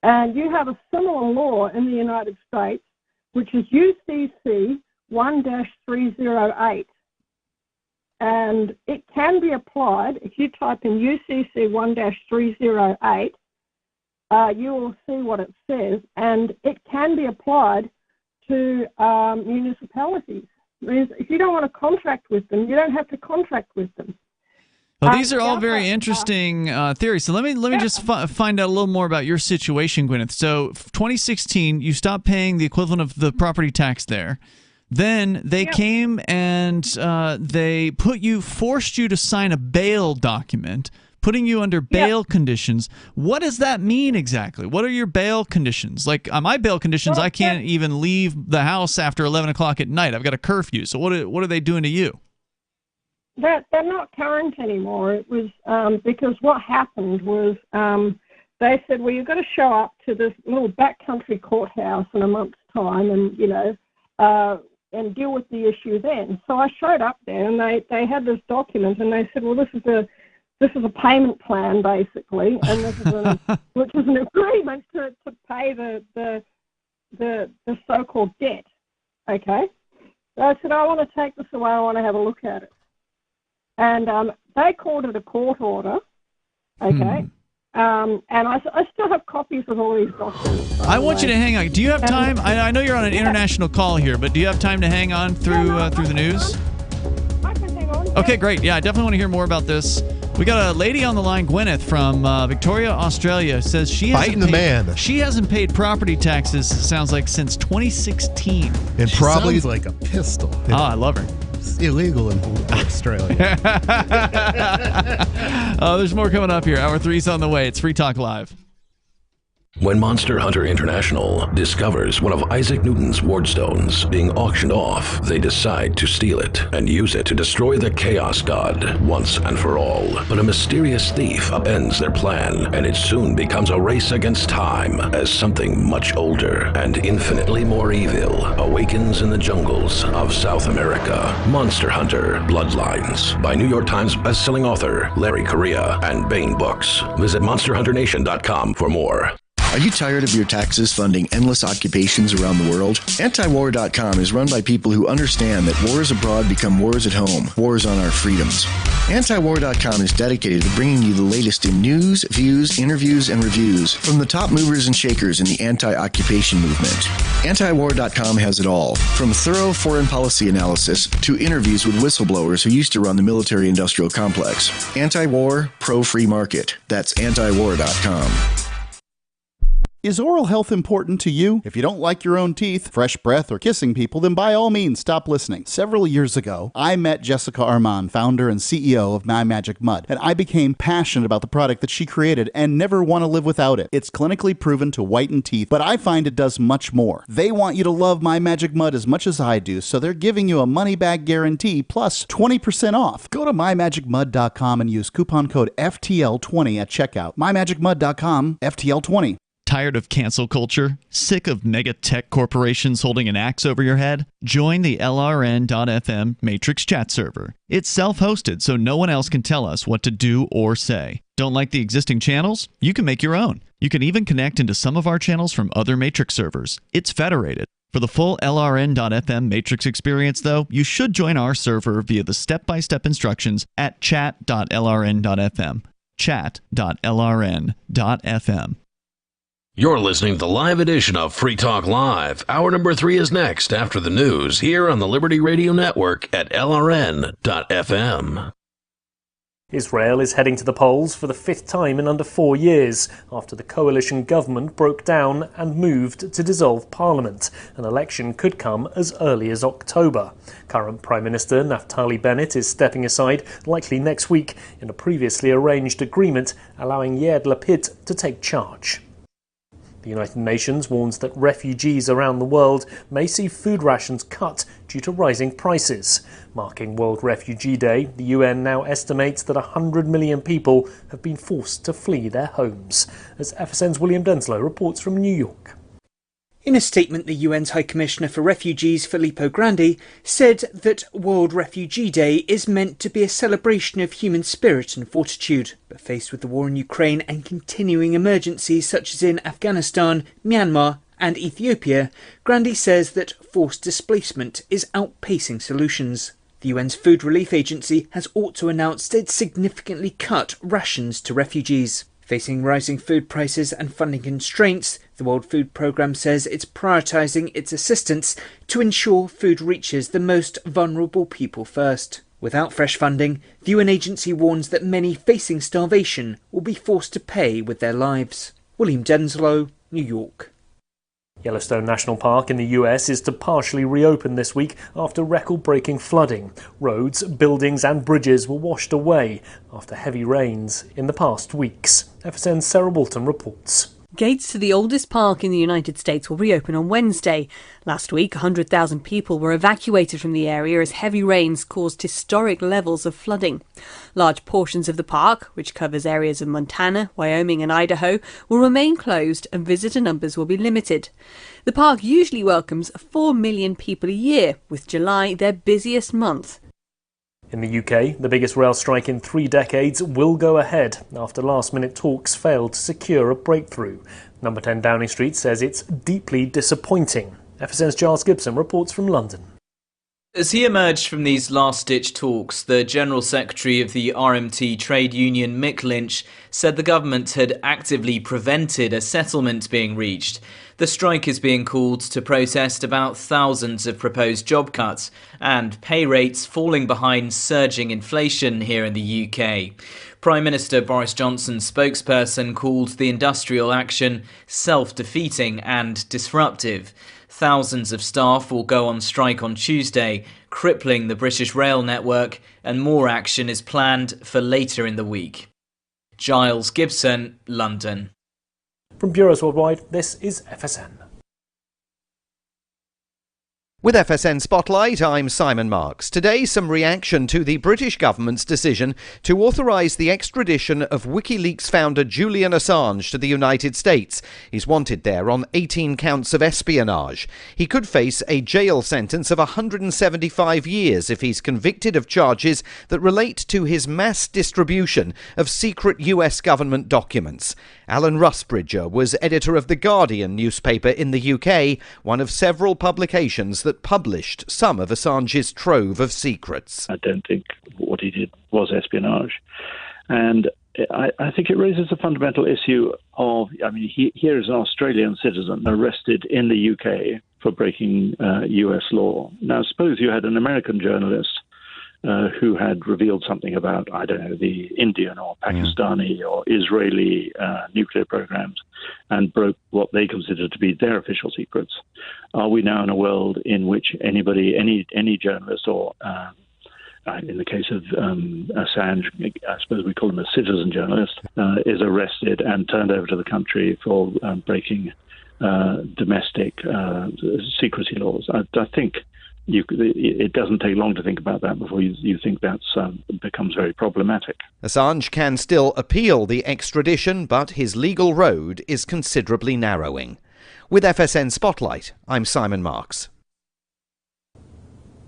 And you have a similar law in the United States, which is UCC 1-308. And it can be applied, if you type in UCC 1-308, you will see what it says, and it can be applied to municipalities. It means if you don't want to contract with them, you don't have to contract with them.
Well, these are all very interesting theories. So let me just find out a little more about your situation, Gwyneth. So 2016, you stopped paying the equivalent of the property tax there. Then they came and they forced you to sign a bail document, putting you under bail conditions. What does that mean exactly? What are your bail conditions? Like my bail conditions, I can't even leave the house after 11 o'clock at night. I've got a curfew. So what are they doing to you?
They're not current anymore. It was because what happened was they said, well, you've got to show up to this little backcountry courthouse in a month's time and, you know, and deal with the issue then. So I showed up there and they had this document and they said, well, this is a payment plan, basically, and this is which is an agreement to pay the so-called debt. Okay, so I said I want to take this away. I want to have a look at it, and they called it a court order. Okay, And I still have copies of all these documents.
I want you to hang on. Do you have time? I know you're on an international call here, but do you have time to hang on through the news?
I can hang on.
Okay, great. Yeah, I definitely want to hear more about this. We got a lady on the line, Gwyneth from Victoria, Australia, says she hasn't paid property taxes, it sounds like, since 2016.
And
She
probably
sounds like a pistol.
Oh, I love her.
It's illegal in Australia.
There's more coming up here. Hour 3's on the way. It's Free Talk Live.
When Monster Hunter International discovers one of Isaac Newton's wardstones being auctioned off, they decide to steal it and use it to destroy the Chaos God once and for all. But a mysterious thief upends their plan, and it soon becomes a race against time as something much older and infinitely more evil awakens in the jungles of South America. Monster Hunter Bloodlines by New York Times bestselling author Larry Correia and Baen Books. Visit monsterhunternation.com for more.
Are you tired of your taxes funding endless occupations around the world? Antiwar.com is run by people who understand that wars abroad become wars at home, wars on our freedoms. Antiwar.com is dedicated to bringing you the latest in news, views, interviews, and reviews from the top movers and shakers in the anti-occupation movement. Antiwar.com has it all, from thorough foreign policy analysis to interviews with whistleblowers who used to run the military-industrial complex. Anti-war, pro-free market. That's antiwar.com.
Is oral health important to you? If you don't like your own teeth, fresh breath, or kissing people, then by all means stop listening. Several years ago, I met Jessica Armand, founder and CEO of My Magic Mud, and I became passionate about the product that she created and never want to live without it. It's clinically proven to whiten teeth, but I find it does much more. They want you to love My Magic Mud as much as I do, so they're giving you a money-back guarantee plus 20% off. Go to mymagicmud.com and use coupon code FTL20 at checkout. mymagicmud.com, FTL20.
Tired of cancel culture? Sick of mega tech corporations holding an axe over your head? Join the LRN.FM Matrix chat server. It's self-hosted, so no one else can tell us what to do or say. Don't like the existing channels? You can make your own. You can even connect into some of our channels from other Matrix servers. It's federated. For the full LRN.FM Matrix experience, though, you should join our server via the step-by-step instructions at chat.lrn.fm. chat.lrn.fm.
You're listening to the live edition of Free Talk Live. Hour number 3 is next after the news here on the Liberty Radio Network at LRN.FM.
Israel is heading to the polls for the 5th time in under 4 years after the coalition government broke down and moved to dissolve parliament. An election could come as early as October. Current Prime Minister Naftali Bennett is stepping aside, likely next week, in a previously arranged agreement allowing Yair Lapid to take charge. The United Nations warns that refugees around the world may see food rations cut due to rising prices. Marking World Refugee Day, the UN now estimates that 100 million people have been forced to flee their homes. As FSN's William Denslow reports from New York.
In a statement, the UN's High Commissioner for Refugees, Filippo Grandi, said that World Refugee Day is meant to be a celebration of human spirit and fortitude. But faced with the war in Ukraine and continuing emergencies such as in Afghanistan, Myanmar and Ethiopia, Grandi says that forced displacement is outpacing solutions. The UN's Food Relief Agency has also announced it's significantly cut rations to refugees. Facing rising food prices and funding constraints, the World Food Programme says it's prioritising its assistance to ensure food reaches the most vulnerable people first. Without fresh funding, the UN agency warns that many facing starvation will be forced to pay with their lives. William Denslow, New York.
Yellowstone National Park in the US is to partially reopen this week after record-breaking flooding. Roads, buildings and bridges were washed away after heavy rains in the past weeks. FSN's Sarah Walton reports.
Gates to the oldest park in the United States will reopen on Wednesday. Last week, 100,000 people were evacuated from the area as heavy rains caused historic levels of flooding. Large portions of the park, which covers areas of Montana, Wyoming and Idaho, will remain closed and visitor numbers will be limited. The park usually welcomes 4 million people a year, with July their busiest month.
In the UK, the biggest rail strike in 3 decades will go ahead after last-minute talks failed to secure a breakthrough. Number 10 Downing Street says it's deeply disappointing. FSN's Giles Gibson reports from London.
As he emerged from these last-ditch talks, the General Secretary of the RMT trade union, Mick Lynch, said the government had actively prevented a settlement being reached. The strike is being called to protest about thousands of proposed job cuts and pay rates falling behind surging inflation here in the UK. Prime Minister Boris Johnson's spokesperson called the industrial action self-defeating and disruptive. Thousands of staff will go on strike on Tuesday, crippling the British rail network, and more action is planned for later in the week. Giles Gibson, London.
From Bureaus Worldwide, this is FSN.
With FSN Spotlight, I'm Simon Marks. Today, some reaction to the British government's decision to authorise the extradition of WikiLeaks founder Julian Assange to the United States. He's wanted there on 18 counts of espionage. He could face a jail sentence of 175 years if he's convicted of charges that relate to his mass distribution of secret US government documents. Alan Rusbridger was editor of The Guardian newspaper in the UK, one of several publications that published some of Assange's trove of secrets.
I don't think what he did was espionage. And I think it raises a fundamental issue of, here is an Australian citizen arrested in the UK for breaking US law. Now, suppose you had an American journalist who had revealed something about, I don't know, the Indian or Pakistani or Israeli nuclear programs and broke what they considered to be their official secrets. Are we now in a world in which anybody, any journalist or, in the case of Assange, I suppose we call him a citizen journalist, is arrested and turned over to the country for breaking domestic secrecy laws? I think it doesn't take long to think about that before you think that becomes very problematic.
Assange can still appeal the extradition, but his legal road is considerably narrowing. With FSN Spotlight, I'm Simon Marks.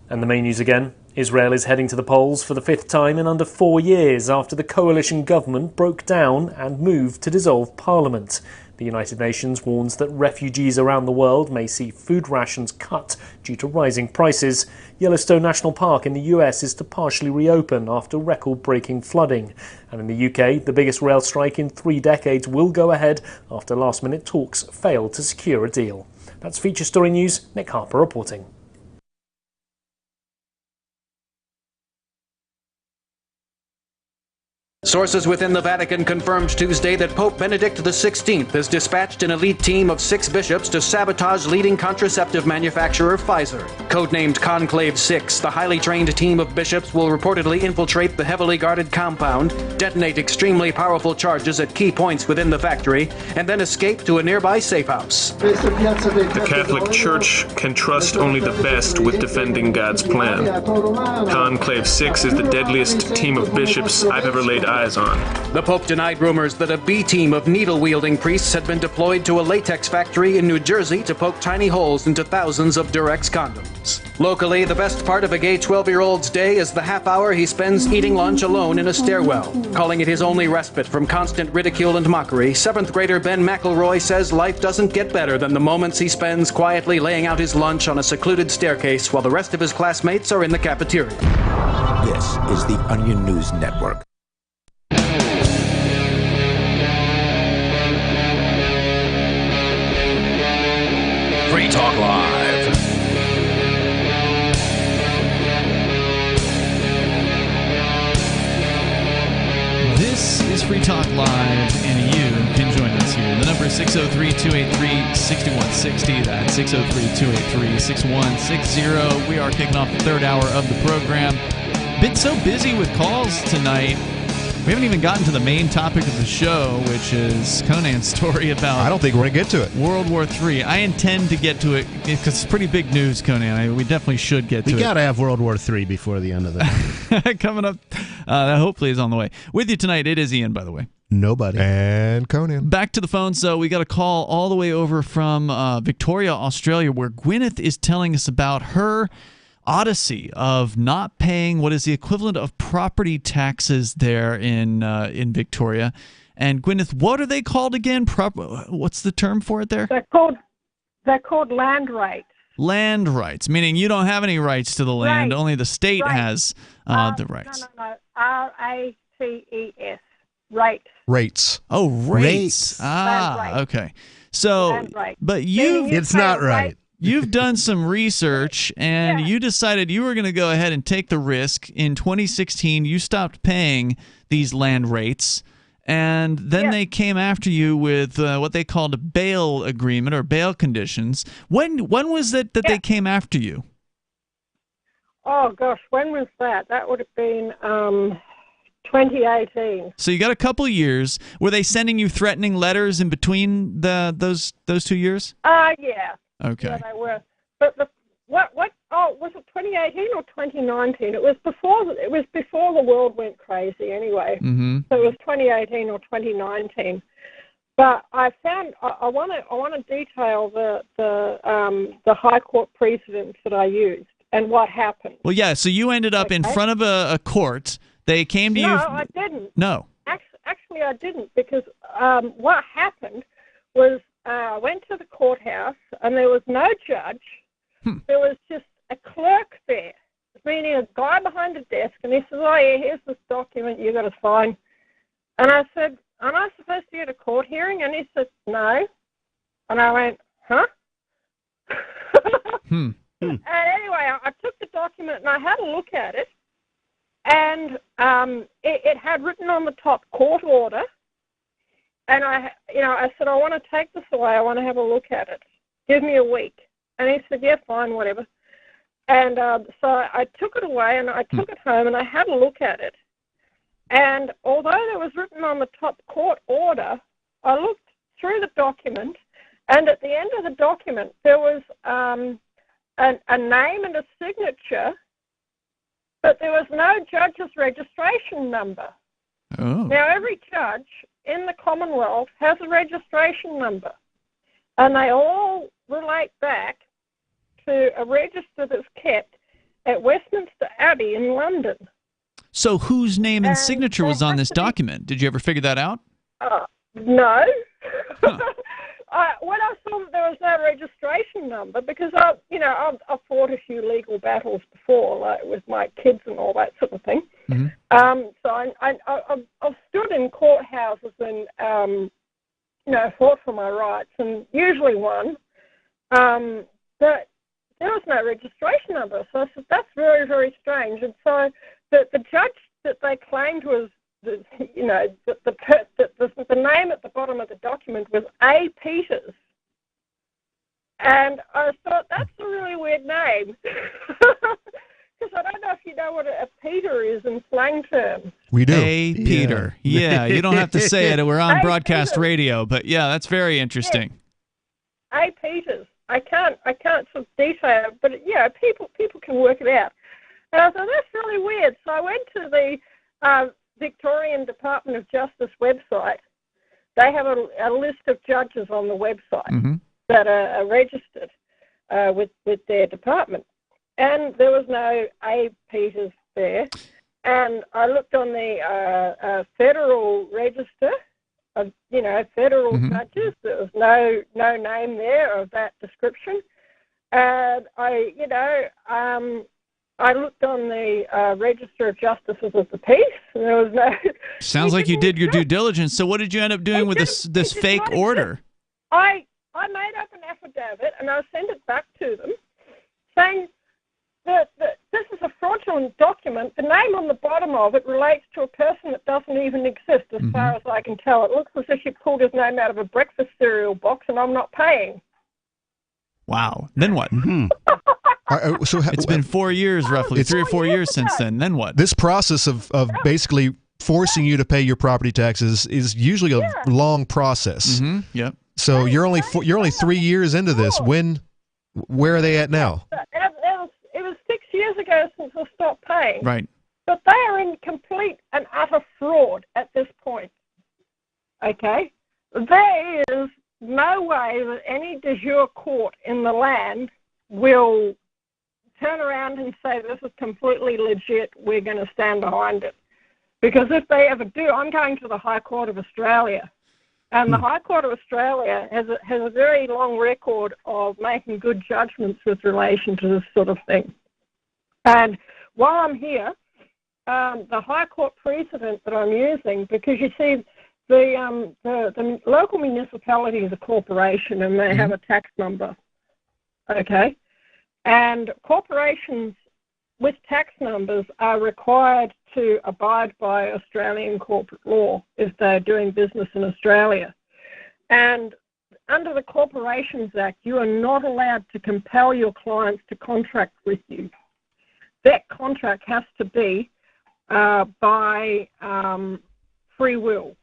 And the main news again. Israel is heading to the polls for the 5th time in under 4 years after the coalition government broke down and moved to dissolve parliament. The United Nations warns that refugees around the world may see food rations cut due to rising prices. Yellowstone National Park in the US is to partially reopen after record-breaking flooding. And in the UK, the biggest rail strike in 3 decades will go ahead after last-minute talks failed to secure a deal. That's Feature Story News. Nick Harper reporting.
Sources within the Vatican confirmed Tuesday that Pope Benedict XVI has dispatched an elite team of 6 bishops to sabotage leading contraceptive manufacturer Pfizer. Codenamed Conclave 6, the highly trained team of bishops will reportedly infiltrate the heavily guarded compound, detonate extremely powerful charges at key points within the factory, and then escape to a nearby safe house.
The Catholic Church can trust only the best with defending God's plan. Conclave 6 is the deadliest team of bishops I've ever laid eyes on.
The Pope denied rumors that a B team of needle-wielding priests had been deployed to a latex factory in New Jersey to poke tiny holes into thousands of Durex condoms. Locally, the best part of a gay 12-year-old's day is the half hour he spends eating lunch alone in a stairwell. Calling it his only respite from constant ridicule and mockery, 7th grader Ben McElroy says life doesn't get better than the moments he spends quietly laying out his lunch on a secluded staircase while the rest of his classmates are in the cafeteria.
This is the Onion News Network.
Free Talk Live.
This is Free Talk Live, and you can join us here. The number is 603-283-6160. That's 603-283-6160. We are kicking off the 3rd hour of the program. Been so busy with calls tonight. We haven't even gotten to the main topic of the show, which is Conan's story about...
I don't think we're going to get to it.
World War III. I intend to get to it because it's pretty big news, Conan. We definitely should get to it.
We got to have World War III before the end of the day.
Coming up, that hopefully is on the way. With you tonight, it is Ian, by the way.
Nobody.
And Conan.
Back to the phone. So we got a call all the way over from Victoria, Australia, where Gwyneth is telling us about her odyssey of not paying what is the equivalent of property taxes there in Victoria. And Gwyneth, what are they called again? What's the term for it there?
They're called land rates.
Land rights, meaning you don't have any rights to the land.
Right.
Only the state has the rights.
No. R-A-T-E-S. Rates.
Rates.
Oh, rates. Ah, okay. So, but
It's not right.
You've done some research, and you decided you were going to go ahead and take the risk. In 2016, you stopped paying these land rates, and then they came after you with what they called a bail agreement or bail conditions. When was it that they came after you?
Oh, gosh, when was that? That would have been 2018.
So you got a couple of years. Were they sending you threatening letters in between those 2 years?
Yeah.
Okay.
Yeah, they were. But what? Oh, was it 2018 or 2019? It was before the world went crazy. Anyway.
Mm-hmm.
So it was 2018 or 2019. But I found I want to detail the High Court precedents that I used and what happened.
Well, yeah. So you ended up in front of a court. They came to you.
No, I didn't.
No.
Actually, I didn't, because what happened was I went to the courthouse and there was no judge. There was just a clerk there, meaning a guy behind a desk, and he says, "Oh yeah, here's this document you got to sign." And I said, "Am I supposed to get a court hearing?" And he said, "No." And I went, "Huh?" And anyway, I took the document and I had a look at it. And it had written on the top court order, and I said, "I want to take this away. I want to have a look at it. Give me a week." And he said, "Yeah, fine, whatever." And so I took it away, and I took it home, and I had a look at it. And although there was written on the top court order, I looked through the document, and at the end of the document there was a name and a signature, but there was no judge's registration number.
Oh.
Now, every judge in the Commonwealth has a registration number, and they all relate back to a register that's kept at Westminster Abbey in London.
So whose name and signature was on this document? Did you ever figure that out?
No. When I saw that there was no registration number, because I've fought a few legal battles before, like with my kids and all that sort of thing.
Mm-hmm.
So I've stood in courthouses and fought for my rights, and usually won. But there was no registration number, so I said, "That's very, very strange." And so the judge that they claimed was the name at the bottom of the document was A. Peters. And I thought, that's a really weird name. Because I don't know if you know what a Peter is in slang terms.
We do.
A. Peter. Yeah, you don't have to say it. We're on broadcast radio. But, yeah, that's very interesting.
Yeah. A. Peters. I can't sort of detail it, but, people can work it out. And I thought, that's really weird. So I went to the Victorian Department of Justice website. They have a list of judges on the website that are registered with their department. And there was no A. Peters there. And I looked on the Federal Register of, federal judges. There was no name there of that description. And I looked on the Register of Justices of the Peace, and there was no...
Sounds like you did your due diligence. So what did you end up doing with this fake order?
I made up an affidavit, and I sent it back to them, saying that this is a fraudulent document. The name on the bottom of it relates to a person that doesn't even exist, as far as I can tell. It looks as if you pulled his name out of a breakfast cereal box, and I'm not paying.
Wow. Then what? It's been 4 years, roughly, 3 or 4 years since then. Then what?
This process of basically forcing you to pay your property taxes is usually a long process.
Yep.
So you're only 3 years into this. Where are they at now?
It was 6 years ago since I stopped paying.
Right.
But they are in complete and utter fraud at this point. Okay? There is no way that any de jure court in the land will turn around and say this is completely legit, we're going to stand behind it. Because if they ever do, I'm going to the High Court of Australia. And the High Court of Australia has a very long record of making good judgments with relation to this sort of thing. And while I'm here, the High Court precedent that I'm using, because you see, the local municipality is a corporation and they have a tax number, okay? And corporations with tax numbers are required to abide by Australian corporate law if they're doing business in Australia. And under the Corporations Act, you are not allowed to compel your clients to contract with you. That contract has to be by free will.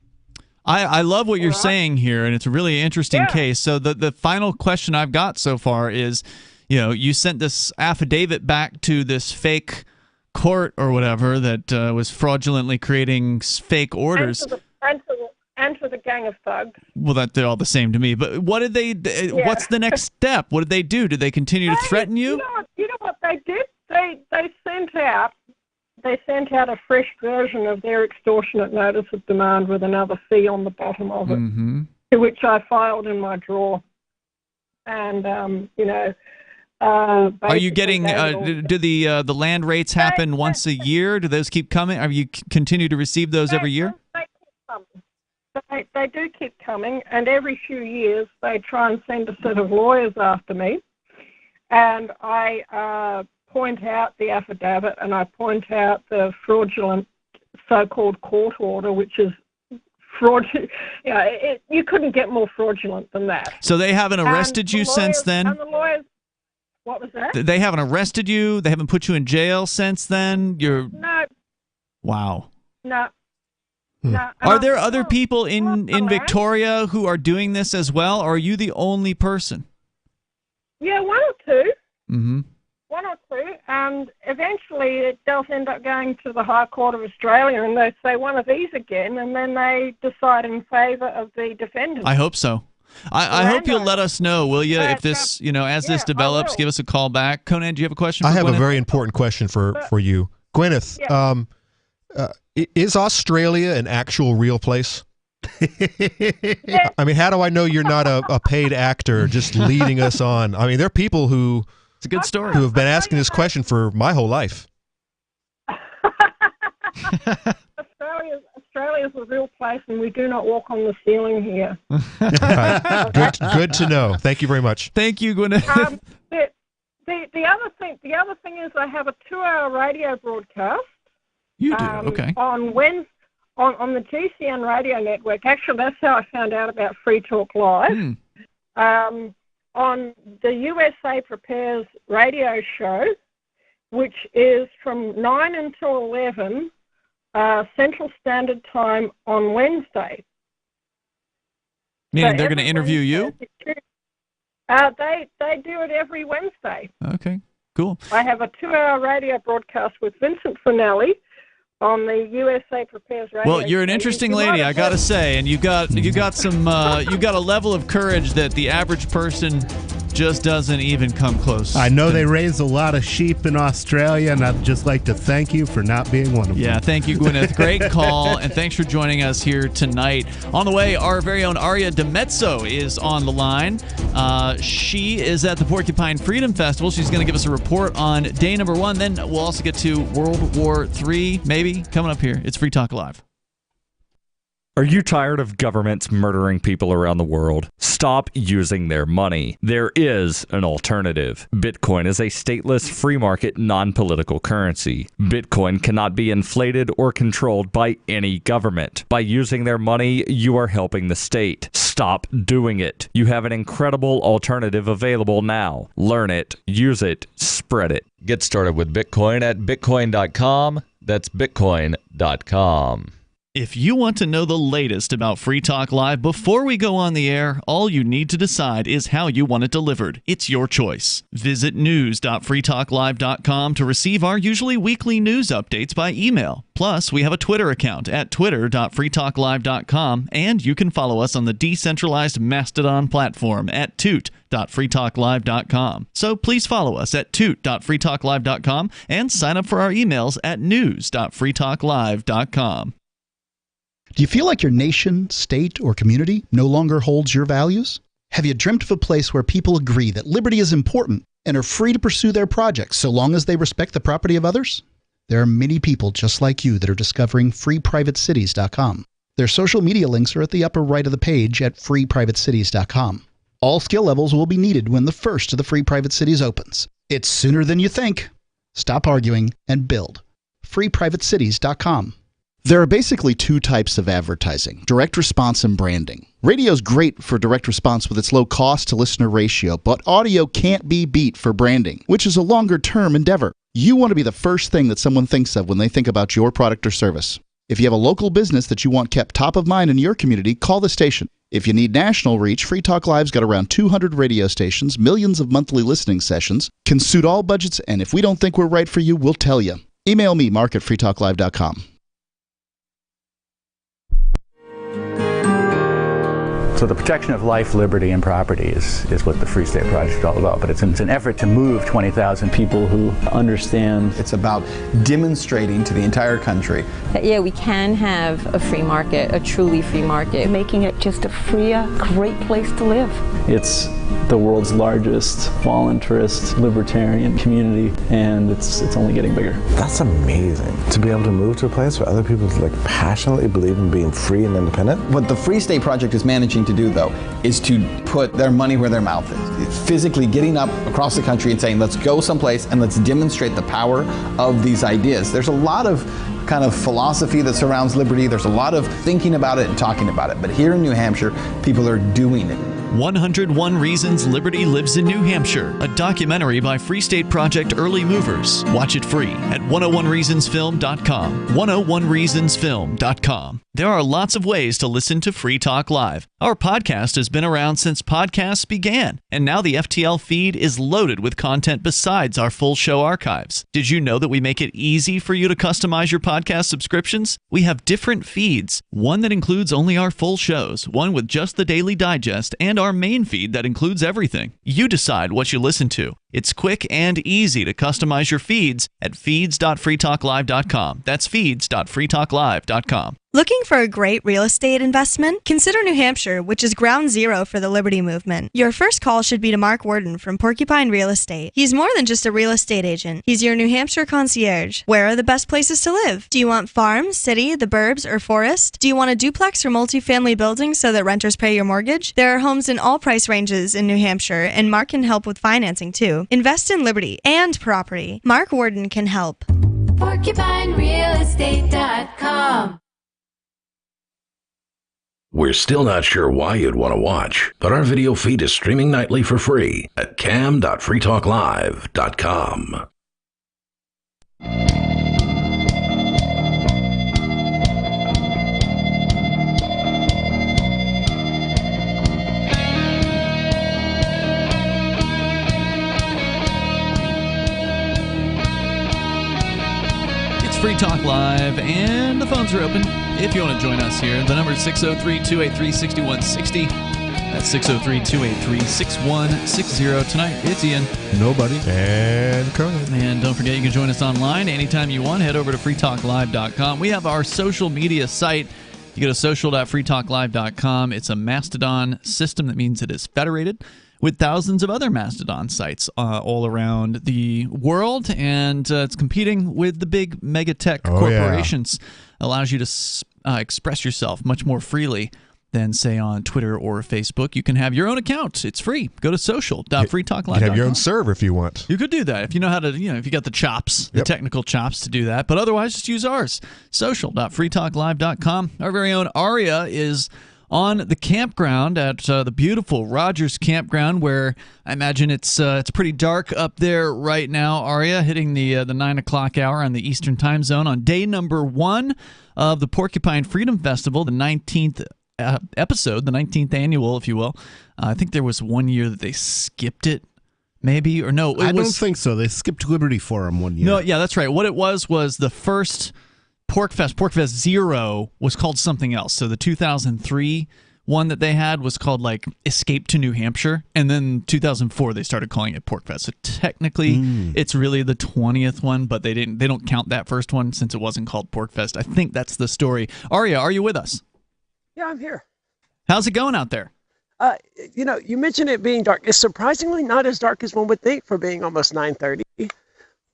I love what you're saying here, and it's a really interesting case. So the final question I've got so far is, you sent this affidavit back to this fake court or whatever that was fraudulently creating fake orders.
And to the gang of thugs.
Well, they're all the same to me. But what did they? What's the next step? What did they do? Did they continue to threaten you?
You know what they did? They sent out a fresh version of their extortionate notice of demand with another fee on the bottom of it, to which I filed in my drawer. And
are you getting? Do the land rates happen once a year? Do those keep coming? Are you continue to receive those every year?
They keep coming. They do keep coming, and every few years they try and send a set of lawyers after me, and I point out the affidavit and I point out the fraudulent so-called court order, which is fraudulent. You couldn't get more fraudulent than that.
So they haven't arrested you since then?
And the lawyers, what was that?
They haven't arrested you? They haven't put you in jail since then?
No.
Wow.
No. No.
Are there other people in Victoria who are doing this as well, or are you the only person?
Yeah, one or two.
Mm-hmm.
One or two, and eventually it does end up going to the High Court of Australia, and they say one of these again, and then they decide in favour of the defendant.
I hope so. I hope you'll let us know, will you, if this, as this develops, give us a call back. Conan, do you have a question for Gwyneth?
I have a very important question for you. Gwyneth, is Australia an actual real place? I mean, how do I know you're not a paid actor just leading us on? I mean, there are people who...
It's a good story.
Who have been asking this question for my whole life.
Australia's a real place, and we do not walk on the ceiling here.
Good to know. Thank you very much.
Thank you, Gwyneth.
The other thing is I have a 2-hour radio broadcast.
You do, okay.
On Wednesday, on the GCN radio network. Actually, that's how I found out about Free Talk Live. On the USA Prepares radio show, which is from 9 until 11 Central Standard Time on Wednesday.
Meaning they're going to interview you?
They do it every Wednesday.
Okay, cool.
I have a 2-hour radio broadcast with Vincent Finelli on the USA Prepares radio.
Well, you're an interesting lady, I gotta say, and you got some you got a level of courage that the average person just doesn't even come close.
I know they raise a lot of sheep in Australia, and I'd just like to thank you for not being one of them.
Yeah, thank you, Gwyneth. Great call, and thanks for joining us here tonight. On the way, our very own Aria DeMezzo is on the line. She is at the Porcupine Freedom Festival. She's going to give us a report on day number 1. Then we'll also get to World War III, maybe, coming up here. It's Free Talk Live.
Are you tired of governments murdering people around the world? Stop using their money. There is an alternative. Bitcoin is a stateless, free market, non-political currency. Bitcoin cannot be inflated or controlled by any government. By using their money, you are helping the state. Stop doing it. You have an incredible alternative available now. Learn it, use it, spread it. Get started with Bitcoin at bitcoin.com. That's bitcoin.com.
If you want to know the latest about Free Talk Live before we go on the air, all you need to decide is how you want it delivered. It's your choice. Visit news.freetalklive.com to receive our usually weekly news updates by email. Plus, we have a Twitter account at twitter.freetalklive.com, and you can follow us on the decentralized Mastodon platform at toot.freetalklive.com. So please follow us at toot.freetalklive.com and sign up for our emails at news.freetalklive.com.
Do you feel like your nation, state, or community no longer holds your values? Have you dreamt of a place where people agree that liberty is important and are free to pursue their projects so long as they respect the property of others? There are many people just like you that are discovering freeprivatecities.com. Their social media links are at the upper right of the page at freeprivatecities.com. All skill levels will be needed when the first of the Free Private Cities opens. It's sooner than you think. Stop arguing and build. freeprivatecities.com. There are basically two types of advertising, direct response and branding. Radio's great for direct response with its low cost to listener ratio, but audio can't be beat for branding, which is a longer term endeavor. You want to be the first thing that someone thinks of when they think about your product or service. If you have a local business that you want kept top of mind in your community, call the station. If you need national reach, Free Talk Live's got around 200 radio stations, millions of monthly listening sessions, can suit all budgets, and if we don't think we're right for you, we'll tell you. Email me, mark@freetalklive.com.
So the protection of life, liberty, and property is what the Free State Project is all about. But it's an effort to move 20,000 people who understand.
It's about demonstrating to the entire country
that, yeah, we can have a free market, a truly free market. Making it just a freer, great place to live.
It's the world's largest voluntarist libertarian community, and it's only getting bigger.
That's amazing, to be able to move to a place where other people passionately believe in being free and independent.
What the Free State Project is managing to do, though, is to put their money where their mouth is. It's physically getting up across the country and saying, let's go someplace and let's demonstrate the power of these ideas. There's a lot of kind of philosophy that surrounds liberty. There's a lot of thinking about it and talking about it. But here in New Hampshire, people are doing it.
101 Reasons Liberty Lives in New Hampshire, a documentary by Free State Project Early Movers. Watch it free at 101reasonsfilm.com. 101reasonsfilm.com. There are lots of ways to listen to Free Talk Live. Our podcast has been around since podcasts began, and now the FTL feed is loaded with content besides our full show archives. Did you know that we make it easy for you to customize your podcast subscriptions? We have different feeds, one that includes only our full shows, one with just the Daily Digest, and our main feed that includes everything. You decide what you listen to. It's quick and easy to customize your feeds at feeds.freetalklive.com. That's feeds.freetalklive.com.
Looking for a great real estate investment? Consider New Hampshire, which is ground zero for the Liberty Movement. Your first call should be to Mark Worden from Porcupine Real Estate. He's more than just a real estate agent. He's your New Hampshire concierge. Where are the best places to live? Do you want farm, city, the burbs, or forest? Do you want a duplex or multifamily building so that renters pay your mortgage? There are homes in all price ranges in New Hampshire, and Mark can help with financing too. Invest in liberty and property. Mark Worden can help.
PorcupineRealEstate.com.
We're still not sure why you'd want to watch, but our video feed is streaming nightly for free at cam.freetalklive.com.
Free Talk Live, and the phones are open. If you want to join us here, the number is 603-283-6160. That's 603-283-6160. Tonight, it's Ian.
Nobody. And Conan.
And don't forget, you can join us online anytime you want. Head over to freetalklive.com. We have our social media site. You go to social.freetalklive.com. It's a Mastodon system. That means it is federated with thousands of other Mastodon sites all around the world, and it's competing with the big mega tech corporations. Yeah. Allows you to express yourself much more freely than, say, on Twitter or Facebook. You can have your own account. It's free. Go to social.freetalklive.com.
You can have your own server if you want.
You could do that if you know how to, if you got the chops, the technical chops to do that. But otherwise, just use ours. Social.freetalklive.com. Our very own Aria is on the campground at the beautiful Rogers Campground, where I imagine it's pretty dark up there right now. Aria, hitting the 9 o'clock hour on the Eastern Time Zone on day number 1 of the Porcupine Freedom Festival, the 19th episode, the 19th annual, if you will. I think there was one year that they skipped it, maybe, or no.
I don't think so. They skipped Liberty Forum one year.
No, yeah, that's right. What it was the first PorcFest 0 was called something else. So the 2003 one that they had was called like Escape to New Hampshire, and then 2004 they started calling it Pork Fest. So technically it's really the 20th one, but they don't count that first one since it wasn't called Pork Fest. I think that's the story. Arya, are you with us?
Yeah, I'm here.
How's it going out there?
You mentioned it being dark. It's surprisingly not as dark as one would think for being almost 9:30.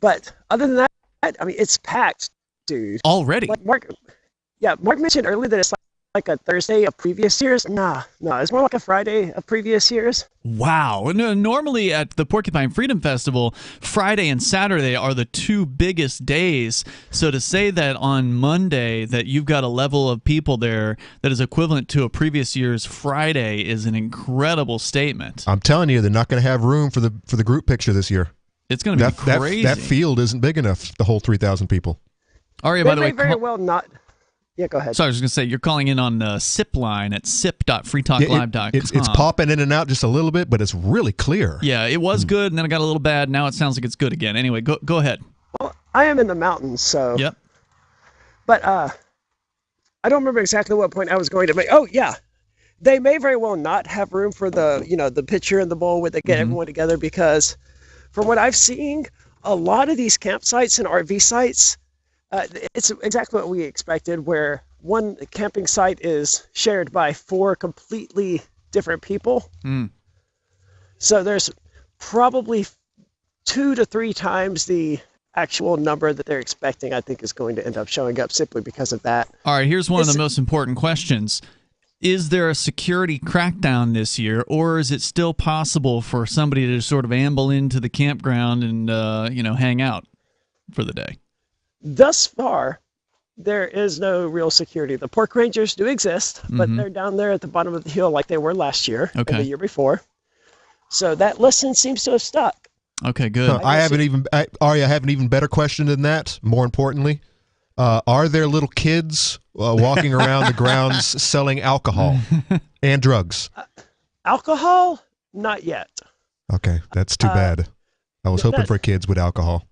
But other than that, I mean, it's packed, dude.
Already?
Like Mark mentioned earlier that it's like a Thursday of previous years. No, it's more like a Friday of previous years.
Wow. No, normally at the Porcupine Freedom Festival, Friday and Saturday are the two biggest days. So to say that on Monday that you've got a level of people there that is equivalent to a previous year's Friday is an incredible statement.
I'm telling you, they're not going to have room for the group picture this year.
It's going to be crazy.
That field isn't big enough, the whole 3,000 people.
Aria, by the way,
very well not. Yeah, go ahead.
So I was going to say, you're calling in on the SIP line at sip.freetalklive.com.
It's popping in and out just a little bit, but it's really clear.
Yeah, it was good, and then it got a little bad. Now it sounds like it's good again. Anyway, go ahead.
Well, I am in the mountains, so.
Yep.
But I don't remember exactly what point I was going to make. Oh, yeah. They may very well not have room for the pitcher and the bowl where they get everyone together, because from what I've seen, a lot of these campsites and RV sites, it's exactly what we expected, where one camping site is shared by 4 completely different people. So there's probably 2 to 3 times the actual number that they're expecting, I think, is going to end up showing up simply because of that.
All right, here's one of the most important questions. Is there a security crackdown this year, or is it still possible for somebody to sort of amble into the campground and hang out for the day?
Thus far, there is no real security. The pork rangers do exist, but they're down there at the bottom of the hill like they were last year and the year before. So that lesson seems to have stuck.
Okay, good.
I haven't even better question than that. More importantly, are there little kids walking around the grounds selling alcohol and drugs?
Alcohol? Not yet.
Okay, that's too bad. I was hoping for kids with alcohol.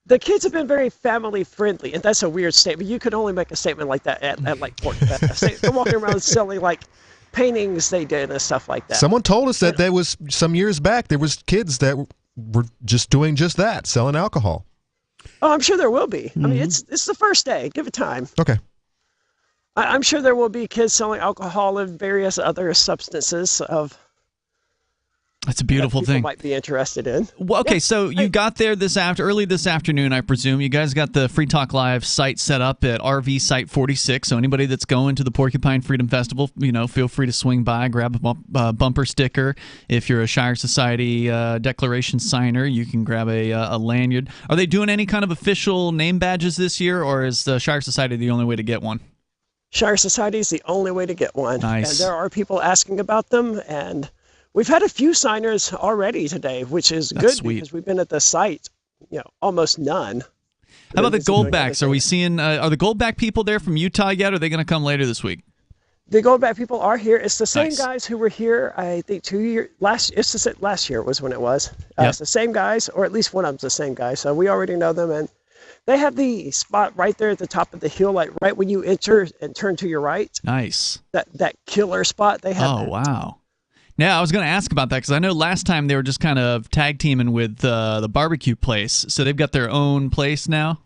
The kids have been very family friendly, and that's a weird statement. You could only make a statement like that at like Pork Fest. They're walking around selling like paintings they did and stuff like that.
Someone told us that there was some years back there was kids that were just doing just that, selling alcohol.
Oh, I'm sure there will be. I mean, it's the first day. Give it time.
Okay.
I'm sure there will be kids selling alcohol and various other substances of.
That's a beautiful thing.
Might be interested in.
Well, okay, so you got there early this afternoon, I presume. You guys got the Free Talk Live site set up at RV Site 46. So anybody that's going to the Porcupine Freedom Festival, feel free to swing by, grab a bumper sticker. If you're a Shire Society declaration signer, you can grab a lanyard. Are they doing any kind of official name badges this year, or is the Shire Society the only way to get one?
Shire Society is the only way to get one.
Nice.
And there are people asking about them, and we've had a few signers already today, which is good because we've been at the site, almost none.
How about the Goldbacks? Are we seeing, are the Goldback people there from Utah yet, or are they going to come later this week?
The Goldback people are here. It's the same guys who were here, I think, last year was when it was. It's the same guys, or at least one of them's the same guy, so we already know them. And they have the spot right there at the top of the hill, like right when you enter and turn to your right.
Nice.
That killer spot they have.
Oh, wow. Yeah, I was going to ask about that because I know last time they were just kind of tag teaming with the barbecue place. So they've got their own place now?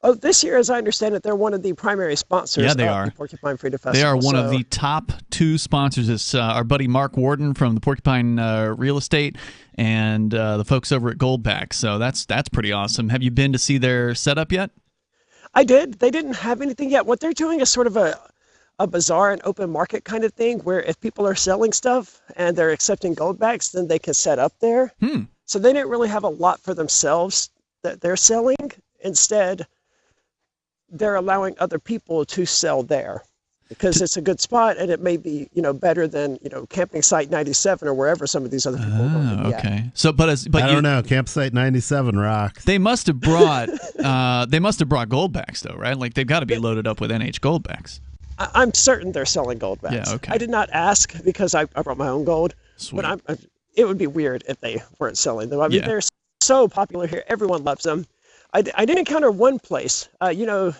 Oh, this year, as I understand it, they're one of the primary sponsors of the Porcupine Freedom Festival.
They are one of the top 2 sponsors. It's our buddy Mark Warden from the Porcupine Real Estate and the folks over at Goldback. So that's pretty awesome. Have you been to see their setup yet?
I did. They didn't have anything yet. What they're doing is sort of a bazaar and open market kind of thing, where if people are selling stuff and they're accepting Goldbacks, then they can set up there. So they didn't really have a lot for themselves that they're selling. Instead, they're allowing other people to sell there because it's a good spot, and it may be better than Camping Site 97 or wherever some of these other people are going to be
okay.
at.
So, but
I don't know. Campsite 97 rocks.
They must have brought Goldbacks though, right? Like they've got to be loaded up with NH Goldbacks.
I'm certain they're selling Goldbacks.
Yeah, okay.
I did not ask because I brought my own gold.
Sweet.
But it would be weird if they weren't selling them. I mean, they're so popular here. Everyone loves them. I did encounter one place.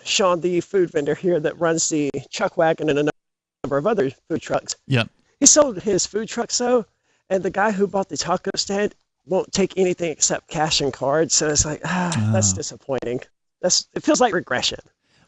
Sean, the food vendor here that runs the Chuck Wagon and a number number of other food trucks.
Yep.
He sold his food truck and the guy who bought the taco stand won't take anything except cash and cards. So it's like, that's disappointing. It feels like regression.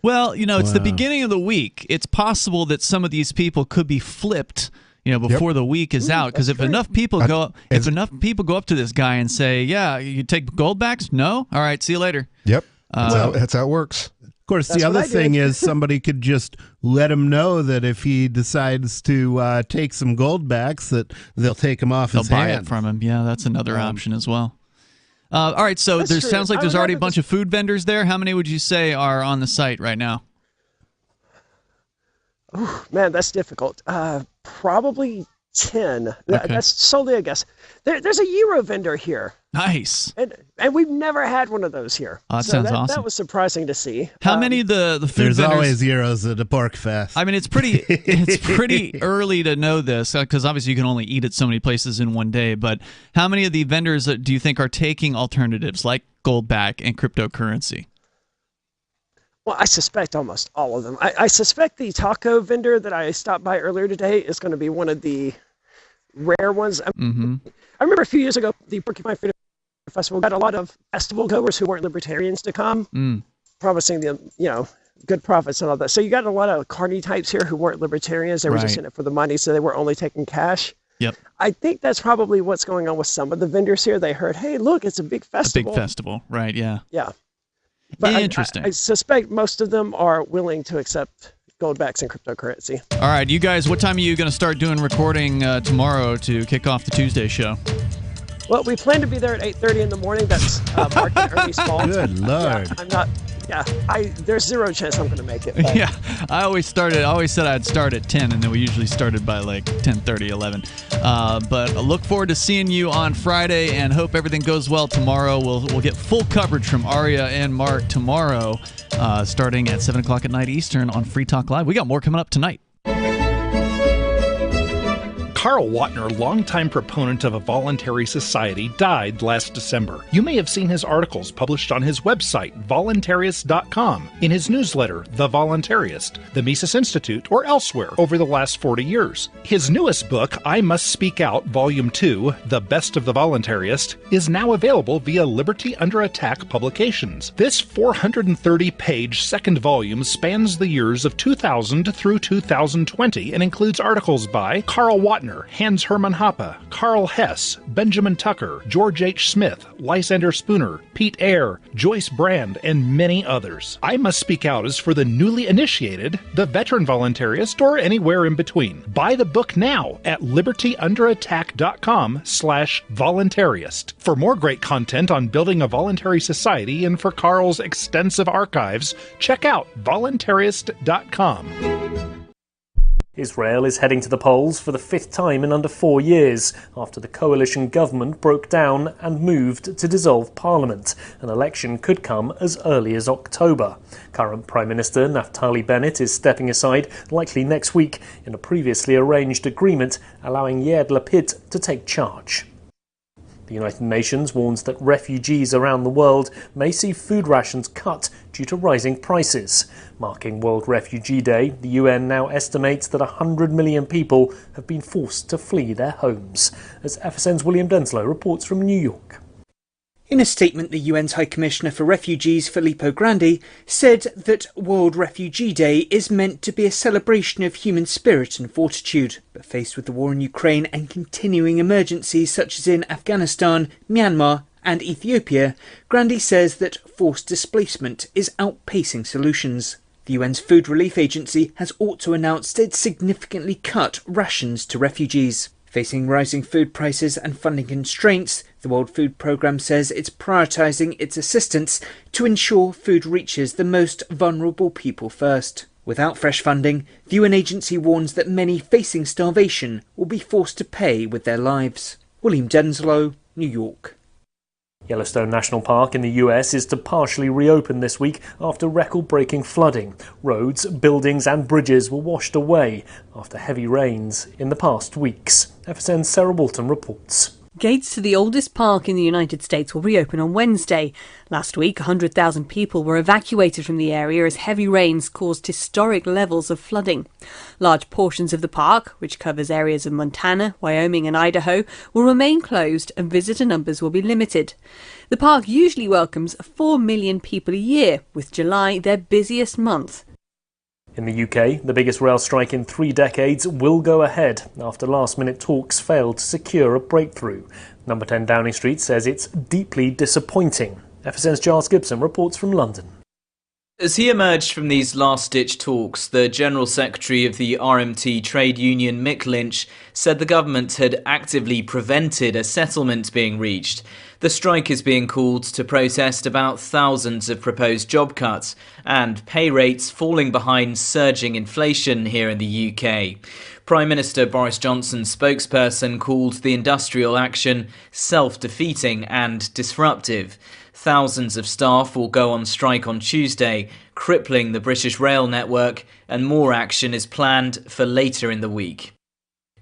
Well, it's the beginning of the week. It's possible that some of these people could be flipped, before the week is out. Because if enough people go up to this guy and say, "Yeah, you take gold backs," no, all right, see you later.
Yep, that's how it works.
Of course, the other thing is somebody could just let him know that if he decides to take some gold backs, that they'll take him off his hands.
They'll buy it from him. Yeah, that's another option as well. All right, so there sounds like there's already a bunch of food vendors there. How many would you say are on the site right now?
Ooh, man, that's difficult. Probably 10.
Okay.
That's solely a guess. There's a Euro vendor here.
Nice.
And we've never had one of those here.
Oh, that sounds awesome.
That was surprising to see.
How many of the food
There's
vendors...
always Euros at a pork fest.
I mean, it's pretty early to know this, because obviously you can only eat at so many places in one day, but how many of the vendors do you think are taking alternatives like goldback and cryptocurrency?
Well, I suspect almost all of them. I suspect the taco vendor that I stopped by earlier today is going to be one of the rare ones.
Mm-hmm.
I remember a few years ago, the Porcupine Freedom Festival got a lot of festival goers who weren't libertarians to come, promising them, good profits and all that. So you got a lot of carny types here who weren't libertarians. They were just in it for the money, so they were only taking cash.
Yep.
I think that's probably what's going on with some of the vendors here. They heard, hey, look, it's a big festival.
A big festival, right, yeah.
Yeah. But
interesting.
I suspect most of them are willing to accept goldbacks and cryptocurrency.
All right, you guys, what time are you going to start doing recording tomorrow to kick off the Tuesday show?
Well, we plan to be there at 8:30 in the morning. That's Mark and Ernie's fault.
Good Lord.
Yeah, I'm not. Yeah, there's zero chance I'm going to make it. But.
Yeah, I always said I'd start at 10, and then we usually started by like 10:30, 11. But I look forward to seeing you on Friday, and hope everything goes well tomorrow. We'll get full coverage from Aria and Mark tomorrow, starting at 7 o'clock at night Eastern on Free Talk Live. We got more coming up tonight.
Carl Watner, longtime proponent of a voluntary society, died last December. You may have seen his articles published on his website, voluntarist.com, in his newsletter, The Voluntarist, the Mises Institute, or elsewhere over the last 40 years. His newest book, I Must Speak Out, Volume 2, The Best of the Voluntarist, is now available via Liberty Under Attack Publications. This 430-page second volume spans the years of 2000 through 2020 and includes articles by Carl Watner, Hans Hermann Hoppe, Carl Hess, Benjamin Tucker, George H. Smith, Lysander Spooner, Pete Eyre, Joyce Brand, and many others. I Must Speak Out is for the newly initiated, the veteran voluntarist, or anywhere in between. Buy the book now at libertyunderattack.com/voluntarist. For more great content on building a voluntary society and for Carl's extensive archives, check out voluntarist.com.
Israel is heading to the polls for the fifth time in under 4 years after the coalition government broke down and moved to dissolve parliament. An election could come as early as October. Current Prime Minister Naftali Bennett is stepping aside, likely next week, in a previously arranged agreement allowing Yair Lapid to take charge. The United Nations warns that refugees around the world may see food rations cut due to rising prices. Marking World Refugee Day, the UN now estimates that 100 million people have been forced to flee their homes. As FSN's William Denslow reports from New York.
In a statement, the UN's High Commissioner for Refugees, Filippo Grandi, said that World Refugee Day is meant to be a celebration of human spirit and fortitude. But faced with the war in Ukraine and continuing emergencies such as in Afghanistan, Myanmar and Ethiopia, Grandi says that forced displacement is outpacing solutions. The UN's Food Relief Agency has also announced it significantly cut rations to refugees. Facing rising food prices and funding constraints, the World Food Programme says it's prioritising its assistance to ensure food reaches the most vulnerable people first. Without fresh funding, the UN agency warns that many facing starvation will be forced to pay with their lives. William Denslow, New York.
Yellowstone National Park in the US is to partially reopen this week after record-breaking flooding. Roads, buildings and bridges were washed away after heavy rains in the past weeks. FSN's Sarah Walton reports.
Gates to the oldest park in the United States will reopen on Wednesday. Last week, 100,000 people were evacuated from the area as heavy rains caused historic levels of flooding. Large portions of the park, which covers areas of Montana, Wyoming and Idaho, will remain closed and visitor numbers will be limited. The park usually welcomes 4 million people a year, with July their busiest month.
In the UK, the biggest rail strike in 3 decades will go ahead after last-minute talks failed to secure a breakthrough. Number 10 Downing Street says it's deeply disappointing. FSN's Giles Gibson reports from London.
As he emerged from these last-ditch talks, the General Secretary of the RMT trade union, Mick Lynch, said the government had actively prevented a settlement being reached. The strike is being called to protest about thousands of proposed job cuts and pay rates falling behind surging inflation here in the UK. Prime Minister Boris Johnson's spokesperson called the industrial action self-defeating and disruptive. Thousands of staff will go on strike on Tuesday, crippling the British rail network, and more action is planned for later in the week.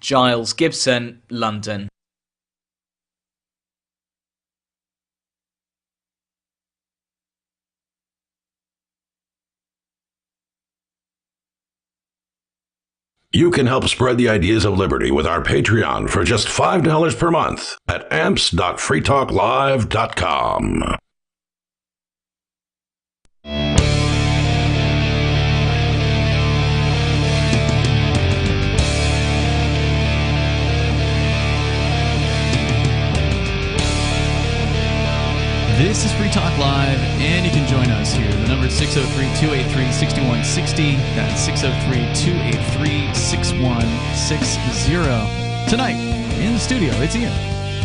Giles Gibson, London.
You can help spread the ideas of liberty with our Patreon for just $5 per month at amps.freetalklive.com.
This is Free Talk Live, and you can join us here. The number is 603-283-6160. That's 603-283-6160. Tonight, in the studio, it's Ian.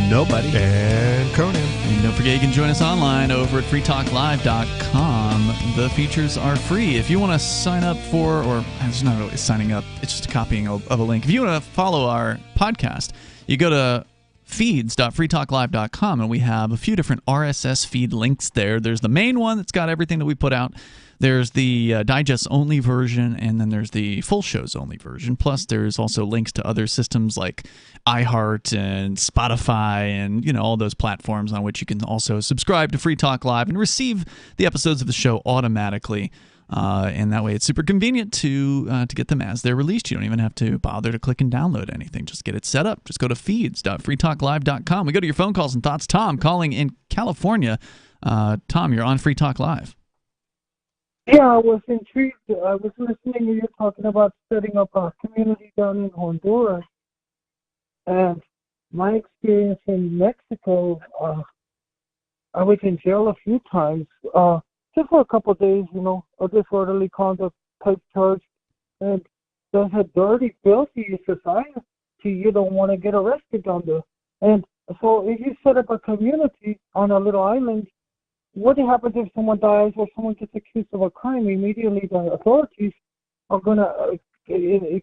Nobody. And Conan.
And don't forget, you can join us online over at freetalklive.com. The features are free. If you want to sign up for, or it's not really signing up, it's just a copying of a link. If you want to follow our podcast, you go to feeds.freetalklive.com, and we have a few different RSS feed links there. There's the main one that's got everything that we put out. There's the digest-only version, and then there's the full shows-only version. Plus, there's also links to other systems like iHeart and Spotify and, all those platforms on which you can also subscribe to Free Talk Live and receive the episodes of the show automatically. And that way it's super convenient to get them as they're released. You don't even have to bother to click and download anything. Just get it set up. Just go to feeds.freetalklive.com. We go to your phone calls and thoughts. Tom calling in California. Tom, you're on Free Talk Live.
Yeah, I was intrigued. I was listening to you talking about setting up a community down in Honduras. And my experience in Mexico, I was in jail a few times. Just for a couple of days, a disorderly conduct type charge. And there's a dirty, filthy society you don't want to get arrested down there. And so if you set up a community on a little island, what happens if someone dies or someone gets accused of a crime? Immediately the authorities are going to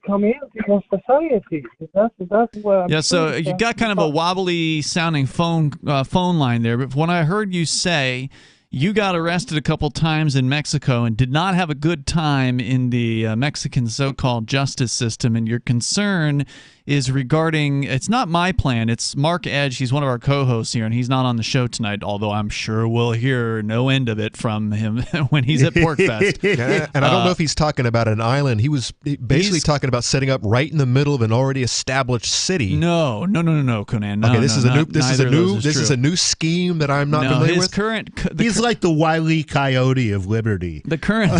come into your society. That's what I'm
Yeah, so you got kind of a wobbly sounding phone line there. But when I heard you say you got arrested a couple times in Mexico and did not have a good time in the Mexican so-called justice system, and your concern is regarding, it's not my plan, it's Mark Edge. He's one of our co-hosts here, and he's not on the show tonight, although I'm sure we'll hear no end of it from him when he's at PorcFest.
Yeah, and I don't know if he's talking about an island. He was basically talking about setting up right in the middle of an already established city.
No, Conan. No,
okay, this is
a
new scheme that I'm not familiar with.
He's like the Wile E. Coyote of Liberty.
The current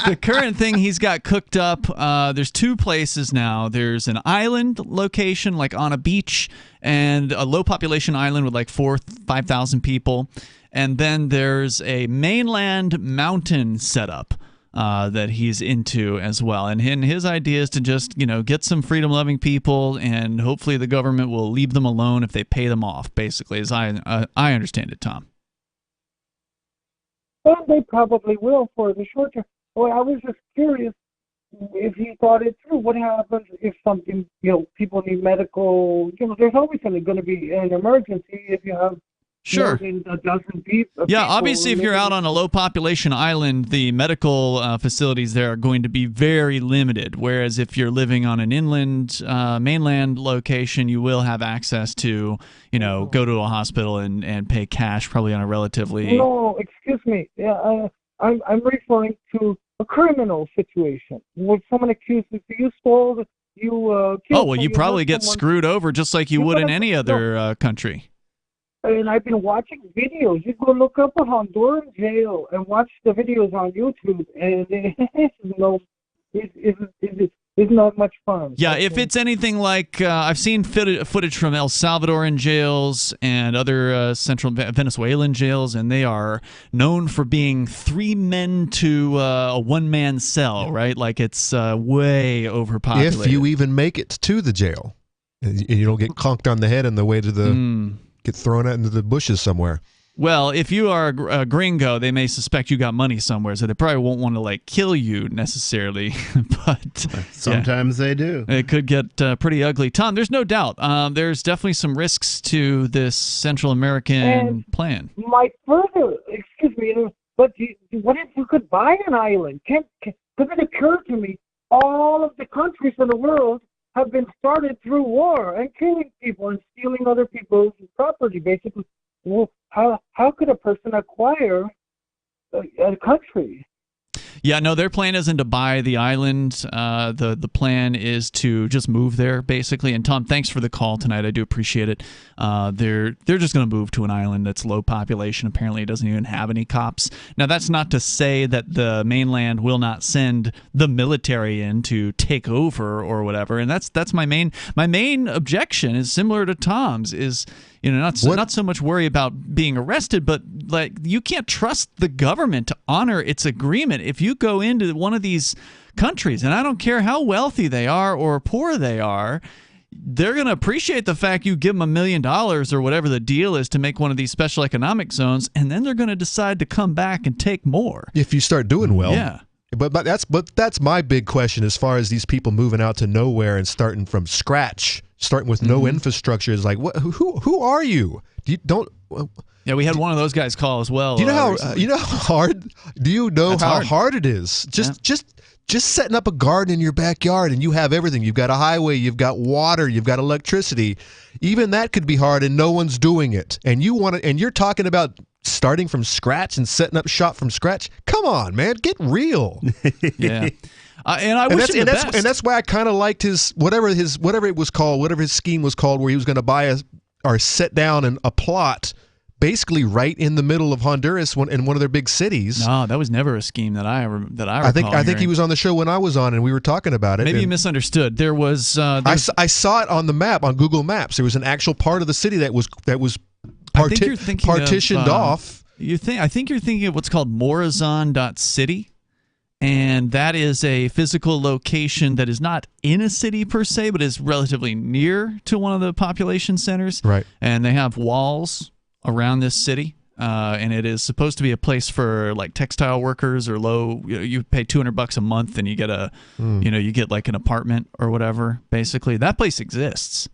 the current thing he's got cooked up, there's two places now. There's an island location, like on a beach, and a low population island with like 5,000 people. And then there's a mainland mountain setup that he's into as well. And his idea is to just, get some freedom-loving people, and hopefully the government will leave them alone if they pay them off, basically, as I understand it, Tom.
Well, they probably will for the short term. Well, I was just curious if he thought it through. What happens if something, people need medical, there's always going to be an emergency if you have
Sure.
more than a dozen people.
Yeah, obviously, if you're out on a low population island, the medical facilities there are going to be very limited. Whereas if you're living on an inland, mainland location, you will have access to, go to a hospital and pay cash, probably on a relatively.
No, excuse me. Yeah, I'm referring to a criminal situation where someone accuses you stole, you killed.
Oh, well, you probably get screwed over just like you would in any other country.
And I've been watching videos. You go look up a Honduran jail and watch the videos on YouTube, and it's not much fun.
Yeah, if it's anything like I've seen footage from El Salvadoran jails and other central Venezuelan jails, and they are known for being 3 men to a 1-man cell, right? Like it's way overpopulated.
If you even make it to the jail, and you don't get conked on the head on the way to the get thrown out into the bushes somewhere.
Well, if you are a gringo, they may suspect you got money somewhere, so they probably won't want to kill you necessarily. But
sometimes they do.
It could get pretty ugly. Tom, there's no doubt. There's definitely some risks to this Central American plan.
Excuse me, but what if you could buy an island? Could it occur to me? All of the countries in the world have been started through war and killing people and stealing other people's property, basically. Well, how could a person acquire a country?
Yeah, no, their plan isn't to buy the island. The plan is to just move there, basically. And Tom, thanks for the call tonight. I do appreciate it. They're just going to move to an island that's low population. Apparently, it doesn't even have any cops. Now, that's not to say that the mainland will not send the military in to take over or whatever. And that's my main objection is similar to Tom's. Is not so much worry about being arrested, but you can't trust the government to honor its agreement. If you go into one of these countries, and I don't care how wealthy they are or poor they are, they're going to appreciate the fact you give them $1 million or whatever the deal is to make one of these special economic zones, and then they're going to decide to come back and take more.
If you start doing well.
Yeah.
But that's my big question as far as these people moving out to nowhere and starting from scratch, starting with no infrastructure is like, what? Who are you?
Yeah, we had one of those guys call as well.
Do you know how hard? Do you know how hard it is? Just setting up a garden in your backyard and you have everything. You've got a highway, you've got water, you've got electricity. Even that could be hard, and no one's doing it. And you're talking about starting from scratch and setting up shop from scratch. Come on, man, get real.
Yeah. And I wish him the best.
And that's why I kind of liked whatever his scheme was called, where he was going to buy or set down a plot basically right in the middle of Honduras, in one of their big cities.
No, that was never a scheme that I recall.
I think he was on the show when I was on, and we were talking about it.
Maybe you misunderstood. There was.
I saw it on the map on Google Maps. There was an actual part of the city that was partitioned off.
I think you're thinking of what's called Morazon.city. And that is a physical location that is not in a city per se, but is relatively near to one of the population centers.
Right. And
they have walls around this city. And it is supposed to be a place for like textile workers or low. You pay $200 a month and you get you get like an apartment or whatever. Basically, that place exists.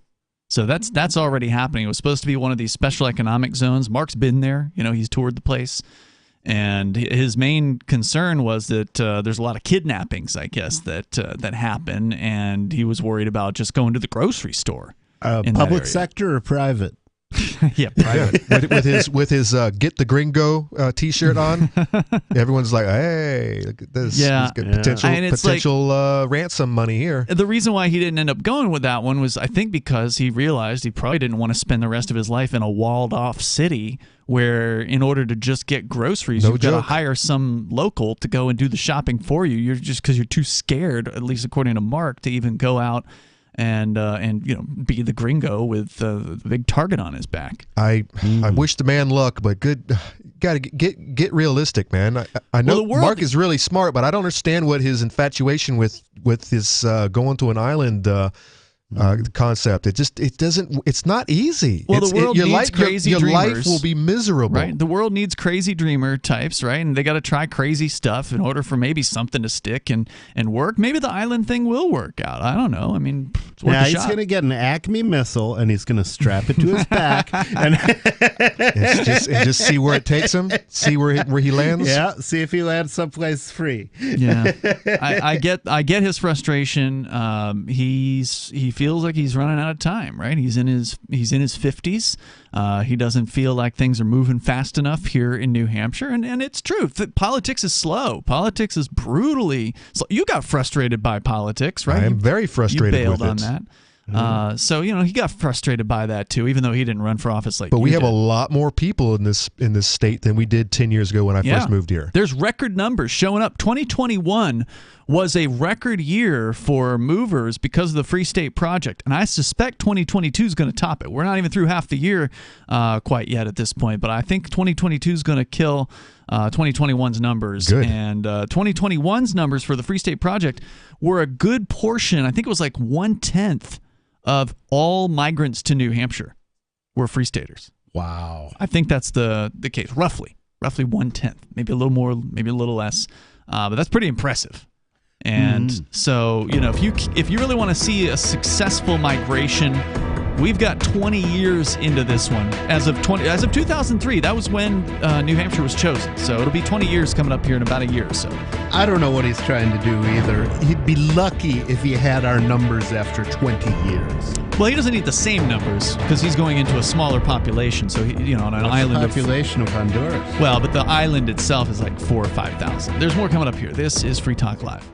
So that's already happening. It was supposed to be one of these special economic zones. Mark's been there. He's toured the place. And his main concern was that there's a lot of kidnappings, I guess, that happen, and he was worried about just going to the grocery store.
Public sector or private?
Yeah, private.
with his Get the Gringo T-shirt on, everyone's like, "Hey, look at this!
Yeah,
potential ransom money here."
The reason why he didn't end up going with that one was, I think, because he realized he probably didn't want to spend the rest of his life in a walled-off city where, in order to just get groceries, you've got to hire some local to go and do the shopping for you. You're just because you're too scared, at least according to Mark, to even go out and be the gringo with the big target on his back.
I wish the man luck, but gotta get realistic, man. I know Mark is really smart, but I don't understand what his infatuation with his going to an island concept. It's not easy.
Well, the world needs crazy dreamers.
Your life will be miserable.
Right? The world needs crazy dreamer types, right? And they got to try crazy stuff in order for maybe something to stick and work. Maybe the island thing will work out. I don't know. I mean, worth
Now
a
he's
shot.
going to get an Acme missile, and he's going to strap it to his back, and
just see where it takes him. See where he lands.
Yeah, see if he lands someplace free.
Yeah, I get his frustration. He feels like he's running out of time. Right, he's in his 50s. He doesn't feel like things are moving fast enough here in New Hampshire, and it's true. Politics is slow. Politics is brutally slow. You got frustrated by politics, right?
I am very frustrated.
You bailed
with
on
it.
that. So he got frustrated by that too, even though he didn't run for office like.
But we
you
have
did.
a lot more people in this state than we did 10 years ago when I first moved here.
There's record numbers showing up. 2021 was a record year for movers because of the Free State Project, and I suspect 2022 is going to top it. We're not even through half the year quite yet at this point, but I think 2022 is going to kill 2021's numbers.
Good.
And 2021's numbers for the Free State Project were a good portion. I think it was like 1/10 of all migrants to New Hampshire were Free Staters.
Wow.
I think that's the case, roughly 1/10, maybe a little more, maybe a little less, but that's pretty impressive. And so, if you really want to see a successful migration, we've got 20 years into this one. As of 2003, that was when New Hampshire was chosen. So it'll be 20 years coming up here in about a year or so.
I don't know what he's trying to do either. He'd be lucky if he had our numbers after 20 years.
Well, he doesn't need the same numbers because he's going into a smaller population. So, on an island.
The population of Honduras.
Well, but the island itself is like 4,000 or 5,000. There's more coming up here. This is Free Talk Live.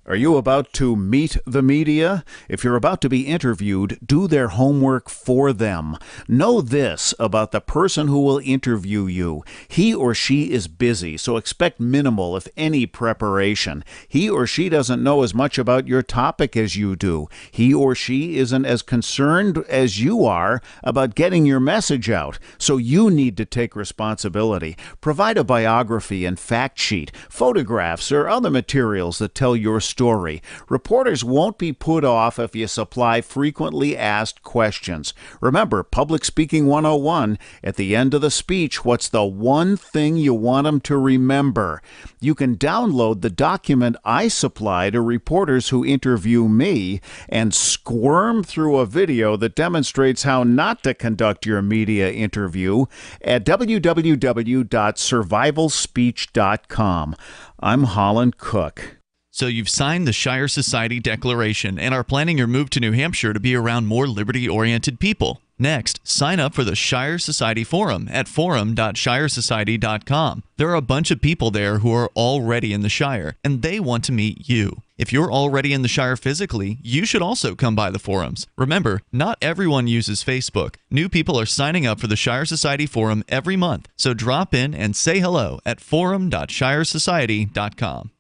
Are you about to meet the media? If you're about to be interviewed, do their homework for them. Know this about the person who will interview you. He or she is busy, so expect minimal, if any, preparation. He or she doesn't know as much about your topic as you do. He or she isn't as concerned as you are about getting your message out. So you need to take responsibility. Provide a biography and fact sheet, photographs, or other materials that tell your story. Reporters won't be put off if you supply frequently asked questions. Remember, Public Speaking 101, at the end of the speech, what's the one thing you want them to remember? You can download the document I supply to reporters who interview me and squirm through a video that demonstrates how not to conduct your media interview at www.survivalspeech.com. I'm Holland Cook.
So you've signed the Shire Society Declaration and are planning your move to New Hampshire to be around more liberty-oriented people. Next, sign up for the Shire Society Forum at forum.shiresociety.com. There are a bunch of people there who are already in the Shire, and they want to meet you. If you're already in the Shire physically, you should also come by the forums. Remember, not everyone uses Facebook. New people are signing up for the Shire Society Forum every month, so drop in and say hello at forum.shiresociety.com.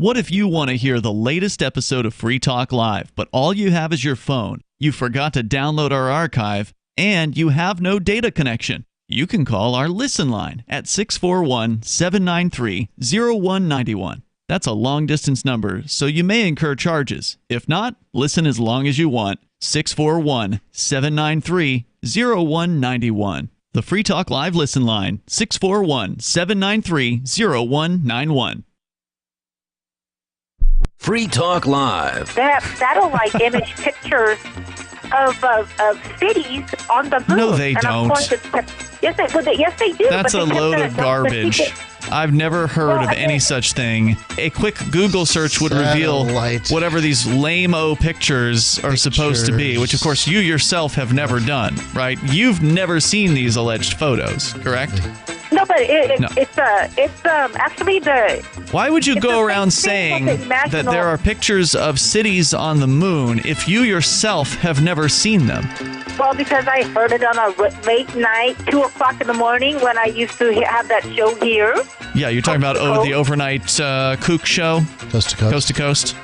What if you want to hear the latest episode of Free Talk Live, but all you have is your phone, you forgot to download our archive, and you have no data connection? You can call our Listen line at 641-793-0191. That's a long-distance number, so you may incur charges. If not, listen as long as you want. 641-793-0191. The Free Talk Live Listen line, 641-793-0191.
Free Talk Live.
They have satellite image pictures of cities on the moon.
No, they don't.
Yes, they do.
That's a load of garbage. I've never heard of any such thing. A quick Google search would reveal whatever these lame-o pictures are supposed to be, which, of course, you yourself have never done, right? You've never seen these alleged photos, correct?
No, but it's actually the...
Why would you go around saying that there are pictures of cities on the moon if you yourself have never seen them?
Well, because I heard it on a late night, 2 o'clock in the morning when I used to have that show here.
Yeah, you're talking about the overnight kook show?
Coast to Coast.
Coast to Coast.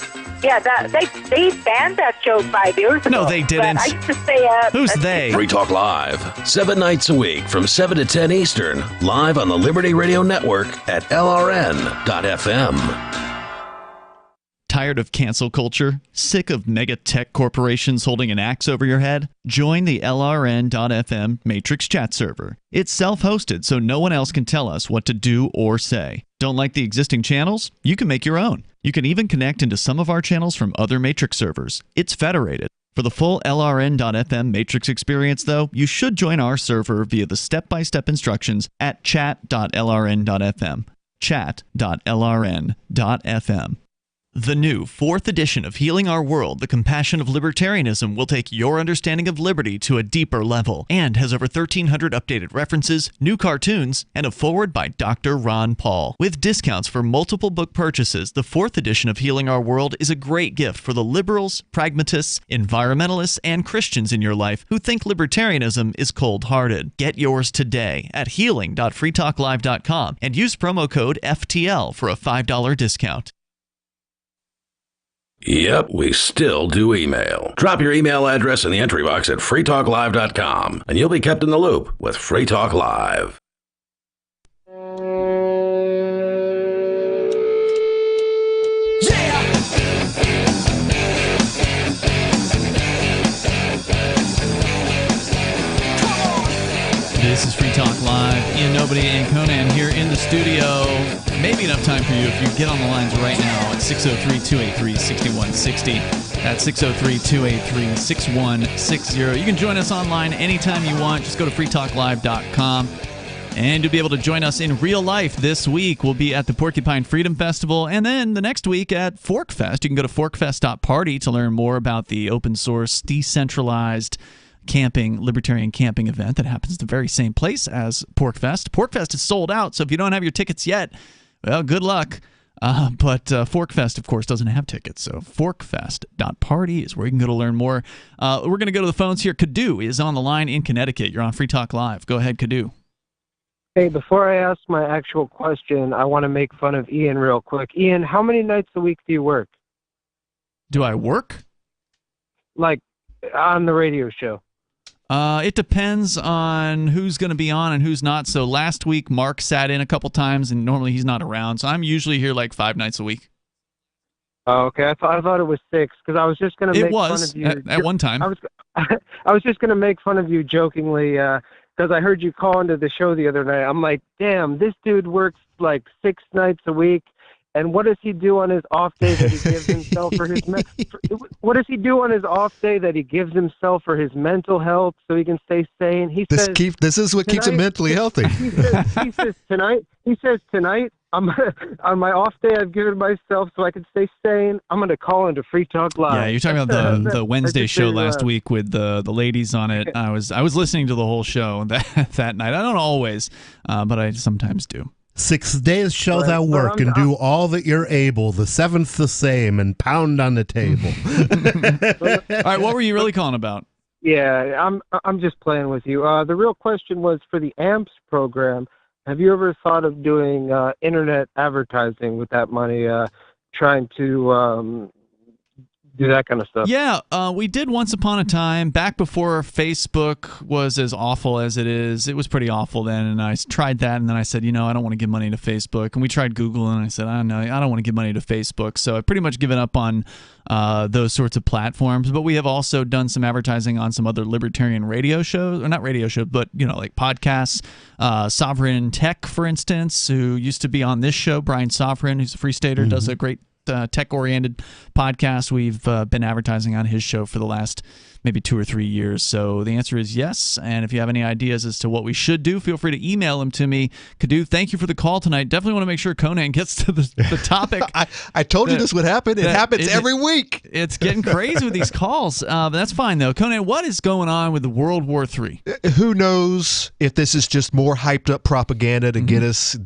Yeah, they banned that show 5 years ago.
No, they didn't.
I used to say...
Who's they?
Free Talk Live, 7 nights a week from 7 to 10 Eastern, live on the Liberty Radio Network at LRN.FM.
Tired of cancel culture? Sick of mega tech corporations holding an axe over your head? Join the LRN.FM Matrix chat server. It's self-hosted, so no one else can tell us what to do or say. Don't like the existing channels? You can make your own. You can even connect into some of our channels from other Matrix servers. It's federated. For the full LRN.FM Matrix experience, though, you should join our server via the step-by-step instructions at chat.lrn.fm. Chat.lrn.fm. The new 4th edition of Healing Our World, The Compassion of Libertarianism, will take your understanding of liberty to a deeper level and has over 1,300 updated references, new cartoons, and a foreword by Dr. Ron Paul. With discounts for multiple book purchases, the 4th edition of Healing Our World is a great gift for the liberals, pragmatists, environmentalists, and Christians in your life who think libertarianism is cold-hearted. Get yours today at healing.freetalklive.com and use promo code FTL for a $5 discount.
Yep, we still do email. Drop your email address in the entry box at freetalklive.com, and you'll be kept in the loop with Free Talk Live.
This is Free Talk Live. Ian Nobody and Conan here in the studio. Maybe enough time for you if you get on the lines right now at 603-283-6160. That's 603-283-6160. You can join us online anytime you want. Just go to freetalklive.com. And you'll be able to join us in real life this week. We'll be at the Porcupine Freedom Festival, and then the next week at ForkFest. You can go to forkfest.party to learn more about the open source, decentralized libertarian camping event that happens at the very same place as PorkFest. PorkFest is sold out, so if you don't have your tickets yet, well, good luck. But ForkFest, of course, doesn't have tickets, so forkfest.party is where you can go to learn more. We're going to go to the phones here. Kadu is on the line in Connecticut. You're on Free Talk Live. Go ahead, Kadu.
Hey, before I ask my actual question, I want to make fun of Ian real quick. Ian, how many nights a week do you work?
Do I work?
Like, on the radio show?
It depends on who's going to be on and who's not. So last week, Mark sat in a couple times, and normally he's not around. So I'm usually here like 5 nights a week.
Oh, okay. I thought it was 6 because I was just going to make fun of you.
At one time.
I was just going to make fun of you jokingly because I heard you call into the show the other night. I'm like, damn, this dude works like 6 nights a week. And what does he do on his off day that he gives himself for his what does he do on his off day that he gives himself for his mental health so he can stay sane?
This is what keeps him mentally healthy.
He says tonight on my off day I've given myself so I can stay sane. I'm going to call into Free Talk Live.
Yeah, you're talking about the Wednesday show last week with the ladies on it. I was listening to the whole show that night. I don't always, but I sometimes do.
6 days shall thou work and do all that you're able. The 7th the same, and pound on the table.
All right, what were you really calling about?
Yeah, I'm just playing with you. The real question was for the AMPS program. Have you ever thought of doing internet advertising with that money, trying to do that kind of stuff?
Yeah, we did once upon a time, back before Facebook was as awful as it is. It was pretty awful then, and I tried that, and then I said, I don't want to give money to Facebook. And we tried Google, and I said, I don't want to give money to Facebook. So I've pretty much given up on those sorts of platforms. But we have also done some advertising on some other libertarian radio shows, or not radio shows, but, like podcasts. Sovereign Tech, for instance, who used to be on this show, Brian Sovereign, who's a Free Stater, does a great tech-oriented podcast. We've been advertising on his show for the last maybe 2 or 3 years. So the answer is yes. And if you have any ideas as to what we should do, feel free to email them to me. Kadu, thank you for the call tonight. Definitely want to make sure Conan gets to the topic.
I told you this would happen. It happens every week.
It's getting crazy with these calls. But that's fine, though. Conan, what is going on with the World War III?
Who knows if this is just more hyped up propaganda to get us,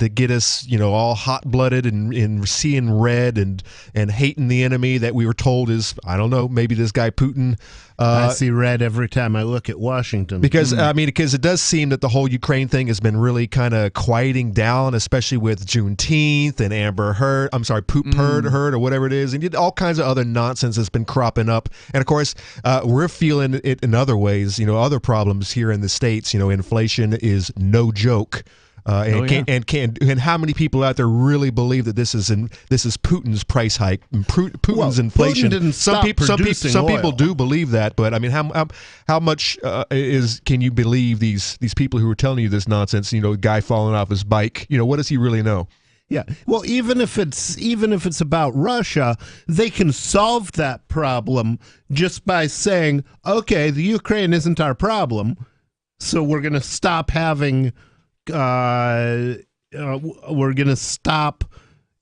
all hot-blooded and seeing red and hating the enemy that we were told is, I don't know, maybe this guy Putin.
I see red every time I look at Washington.
Because it does seem that the whole Ukraine thing has been really kind of quieting down, especially with Juneteenth and Amber Heard. I'm sorry, Poop Heard or whatever it is. And all kinds of other nonsense that's been cropping up. And of course, we're feeling it in other ways, other problems here in the States. Inflation is no joke. And how many people out there really believe that this is Putin's price hike, Putin's inflation?
Putin didn't stop producing
some
oil.
people do believe that, but I mean, how much can you believe these people who are telling you this nonsense? Guy falling off his bike. What does he really know?
Yeah. Well, even if it's about Russia, they can solve that problem just by saying, okay, the Ukraine isn't our problem, so we're going to stop having we're going to stop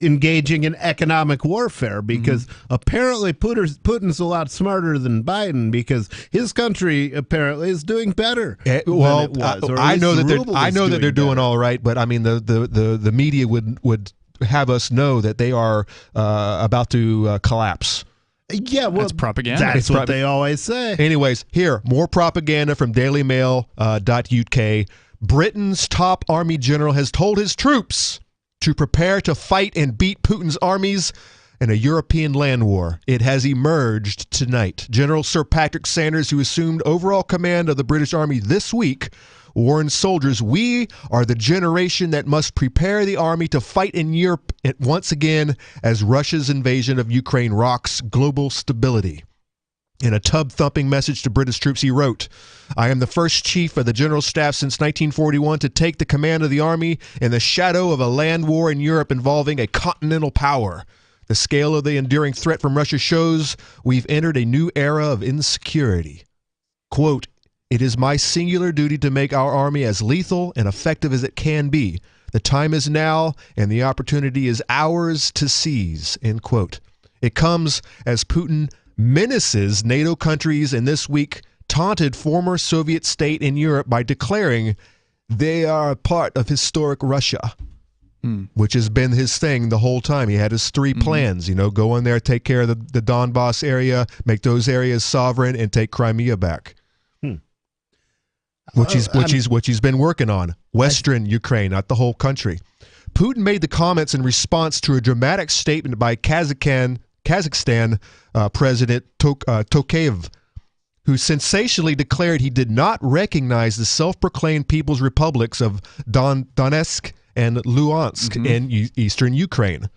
engaging in economic warfare, because apparently Putin's a lot smarter than Biden, because his country apparently is doing better.
Well,
than it was, or at
I
least
know
the
that
ruble
they're doing
better.
all right, but I mean the media would have us know that they are about to collapse.
Yeah, well,
that's propaganda.
That's what they always say.
Anyways, here, more propaganda from dailymail.uk. Britain's top army general has told his troops to prepare to fight and beat Putin's armies in a European land war. It has emerged tonight. General Sir Patrick Sanders, who assumed overall command of the British Army this week, warned soldiers, "We are the generation that must prepare the army to fight in Europe once again as Russia's invasion of Ukraine rocks global stability." In a tub-thumping message to British troops, he wrote, "I am the first chief of the General Staff since 1941 to take the command of the army in the shadow of a land war in Europe involving a continental power. The scale of the enduring threat from Russia shows we've entered a new era of insecurity. Quote, it is my singular duty to make our army as lethal and effective as it can be. The time is now, and the opportunity is ours to seize," end quote. It comes as Putin menaces NATO countries, and this week taunted former Soviet state in Europe by declaring they are a part of historic Russia, which has been his thing the whole time. He had his three plans, go in there, take care of the Donbass area, make those areas sovereign, and take Crimea back. Which he's been working on. Western Ukraine, not the whole country. Putin made the comments in response to a dramatic statement by Kazakhstan President Tokayev, who sensationally declared he did not recognize the self-proclaimed People's Republics of Donetsk and Luhansk in eastern Ukraine.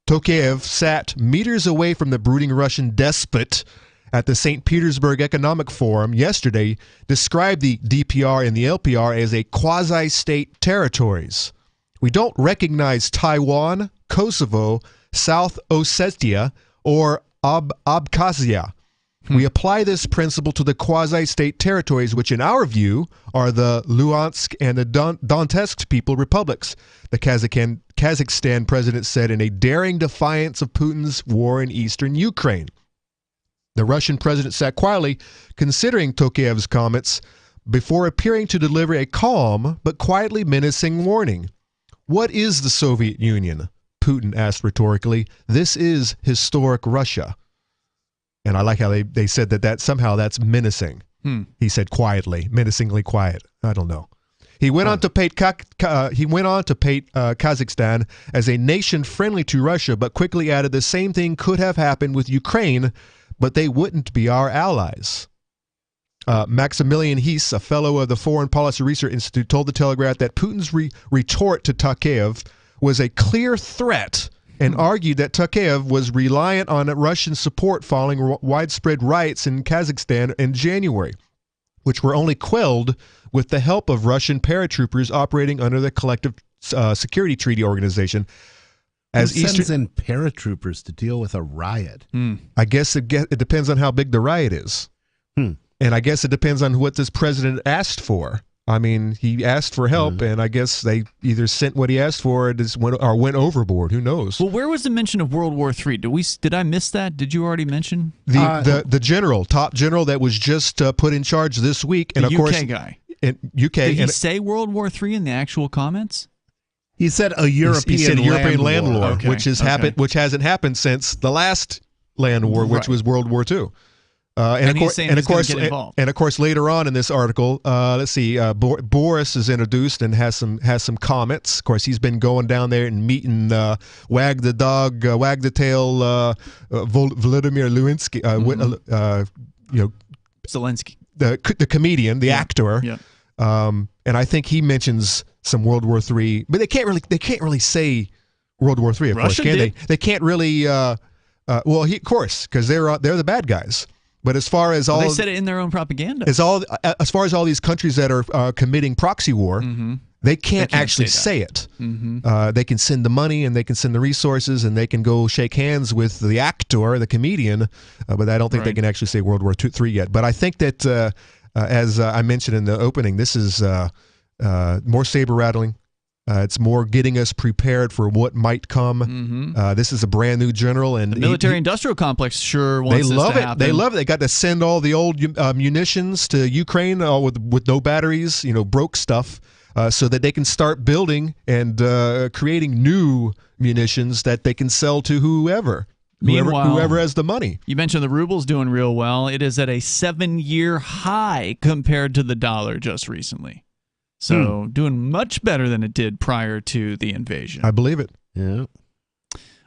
Tokayev sat meters away from the brooding Russian despot at the St. Petersburg Economic Forum yesterday, described the DPR and the LPR as a quasi-state territories. We don't recognize Taiwan, Kosovo, South Ossetia, or Abkhazia. We apply this principle to the quasi-state territories, which in our view are the Luhansk and the Donetsk People Republics, the Kazakhstan president said in a daring defiance of Putin's war in eastern Ukraine. The Russian president sat quietly, considering Tokayev's comments, before appearing to deliver a calm but quietly menacing warning. What is the Soviet Union? Putin asked rhetorically. This is historic Russia. And I like how they said that somehow that's menacing. He said quietly, menacingly quiet. I don't know. He went on to paint Kazakhstan as a nation friendly to Russia, but quickly added the same thing could have happened with Ukraine, but they wouldn't be our allies. Maximilian Hies, a fellow of the Foreign Policy Research Institute, told The Telegraph that Putin's retort to Tokayev was a clear threat and argued that Tokayev was reliant on Russian support following widespread riots in Kazakhstan in January, which were only quelled with the help of Russian paratroopers operating under the Collective Security Treaty Organization.
Who sends in paratroopers to deal with a riot?
I guess it depends on how big the riot is. And I guess it depends on what this president asked for. I mean, he asked for help, and I guess they either sent what he asked for or went overboard. Who knows?
Well, where was the mention of World War III? Did I miss that? Did you already mention?
The top general that was just put in charge this week. And
the
of course,
UK guy.
UK.
Did he say World War III in the actual comments?
He said a European
land war,
okay.
which hasn't happened since the last land war, which was World War II. And of course, later on in this article, let's see, Boris is introduced and has some comments. Of course, he's been going down there and meeting wag the dog, wag the tail, Vladimir Zelensky,
Zelensky,
the comedian, the actor.
Yeah.
And I think he mentions some World War III, but they can't really say World War III, of course, can they? They can't really. Of course, because they're the bad guys. But as far as
they said it in their own propaganda.
As far as all these countries that are committing proxy war, They can't actually say it. They can send the money and they can send the resources and they can go shake hands with the actor, the comedian, but I don't think they can actually say World War III yet. But I think that, as I mentioned in the opening, this is more saber rattling. It's more getting us prepared for what might come. This is a brand new general, and
the military-industrial complex sure wants this to happen.
They love it. They got to send all the old munitions to Ukraine with no batteries, broke stuff, so that they can start building and creating new munitions that they can sell to whoever.
Meanwhile,
whoever has the money.
You mentioned the ruble's doing real well. It is at a 7-year high compared to the dollar just recently. So doing much better than it did prior to the invasion.
I believe it.
Yeah.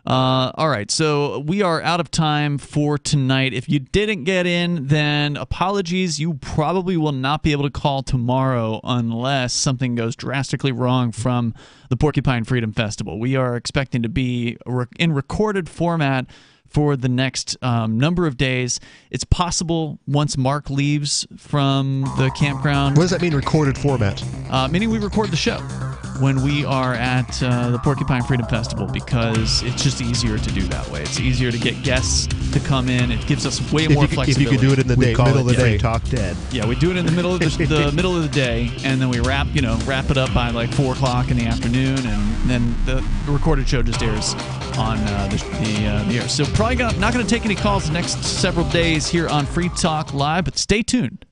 All right, so we are out of time for tonight. If you didn't get in, then apologies. You probably will not be able to call tomorrow unless something goes drastically wrong from the Porcupine Freedom Festival. We are expecting to be in recorded format for the next number of days. It's possible once Mark leaves from the campground.
What does that mean, recorded format?
Meaning we record the show when we are at the Porcupine Freedom Festival, because it's just easier to do that way. It's easier to get guests to come in. It gives us way more flexibility.
If you could do it in the middle of the day.
Talk Dead.
Yeah, we do it in the middle of the middle of the day, and then we wrap it up by like 4 o'clock in the afternoon, and then the recorded show just airs on the air. So probably not going to take any calls the next several days here on Free Talk Live, but stay tuned.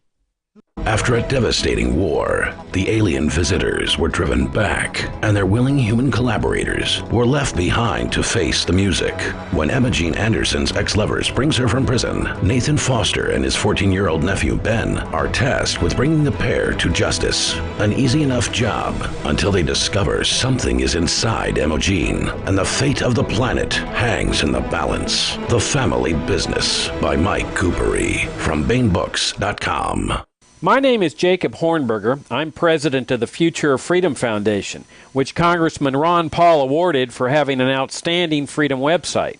After a devastating war, the alien visitors were driven back, and their willing human collaborators were left behind to face the music. When Emma Jean Anderson's ex-lover brings her from prison, Nathan Foster and his 14-year-old nephew Ben are tasked with bringing the pair to justice. An easy enough job until they discover something is inside Emma Jean, and the fate of the planet hangs in the balance. The Family Business by Mike Coopery from BaneBooks.com.
My name is Jacob Hornberger. I'm president of the Future of Freedom Foundation, which Congressman Ron Paul awarded for having an outstanding freedom website.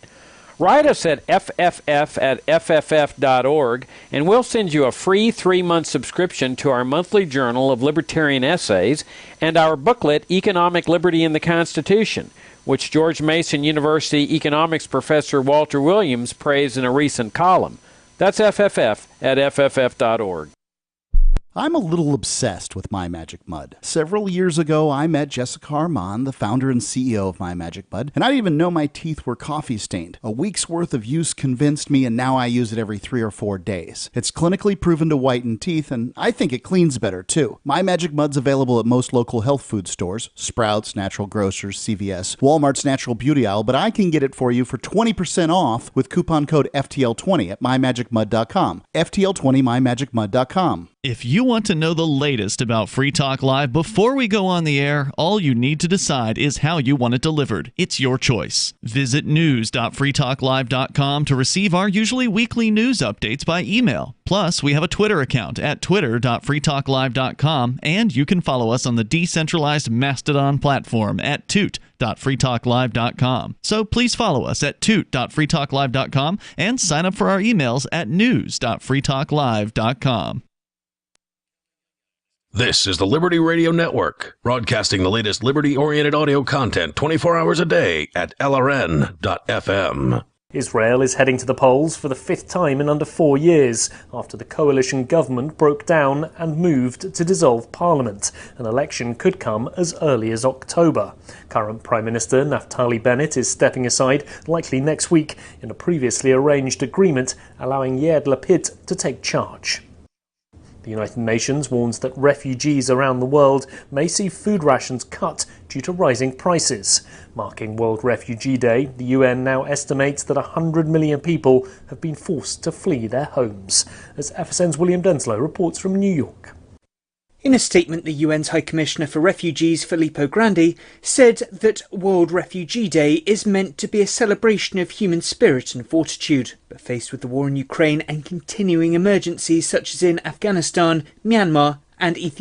Write us at fff@fff.org, and we'll send you a free 3-month subscription to our monthly journal of libertarian essays and our booklet, Economic Liberty in the Constitution, which George Mason University economics professor Walter Williams praised in a recent column. That's fff@fff.org.
I'm a little obsessed with My Magic Mud. Several years ago, I met Jessica Armand, the founder and CEO of My Magic Mud, and I didn't even know my teeth were coffee stained. A week's worth of use convinced me, and now I use it every 3 or 4 days. It's clinically proven to whiten teeth, and I think it cleans better too. My Magic Mud's available at most local health food stores, Sprouts, Natural Grocers, CVS, Walmart's Natural Beauty Aisle, but I can get it for you for 20% off with coupon code FTL20 at mymagicmud.com. FTL20 mymagicmud.com.
If you want to know the latest about Free Talk Live before we go on the air, all you need to decide is how you want it delivered. It's your choice. Visit news.freetalklive.com to receive our usually weekly news updates by email. Plus, we have a Twitter account at twitter.freetalklive.com, and you can follow us on the decentralized Mastodon platform at toot.freetalklive.com. So please follow us at toot.freetalklive.com and sign up for our emails at news.freetalklive.com.
This is the Liberty Radio Network, broadcasting the latest liberty-oriented audio content 24 hours a day at LRN.FM.
Israel is heading to the polls for the 5th time in under 4 years after the coalition government broke down and moved to dissolve parliament. An election could come as early as October. Current Prime Minister Naftali Bennett is stepping aside, likely next week, in a previously arranged agreement allowing Yair Lapid to take charge. The United Nations warns that refugees around the world may see food rations cut due to rising prices. Marking World Refugee Day, the UN now estimates that 100 million people have been forced to flee their homes. As FSN's William Denslow reports from New York.
In a statement, the UN's High Commissioner for Refugees, Filippo Grandi, said that World Refugee Day is meant to be a celebration of human spirit and fortitude. But faced with the war in Ukraine and continuing emergencies such as in Afghanistan, Myanmar and Ethiopia,